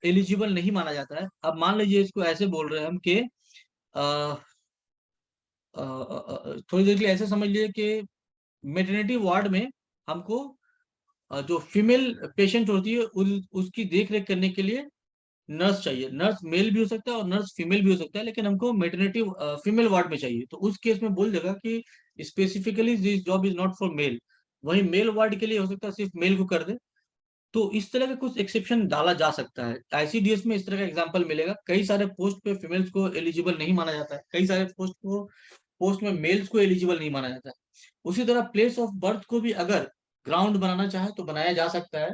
एलिजिबल नहीं माना जाता है। अब मान लीजिए इसको ऐसे बोल रहे हैं हम कि थोड़ी देर के लिए ऐसे समझ लीजिए कि मेटर्निटी वार्ड में हमको जो फीमेल पेशेंट होती है उसकी देख रेख करने के लिए नर्स चाहिए। नर्स मेल भी हो सकता है और नर्स फीमेल भी हो सकता है, लेकिन हमको मेटर्निटी फीमेल वार्ड में चाहिए। तो उस केस में बोल देगा कि specifically this job is not for male. वही मेल वार्ड के लिए हो सकता है सिर्फ मेल को कर दे। तो इस तरह का कुछ एक्सेप्शन डाला जा सकता है। आईसीडीएस में इस तरह का एग्जांपल मिलेगा। कई सारे पोस्ट पे फीमेल्स को एलिजिबल नहीं माना जाता है, कई सारे पोस्ट में मेल्स को एलिजिबल नहीं माना जाता है। उसी तरह प्लेस ऑफ बर्थ को भी अगर ग्राउंड बनाना चाहे तो बनाया जा सकता है।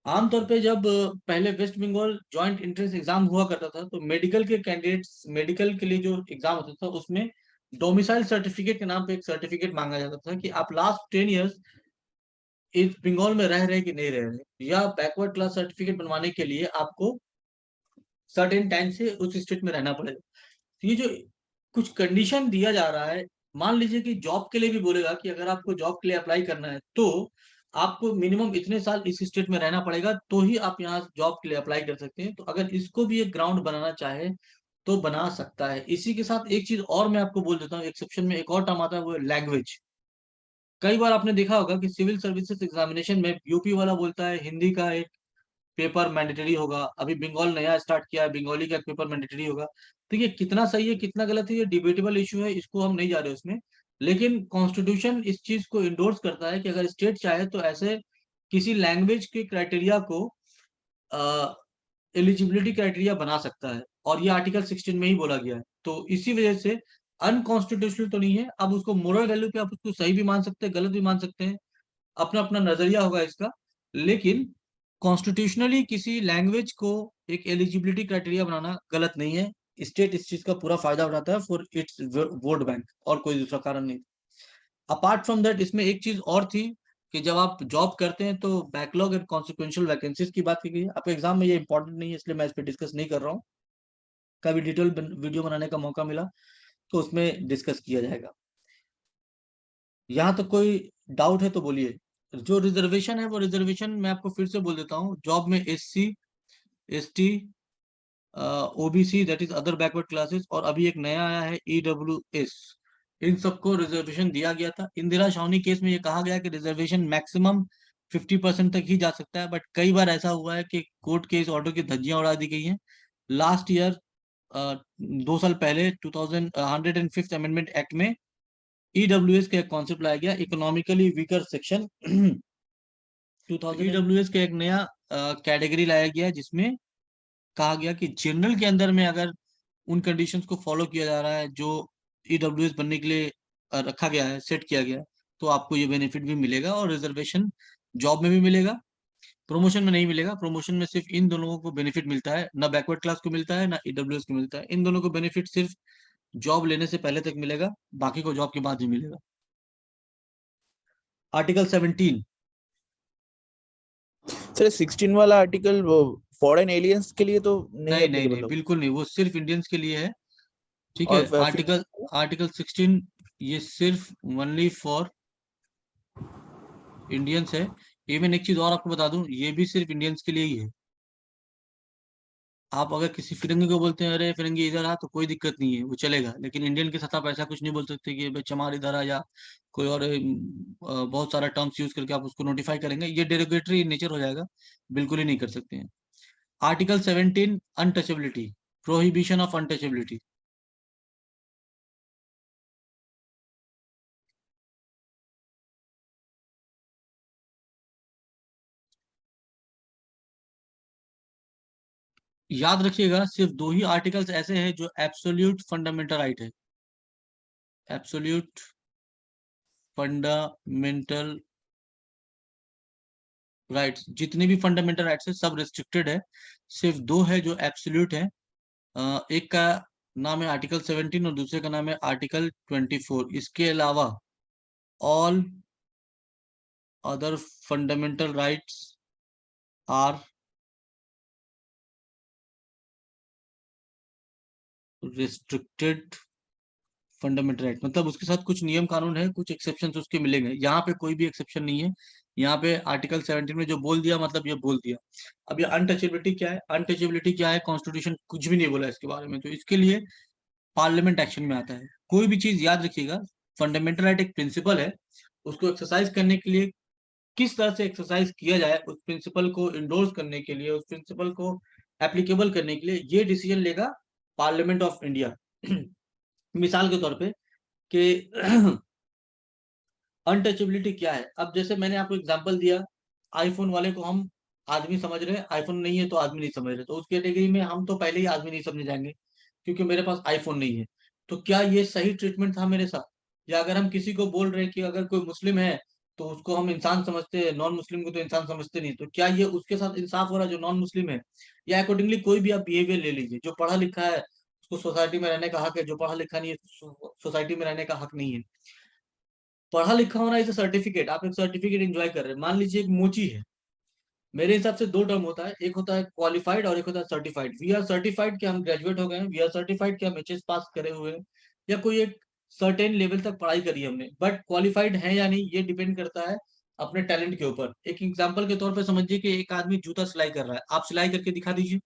आमतौर पे जब पहले West Bengal joint entrance exam हुआ करता था तो मेडिकल के कैंडिडेट्स, मेडिकल के लिए जो एग्जाम होता था उसमें डोमिसाइल सर्टिफिकेट के नाम पे एक सर्टिफिकेट मांगा जाता था कि आप लास्ट 10 इयर्स इस बंगाल में रह रहे कि नहीं रह रहे, या बैकवर्ड क्लास सर्टिफिकेट बनवाने के लिए आपको सर्टेन टाइम से उस स्टेट में रहना पड़ेगा। तो ये जो कुछ कंडीशन दिया जा रहा है, मान लीजिए कि जॉब के लिए भी बोलेगा कि अगर आपको जॉब के लिए अप्लाई करना है तो आपको मिनिमम इतने साल इस स्टेट में रहना पड़ेगा, तो ही आप यहाँ जॉब के लिए अप्लाई कर सकते हैं। तो अगर इसको भी एक ग्राउंड बनाना चाहे तो बना सकता है। इसी के साथ एक चीज और मैं आपको बोल देता हूँ, एक्सेप्शन में एक और टर्म आता है, वो है लैंग्वेज। कई बार आपने देखा होगा कि सिविल सर्विसेज एग्जामिनेशन में यूपी वाला बोलता है हिंदी का एक पेपर मैंडेटरी होगा, अभी बंगाल नया स्टार्ट किया है, बंगाली का एक पेपर मैंडेटरी होगा। तो ये कितना सही है कितना गलत है, ये डिबेटेबल इशू है, इसको हम नहीं जा रहे उसमें। लेकिन कॉन्स्टिट्यूशन इस चीज को इंडोर्स करता है कि अगर स्टेट चाहे तो ऐसे किसी लैंग्वेज के क्राइटेरिया को एलिजिबिलिटी क्राइटेरिया बना सकता है, और ये आर्टिकल 16 में ही बोला गया है। तो इसी वजह से अनकॉन्स्टिट्यूशनल तो नहीं है। अब उसको मोरल वैल्यू पे आप उसको सही भी मान सकते हैं, गलत भी मान सकते हैं, अपना अपना नजरिया होगा इसका। लेकिन कॉन्स्टिट्यूशनली किसी लैंग्वेज को एक एलिजिबिलिटी क्राइटेरिया बनाना गलत नहीं है। स्टेट इस चीज का पूरा फायदा उठाता है फॉर इट्स वोट बैंक, और कोई दूसरा कारण नहीं। अपार्ट फ्रॉम दैट इसमें एक चीज और थी कि जब आप जॉब करते हैं तो बैकलॉग एंड कॉन्सिक्वेंशियल वैकेंसीज की बात की गई है। आपके एग्जाम में ये इंपॉर्टेंट नहीं है, इसलिए मैं इस पर डिस्कस नहीं कर रहा हूँ। कभी डिटेल वीडियो बनाने का मौका मिला तो उसमें डिस्कस किया जाएगा। यहाँ तक कोई डाउट है तो बोलिए। जो रिजर्वेशन है वो रिजर्वेशन मैं आपको फिर से बोल देता हूँ। जॉब में SC, ST, OBC that is other backward classes, और अभी एक नया आया है EWS, इन सबको रिजर्वेशन दिया गया था। इंदिरा शावनी केस में ये कहा गया कि रिजर्वेशन मैक्सिमम 50% तक ही जा सकता है, बट कई बार ऐसा हुआ है कि कोर्ट के इस ऑर्डर की धज्जियां उड़ा दी गई हैं। लास्ट ईयर 2 साल पहले 105th अमेंडमेंट एक्ट में EWS का एक कॉन्सेप्ट लाया गया, इकोनॉमिकली वीकर सेक्शन 2000। EWS का एक नया कैटेगरी लाया गया जिसमें कहा गया कि जनरल के अंदर में अगर उन कंडीशंस को फॉलो किया जा रहा है जो EWS बनने के लिए रखा गया है, सेट किया गया है, तो आपको ये बेनिफिट भी मिलेगा। और रिजर्वेशन जॉब में भी मिलेगा, प्रमोशन में नहीं मिलेगा। प्रमोशन में सिर्फ इन दोनों को बेनिफिट मिलता है, ना बैकवर्ड क्लास को मिलता है ना EWS को मिलता है। इन दोनों को बेनिफिट सिर्फ जॉब लेने से पहले तक मिलेगा, बाकी को जॉब के बाद ही मिलेगा। आर्टिकल 17। सर 16 वाला आर्टिकल वो फॉरेन एलियंस के लिए तो नहीं नहीं नहीं applicable नहीं, होगा। बिल्कुल नहीं, वो सिर्फ इंडियंस के लिए है। ठीक है। और आर्टिकल 16 ये सिर्फ ओनली फॉर इंडियंस है। इवन एक चीज और आपको बता दूं, ये भी सिर्फ इंडियंस के लिए ही है। आप अगर किसी फिरंगी को बोलते हैं अरे फिरंगी इधर आ, तो कोई दिक्कत नहीं है, वो चलेगा। लेकिन इंडियन के साथ आप ऐसा कुछ नहीं बोल सकते कि भाई चमार इधर आ, या कोई और बहुत सारा टर्म्स यूज करके आप उसको नोटिफाई करेंगे, ये डेरोगेटरी नेचर हो जाएगा, बिल्कुल ही नहीं कर सकते हैं। Article 17 untouchability, prohibition of untouchability. याद रखिएगा सिर्फ 2 ही आर्टिकल्स ऐसे हैं जो एब्सोल्यूट फंडामेंटल राइट है। एब्सोल्यूट फंडामेंटल राइट्स, जितने भी फंडामेंटल राइट्स है सब रिस्ट्रिक्टेड है। सिर्फ 2 है जो एब्सोल्यूट है। एक का नाम है आर्टिकल 17 और दूसरे का नाम है आर्टिकल 24। इसके अलावा all other fundamental rights are restricted fundamental right, मतलब उसके साथ कुछ नियम कानून है, कुछ एक्सेप्शन उसके मिलेंगे। यहाँ पे कोई भी एक्सेप्शन नहीं है। यहाँ पे आर्टिकल 17 में जो बोल दिया मतलब ये बोल दिया। अब ये अनटचेबिलिटी क्या है, अनटचेबिलिटी क्या है, कॉन्स्टिट्यूशन कुछ भी नहीं बोला इसके बारे में, तो इसके लिए पार्लियामेंट एक्शन में आता है। कोई भी चीज याद रखिएगा, फंडामेंटल राइट एक प्रिंसिपल है, उसको एक्सरसाइज करने के लिए किस तरह से एक्सरसाइज किया जाए, उस प्रिंसिपल को इंडोर्स करने के लिए, उस प्रिंसिपल को एप्लीकेबल करने के लिए ये डिसीजन लेगा पार्लियामेंट ऑफ इंडिया। मिसाल के तौर पे कि अनटचेबिलिटी क्या है। अब जैसे मैंने आपको एग्जांपल दिया, आईफोन वाले को हम आदमी समझ रहे हैं, आईफोन नहीं है तो आदमी नहीं समझ रहे, तो उस कैटेगरी में हम तो पहले ही आदमी नहीं समझे जाएंगे क्योंकि मेरे पास आईफोन नहीं है। तो क्या ये सही ट्रीटमेंट था मेरे साथ? या अगर हम किसी को बोल रहे हैं कि अगर कोई मुस्लिम है तो उसको हम इंसान समझते हैं, नॉन मुस्लिम को तो इंसान समझते नहीं। तो क्या ये उसके साथ इंसाफ हो रहा है जो नॉन मुस्लिम है? या अकॉर्डिंगली कोई भी आप बिहेवियर ले लीजिए, जो पढ़ा लिखा है उसको सोसाइटी में रहने का हक है, जो पढ़ा लिखा नहीं है सोसाइटी में रहने का हक नहीं है। पढ़ा लिखा होना इज सर्टिफिकेट, आप एक सर्टिफिकेट एंजॉय कर रहे हैं। मान लीजिए एक मोची है, मेरे हिसाब से दो टर्म होता है, एक होता है क्वालिफाइड और एक होता है सर्टिफाइड। वी आर सर्टिफाइड कि हम ग्रेजुएट हो गए हैं, वी आर सर्टिफाइड कि हम एचएस पास करे हुए हैं या कोई एक सर्टेन लेवल तक पढ़ाई करी है हमने। बट क्वालिफाइड है या नहीं ये डिपेंड करता है अपने टैलेंट के ऊपर। एक एग्जांपल के तौर पे समझिए कि एक आदमी जूता सिलाई कर रहा है, आप सिलाई करके दिखा दीजिए,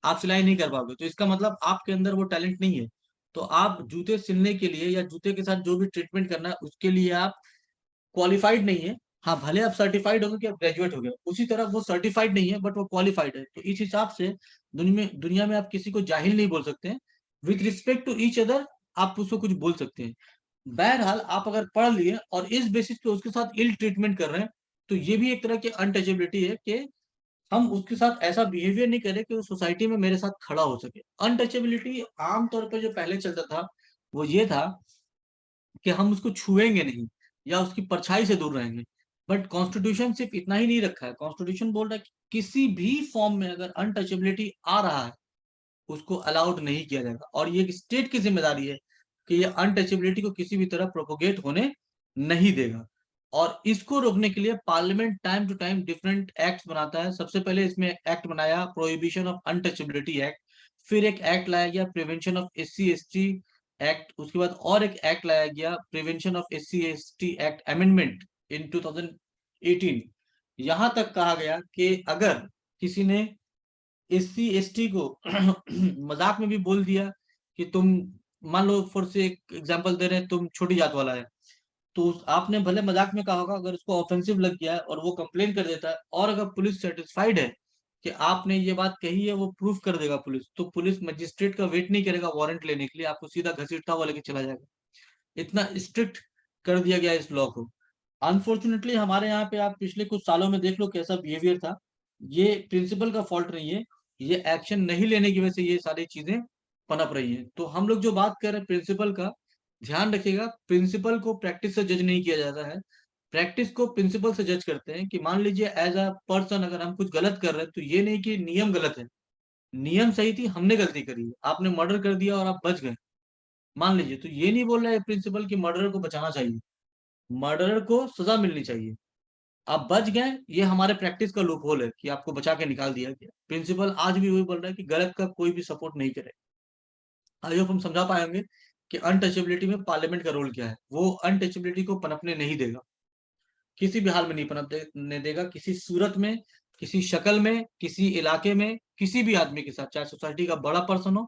आप सिलाई नहीं कर पाओगे, तो इसका मतलब आपके अंदर वो टैलेंट नहीं है। तो आप जूते सिलने के लिए या जूते के साथ जो भी ट्रीटमेंट करना है उसके लिए आप क्वालिफाइड नहीं है। हाँ, भले आप सर्टिफाइड हो गए कि आप ग्रेजुएट हो गए, उसी तरह वो सर्टिफाइड नहीं है बट वो क्वालिफाइड है। तो इस हिसाब से दुनिया में आप किसी को जाहिल नहीं बोल सकते हैं। With respect to each other आप उसको कुछ बोल सकते हैं। बहरहाल आप अगर पढ़ लिए और इस बेसिस पे उसके साथ इल ट्रीटमेंट कर रहे हैं, तो ये भी एक तरह की अनटचेबिलिटी है कि हम उसके साथ ऐसा बिहेवियर नहीं करें कि वो सोसाइटी में मेरे साथ खड़ा हो सके। अनटचेबिलिटी आमतौर पर जो पहले चलता था वो ये था कि हम उसको छुएंगे नहीं या उसकी परछाई से दूर रहेंगे। बट कॉन्स्टिट्यूशन सिर्फ इतना ही नहीं रखा है, कॉन्स्टिट्यूशन बोल रहा है कि किसी भी फॉर्म में अगर अनटचेबिलिटी आ रहा है उसको अलाउड नहीं किया जाएगा। और ये स्टेट की जिम्मेदारी है कि ये अनटचेबिलिटी को किसी भी तरह प्रोपोगेट होने नहीं देगा। और इसको रोकने के लिए parliament time to time different act बनाता है। सबसे पहले इसमें एक्ट बनाया प्रोहिबिशन ऑफ अनटचेबिलिटी एक्ट, फिर एक एक्ट लाया गया प्रिवेंशन ऑफ SC/ST एक्ट, उसके बाद और एक एक्ट लाया गया prevention of SC/ST act amendment in 2018। यहां तक कहा गया कि अगर किसी ने SC/ST को मजाक में भी बोल दिया कि तुम, मान लो फॉर से एक एग्जांपल दे रहे हैं, तुम छोटी जात वाला है, तो आपने भले मजाक में कहा होगा, अगर उसको ऑफेंसिव लग गया है और वो कंप्लेन कर देता है और अगर पुलिस सेटिस्फाइड है कि आपने ये बात कही है, वो प्रूफ कर देगा पुलिस, तो पुलिस मजिस्ट्रेट का वेट नहीं करेगा वारंट लेने के लिए, आपको सीधा घसीटता हुआ लेके चला जाएगा। इतना स्ट्रिक्ट कर दिया गया इस लॉ को। अनफॉर्चुनेटली हमारे यहाँ पे आप पिछले कुछ सालों में देख लो कैसा बिहेवियर था। ये प्रिंसिपल का फॉल्ट नहीं है, ये एक्शन नहीं लेने की वजह से ये सारी चीजें पनप रही हैं। तो हम लोग जो बात कर रहे हैं प्रिंसिपल का, ध्यान रखिएगा, प्रिंसिपल को प्रैक्टिस से जज नहीं किया जाता है, प्रैक्टिस को प्रिंसिपल से जज करते हैं। कि मान लीजिए एज अ पर्सन अगर हम कुछ गलत कर रहे हैं, तो ये नहीं कि नियम गलत है, नियम सही थी, हमने गलती करी है, आपने मर्डर कर दिया और आप बच गए, मान लीजिए, तो ये नहीं बोल रहा है प्रिंसिपल कि मर्डरर को बचाना चाहिए, मर्डरर को सजा मिलनी चाहिए। आप बच गए, ये हमारे प्रैक्टिस का लूप होल है कि आपको बचा के निकाल दिया गया। प्रिंसिपल आज भी वही बोल रहा है कि गलत का कोई भी सपोर्ट नहीं करे। आई होप हम समझा पाएंगे कि अनटचेबिलिटी में पार्लियामेंट का रोल क्या है। वो अनटचेबिलिटी को पनपने नहीं देगा, किसी भी हाल में नहीं पनपने देगा, किसी सूरत में, किसी शक्ल में, किसी इलाके में, किसी भी आदमी के साथ, चाहे सोसाइटी का बड़ा पर्सन हो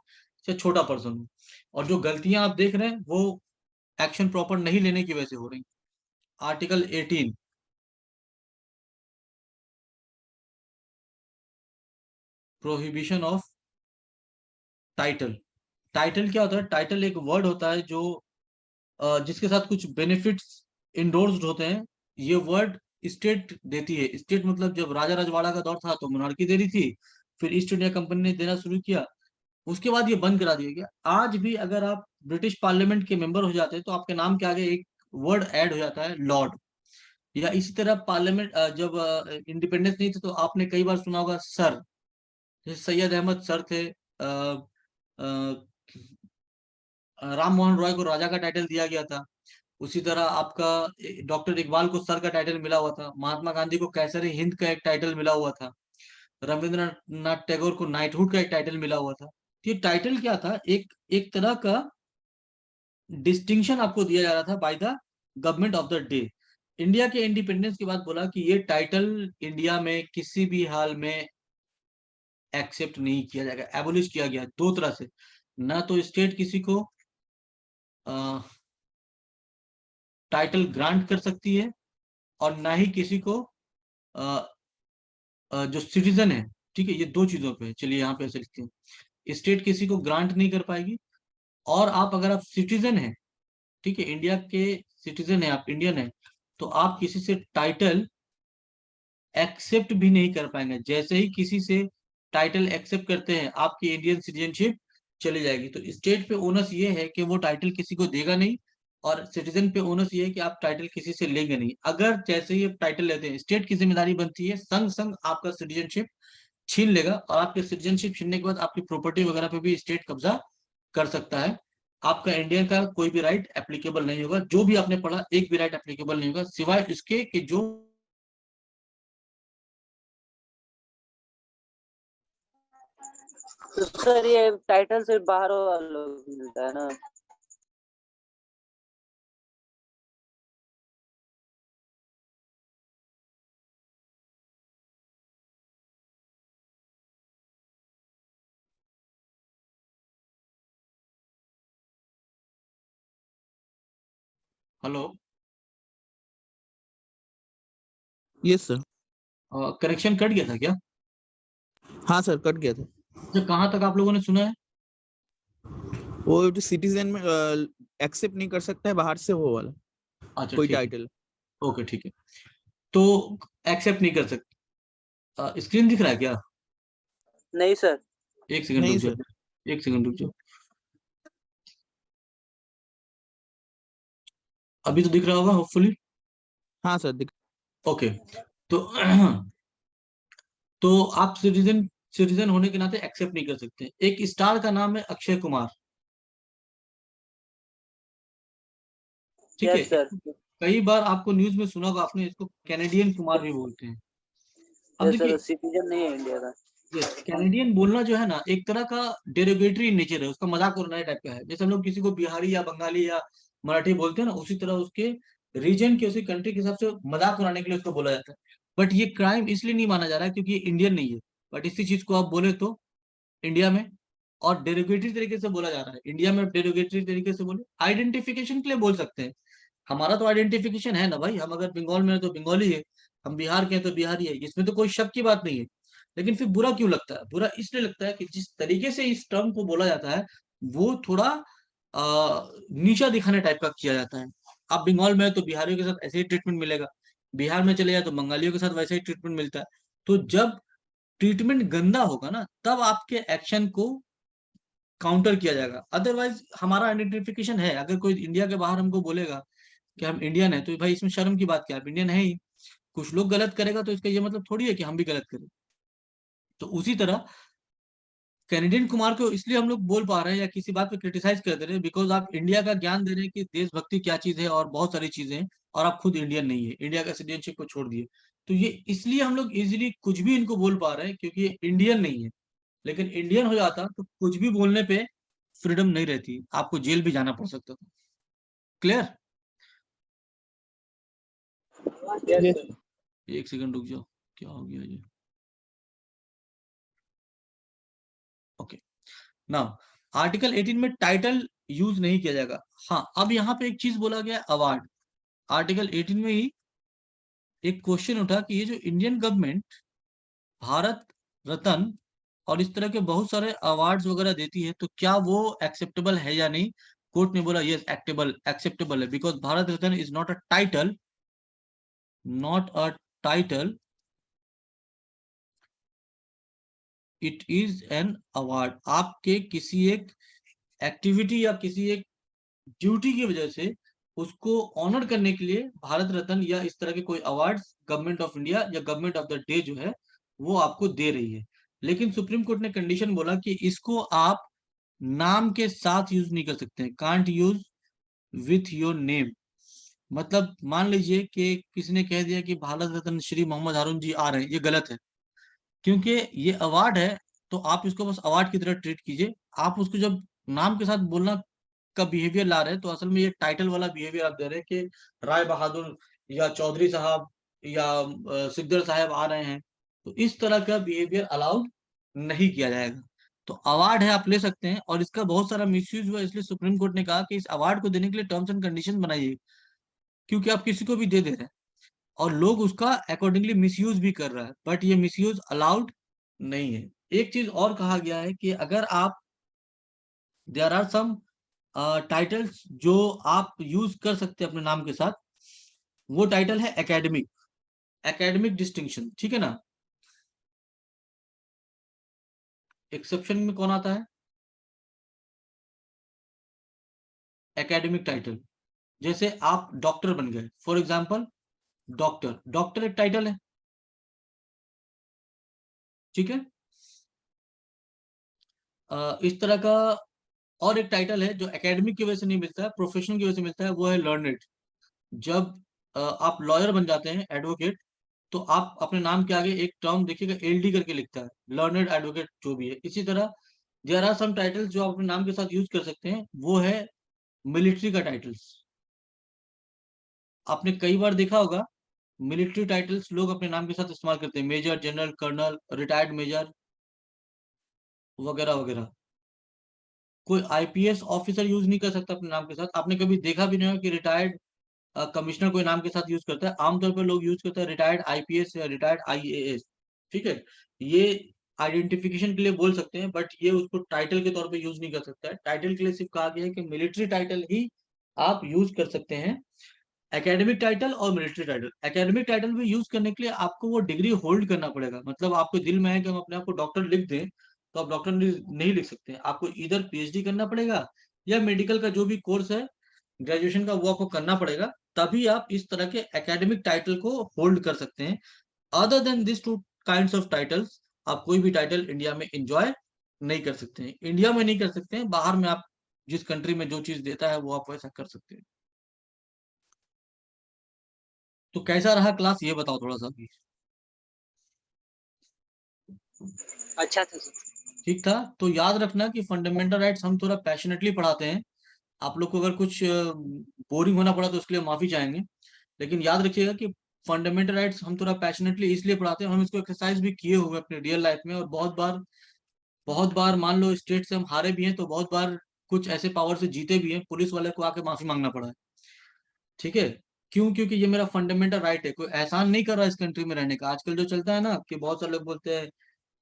चाहे छोटा पर्सन हो। और जो गलतियां आप देख रहे हैं वो एक्शन प्रॉपर नहीं लेने की वजह से हो रही। Article 18, prohibition of title. Title क्या होता है? टाइटल एक वर्ड होता है जो जिसके साथ कुछ बेनिफिट्स इंडोर्स्ड होते हैं। ये वर्ड स्टेट देती है। स्टेट मतलब जब राजा रजवाड़ा का दौर था तो मोनार्की दे रही थी, फिर ईस्ट इंडिया कंपनी ने देना शुरू किया, उसके बाद ये बंद करा दिया गया। आज भी अगर आप ब्रिटिश पार्लियामेंट के मेंबर हो जाते हैं तो आपके नाम के आगे एक वर्ड ऐड हो जाता है, लॉर्ड। या इसी तरह पार्लियामेंट जब इंडिपेंडेंस नहीं थी तो आपने कई बार सुना होगा सर, जैसे सैयद अहमद सर थे, राम मोहन रॉय को राजा का टाइटल दिया गया था। उसी तरह आपका डॉक्टर इकबाल को सर का टाइटल मिला हुआ था, महात्मा गांधी को कैसर हिंद का एक टाइटल मिला हुआ था, रविंद्रनाथ टैगोर को नाइटहुड का एक टाइटल मिला हुआ था। तो ये टाइटल क्या था? एक एक तरह का डिस्टिंक्शन आपको दिया जा रहा था by the government of the day. India के इंडिपेंडेंस के बाद बोला कि ये टाइटल इंडिया में किसी भी हाल में एक्सेप्ट नहीं किया जाएगा, एबोलिश किया गया दो तरह से। ना तो स्टेट किसी को टाइटल ग्रांट कर सकती है और ना ही किसी को जो सिटीजन है, ठीक है, ये दो चीजों पे, चलिए यहाँ पे ऐसे लिखते हैं, स्टेट किसी को ग्रांट नहीं कर पाएगी। और आप अगर आप सिटीजन हैं, ठीक है, इंडिया के सिटीजन है, आप इंडियन है, तो आप किसी से टाइटल एक्सेप्ट भी नहीं कर पाएंगे। जैसे ही किसी से टाइटल एक्सेप्ट करते हैं आपकी इंडियन सिटीजनशिप चली जाएगी। तो स्टेट पे ओनस ये है कि वो टाइटल किसी को देगा नहीं और सिटीजन पे ओनस ये है कि आप टाइटल किसी से लेंगे नहीं। अगर जैसे ही टाइटल लेते हैं, स्टेट की जिम्मेदारी बनती है संग संग आपका सिटीजनशिप छीन लेगा, और आपके सिटीजनशिप छीनने के बाद आपकी प्रॉपर्टी वगैरह पे भी स्टेट कब्जा कर सकता है। आपका इंडिया का कोई भी राइट एप्लीकेबल नहीं होगा, जो भी आपने पढ़ा एक भी राइट एप्लीकेबल नहीं होगा, सिवाय इसके कि जो तो सर ये टाइटल सिर्फ बाहर वालों को मिलता है ना? Hello, yes sir. Connection cut गया था क्या? हाँ सर, कट गया था। अच्छा, कहाँ तक आप लोगों ने सुना है? वो जो सिटीजन में एक्सेप्ट नहीं कर सकता है बाहर से, वो वाला अच्छा कोई ठीक है, टाइटल। ओके ठीक है। तो एक्सेप्ट नहीं कर सकते। स्क्रीन दिख रहा है क्या? नहीं सर। एक सेकंड नहीं रुक सर। जाओ, एक सेकंड रुक जाओ। अभी तो दिख रहा होगा होपफुली। हाँ सर, दिख। ओके। तो तो आप सिटीजन सिटीजन होने के नाते एक्सेप्ट नहीं कर सकते। एक स्टार का नाम है अक्षय कुमार, ठीक है। Yes sir. कई बार आपको न्यूज में सुना होगा आपने, इसको कैनेडियन कुमार भी बोलते हैं। अब यस सर, देखिए, सिटीजन नहीं है इंडिया का। यस, कैनेडियन बोलना जो है ना, एक तरह का डेरोगेटरी नेचर है, उसका मजाक उड़ाने टाइप का है। जैसे हम लोग किसी को बिहारी या बंगाली या मराठी बोलते हैं ना, उसी तरह उसके रीजन के, उसी कंट्री के हिसाब से मजाक उड़ाने के लिए उसको बोला जाता है। बट ये क्राइम इसलिए नहीं माना जा रहा है क्योंकि ये इंडियन नहीं है। बट इसी चीज को आप बोले तो इंडिया में, और डेरोगेटरी तरीके से बोला जा रहा है इंडिया में, डेरोगेटरी तरीके से बोले आइडेंटिफिकेशन के लिए बोल सकते हैं। हमारा तो आइडेंटिफिकेशन है ना भाई, हम अगर बंगाल में है तो बंगाली है, हम बिहार के हैं तो बिहारी है, इसमें तो कोई शक की बात नहीं है। लेकिन फिर बुरा क्यों लगता है? बुरा इसलिए लगता है कि जिस तरीके से इस टर्म को बोला जाता है वो थोड़ा नीचा दिखाने टाइप का किया जाता है। आप बंगाल में है तो बिहारियों के साथ ऐसे ही ट्रीटमेंट मिलेगा, बिहार में चले जाए तो बंगालियों के साथ वैसे ही ट्रीटमेंट मिलता है। तो जब ट्रीटमेंट गंदा होगा ना, तब आपके एक्शन को काउंटर किया जाएगा। अदरवाइज हमारा आइडेंटिफिकेशन है। अगर कोई इंडिया के बाहर हमको बोलेगा कि हम इंडियन है, तो भाई इसमें शर्म की बात क्या है, आप इंडियन है ही। कुछ लोग गलत करेगा तो इसका ये मतलब थोड़ी है कि हम भी गलत करें। तो उसी तरह कैनेडियन कुमार को इसलिए हम लोग बोल पा रहे हैं या किसी बात पे क्रिटिसाइज कर दे रहे हैं, बिकॉज आप इंडिया का ज्ञान दे रहे हैं कि देशभक्ति क्या चीज है और बहुत सारी चीजें हैं, और आप खुद इंडियन नहीं है, इंडिया का सिटीजनशिप को छोड़ दिए। तो ये इसलिए हम लोग इजिली कुछ भी इनको बोल पा रहे हैं क्योंकि ये इंडियन नहीं है। लेकिन इंडियन हो जाता तो कुछ भी बोलने पे फ्रीडम नहीं रहती, आपको जेल भी जाना पड़ सकता था। क्लियर? Yes yes. सर। एक सेकंड रुक जाओ, क्या हो गया ये? ओके। नाउ आर्टिकल 18 में टाइटल यूज नहीं किया जाएगा। हाँ, अब यहाँ पे एक चीज बोला गया, अवार्ड। आर्टिकल 18 में ही एक क्वेश्चन उठा कि ये जो इंडियन गवर्नमेंट भारत रत्न और इस तरह के बहुत सारे अवार्ड्स वगैरह देती है, तो क्या वो एक्सेप्टेबल है या नहीं। कोर्ट ने बोला यस, एक्सेप्टेबल है, because Bharat Ratna is not a title, not a title, it is an award. आपके किसी एक एक्टिविटी या किसी एक ड्यूटी की वजह से उसको ऑनर करने के लिए भारत रत्न या इस तरह के कोई अवार्ड्स गवर्नमेंट ऑफ इंडिया या गवर्नमेंट ऑफ द डे जो है वो आपको दे रही है। लेकिन सुप्रीम कोर्ट ने कंडीशन बोला कि इसको आप नाम के साथ यूज नहीं कर सकते, can't use with your name. मतलब मान लीजिए कि किसी ने कह दिया कि भारत रत्न श्री मोहम्मद हारून जी आ रहे हैं, ये गलत है, क्योंकि ये अवार्ड है। तो आप इसको बस अवार्ड की तरह ट्रीट कीजिए। आप उसको जब नाम के साथ बोलना का बिहेवियर ला रहे हैं, तो असल में ये टाइटल वाला बिहेवियर आप दे रहे हैं कि राय बहादुर या चौधरी साहब या सिकदर साहब आ रहे हैं। तो इस तरह का बिहेवियर अलाउड नहीं किया जाएगा। तो अवार्ड है, आप ले सकते हैं, और इसका बहुत सारा मिसयूज हुआ, इसलिए सुप्रीम कोर्ट ने कहा कि इस अवार्ड को देने के लिए टर्म्स एंड कंडीशन बनाइए, क्योंकि आप किसी को भी दे रहे हैं और लोग उसका अकॉर्डिंगली मिसयूज भी कर रहा है, बट ये मिसयूज अलाउड नहीं है। एक चीज और कहा गया है कि अगर आप, देयर आर सम टाइटल्स जो आप यूज कर सकते हैं अपने नाम के साथ, वो टाइटल है एकेडमिक, एकेडमिक डिस्टिंक्शन, ठीक है ना। एक्सेप्शन में कौन आता है? Academic title. जैसे आप डॉक्टर बन गए, फॉर एग्जाम्पल डॉक्टर, डॉक्टर एक टाइटल है, ठीक है। इस तरह का और एक टाइटल है जो एकेडमिक की वजह से नहीं मिलता है, प्रोफेशनल की वजह से मिलता है, वो है लर्नेड। जब आप लॉयर बन जाते हैं, एडवोकेट, तो आप अपने नाम के आगे एक टर्म देखिएगा एलडी करके लिखता है, लर्नेड एडवोकेट जो भी है। इसी तरह देयर आर सम टाइटल्स जो आप अपने नाम के साथ यूज कर सकते हैं, वो है मिलिट्री का टाइटल्स। आपने कई बार देखा होगा मिलिट्री टाइटल्स लोग अपने नाम के साथ इस्तेमाल करते हैं, major, general, colonel, retired major वगैरह वगैरह। कोई आईपीएस ऑफिसर यूज नहीं कर सकता अपने नाम के साथ। आपने कभी देखा भी नहीं होगा कि रिटायर्ड कमिश्नर कोई नाम के साथ यूज करता है। आमतौर पर लोग यूज करते हैं रिटायर्ड आईपीएस या रिटायर्ड आईएएस, ठीक है। ये आइडेंटिफिकेशन के लिए बोल सकते हैं, बट ये उसको टाइटल के तौर पे यूज नहीं कर सकता है। टाइटल के लिए सिर्फ कहा गया है कि मिलिट्री टाइटल ही आप यूज कर सकते हैं, एकेडमिक टाइटल और मिलिट्री टाइटल। एकेडमिक टाइटल भी यूज करने के लिए आपको वो डिग्री होल्ड करना पड़ेगा। मतलब आपको दिल में है कि हम अपने आप को डॉक्टर लिख दें, तो आप डॉक्टर नहीं लिख सकते। आपको इधर पीएचडी करना पड़ेगा या मेडिकल का जो भी कोर्स है ग्रेजुएशन का, वो आपको करना पड़ेगा, तभी आप इस तरह के एकेडमिक टाइटल को होल्ड कर सकते हैं। Other than this two kinds of titles, आप कोई भी टाइटल इंडिया में एंजॉय नहीं कर सकते हैं। इंडिया में नहीं कर सकते हैं, बाहर में आप जिस कंट्री में जो चीज देता है वो आप वैसा कर सकते हैं। तो कैसा रहा क्लास, ये बताओ थोड़ा सा भी। अच्छा था सर। ठीक था। तो याद रखना कि फंडामेंटल राइट्स हम थोड़ा पैशनेटली पढ़ाते हैं। आप लोग को अगर कुछ बोरिंग होना पड़ा तो उसके लिए माफी चाहेंगे, लेकिन याद रखिएगा कि फंडामेंटल राइट्स हम थोड़ा पैशनेटली इसलिए पढ़ाते हैं, हम इसको एक्सरसाइज भी किए हुए अपने रियल लाइफ में, और बहुत बार मान लो स्टेट से हम हारे भी हैं, तो बहुत बार कुछ ऐसे पावर से जीते भी हैं, पुलिस वाले को आके माफी मांगना पड़ा है, ठीक है। क्यों? क्योंकि ये मेरा फंडामेंटल राइट है। कोई एहसान नहीं कर रहा इस कंट्री में रहने का। आजकल जो चलता है ना कि बहुत सारे लोग बोलते हैं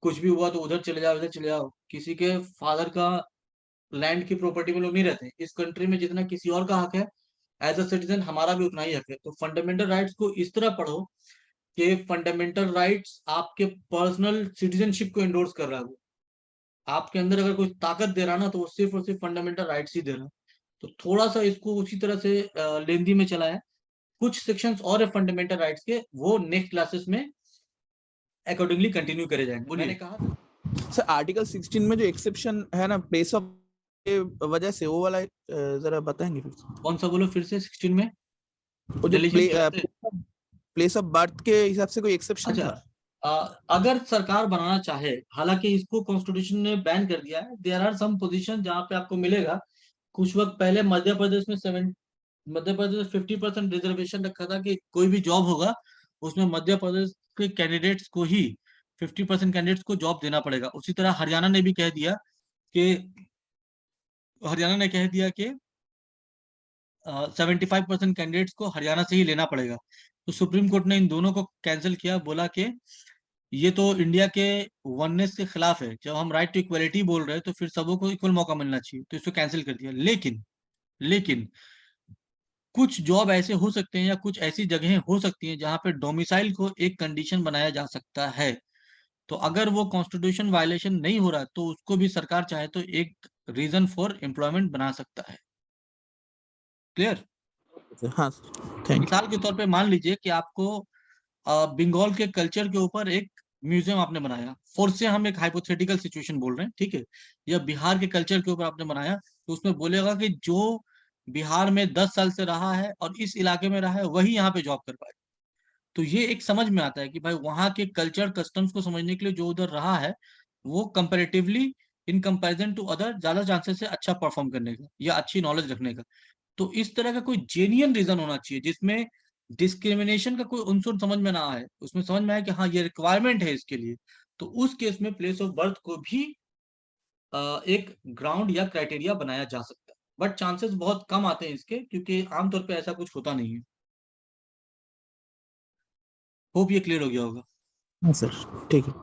कुछ भी हुआ तो उधर चले जाओ, इधर चले जाओ। किसी के फादर का लैंड की प्रॉपर्टी में लोग नहीं रहते। इस कंट्री में जितना किसी और का हक है, एज अ सिटीजन हमारा भी उतना ही हक है। तो फंडामेंटल राइट्स को इस तरह पढ़ो कि फंडामेंटल राइट्स आपके पर्सनल सिटीजनशिप को एंडोर्स कर रहा है। वो आपके अंदर अगर कोई ताकत दे रहा ना, तो वो सिर्फ और सिर्फ फंडामेंटल राइट्स ही दे रहा है। तो थोड़ा सा इसको उसी तरह से लेंदी में चला है। कुछ सेक्शंस और है फंडामेंटल राइट्स के, वो नेक्स्ट क्लासेस में अकॉर्डिंगली कंटिन्यू करे जाएंगे। मैंने कहा सर आर्टिकल 16 में जो एक्सेप्शन है ना प्लेस ऑफ के वजह से, वो वाला जरा बताएंगे फिर से? कौन सा बोलो फिर से? 16 में वो जो रिलीजन की वजह से? प्लेस ऑफ बर्थ के हिसाब से कोई एक्सेप्शन अच्छा, था? अगर सरकार बनाना चाहे, हालांकि इसको कॉन्स्टिट्यूशन ने बैन कर दिया है, देयर आर सम पोजीशन जहां पे आपको मिलेगा। कुछ वक्त पहले मध्य प्रदेश 50% रिजर्वेशन रखा था कि कोई भी जॉब होगा उसमें मध्य प्रदेश के कैंडिडेट्स को ही 50% कैंडिडेट्स को जॉब देना पड़ेगा। उसी तरह हरियाणा ने भी कह दिया कि 75% कैंडिडेट्स को हरियाणा से ही लेना पड़ेगा। तो सुप्रीम कोर्ट ने इन दोनों को कैंसिल किया, बोला कि ये तो इंडिया के वननेस के खिलाफ है। जब हम राइट टू इक्वलिटी बोल रहे हैं तो फिर सबों को इक्वल मौका मिलना चाहिए, तो इसको कैंसिल कर दिया। लेकिन कुछ जॉब ऐसे हो सकते हैं या कुछ ऐसी जगहें हो सकती हैं जहां पे डोमिसाइल को एक कंडीशन बनाया जा सकता है। तो अगर वो कॉन्स्टिट्यूशन वायलेशन नहीं हो रहा तो उसको भी सरकार चाहे तो एक रीजन फॉर एम्प्लॉयमेंट बना सकता है। क्लियर? हाँ थैंक मिसाल के तौर पे मान लीजिए कि आपको बंगाल के कल्चर के ऊपर एक म्यूजियम आपने बनाया, फोर से हम एक हाइपोथेटिकल सिचुएशन बोल रहे हैं, ठीक है। या बिहार के कल्चर के ऊपर आपने बनाया, तो उसमें बोलेगा कि जो बिहार में 10 साल से रहा है और इस इलाके में रहा है वही यहाँ पे जॉब कर पाए। तो ये एक समझ में आता है कि भाई वहाँ के कल्चर कस्टम्स को समझने के लिए जो उधर रहा है, वो comparatively in comparison to other ज्यादा चांसेस है अच्छा परफॉर्म करने का या अच्छी नॉलेज रखने का। तो इस तरह का कोई जेन्युइन रीजन होना चाहिए जिसमें डिस्क्रिमिनेशन का कोई उनसुर समझ में ना आए, उसमें समझ में आए कि हाँ ये रिक्वायरमेंट है इसके लिए। तो उस केस में प्लेस ऑफ बर्थ को भी एक ग्राउंड या क्राइटेरिया बनाया जा सकता है, बट चांसेस बहुत कम आते हैं इसके, क्योंकि आमतौर पे ऐसा कुछ होता नहीं है। होप ये क्लियर हो गया होगा। यू सर, ठीक है।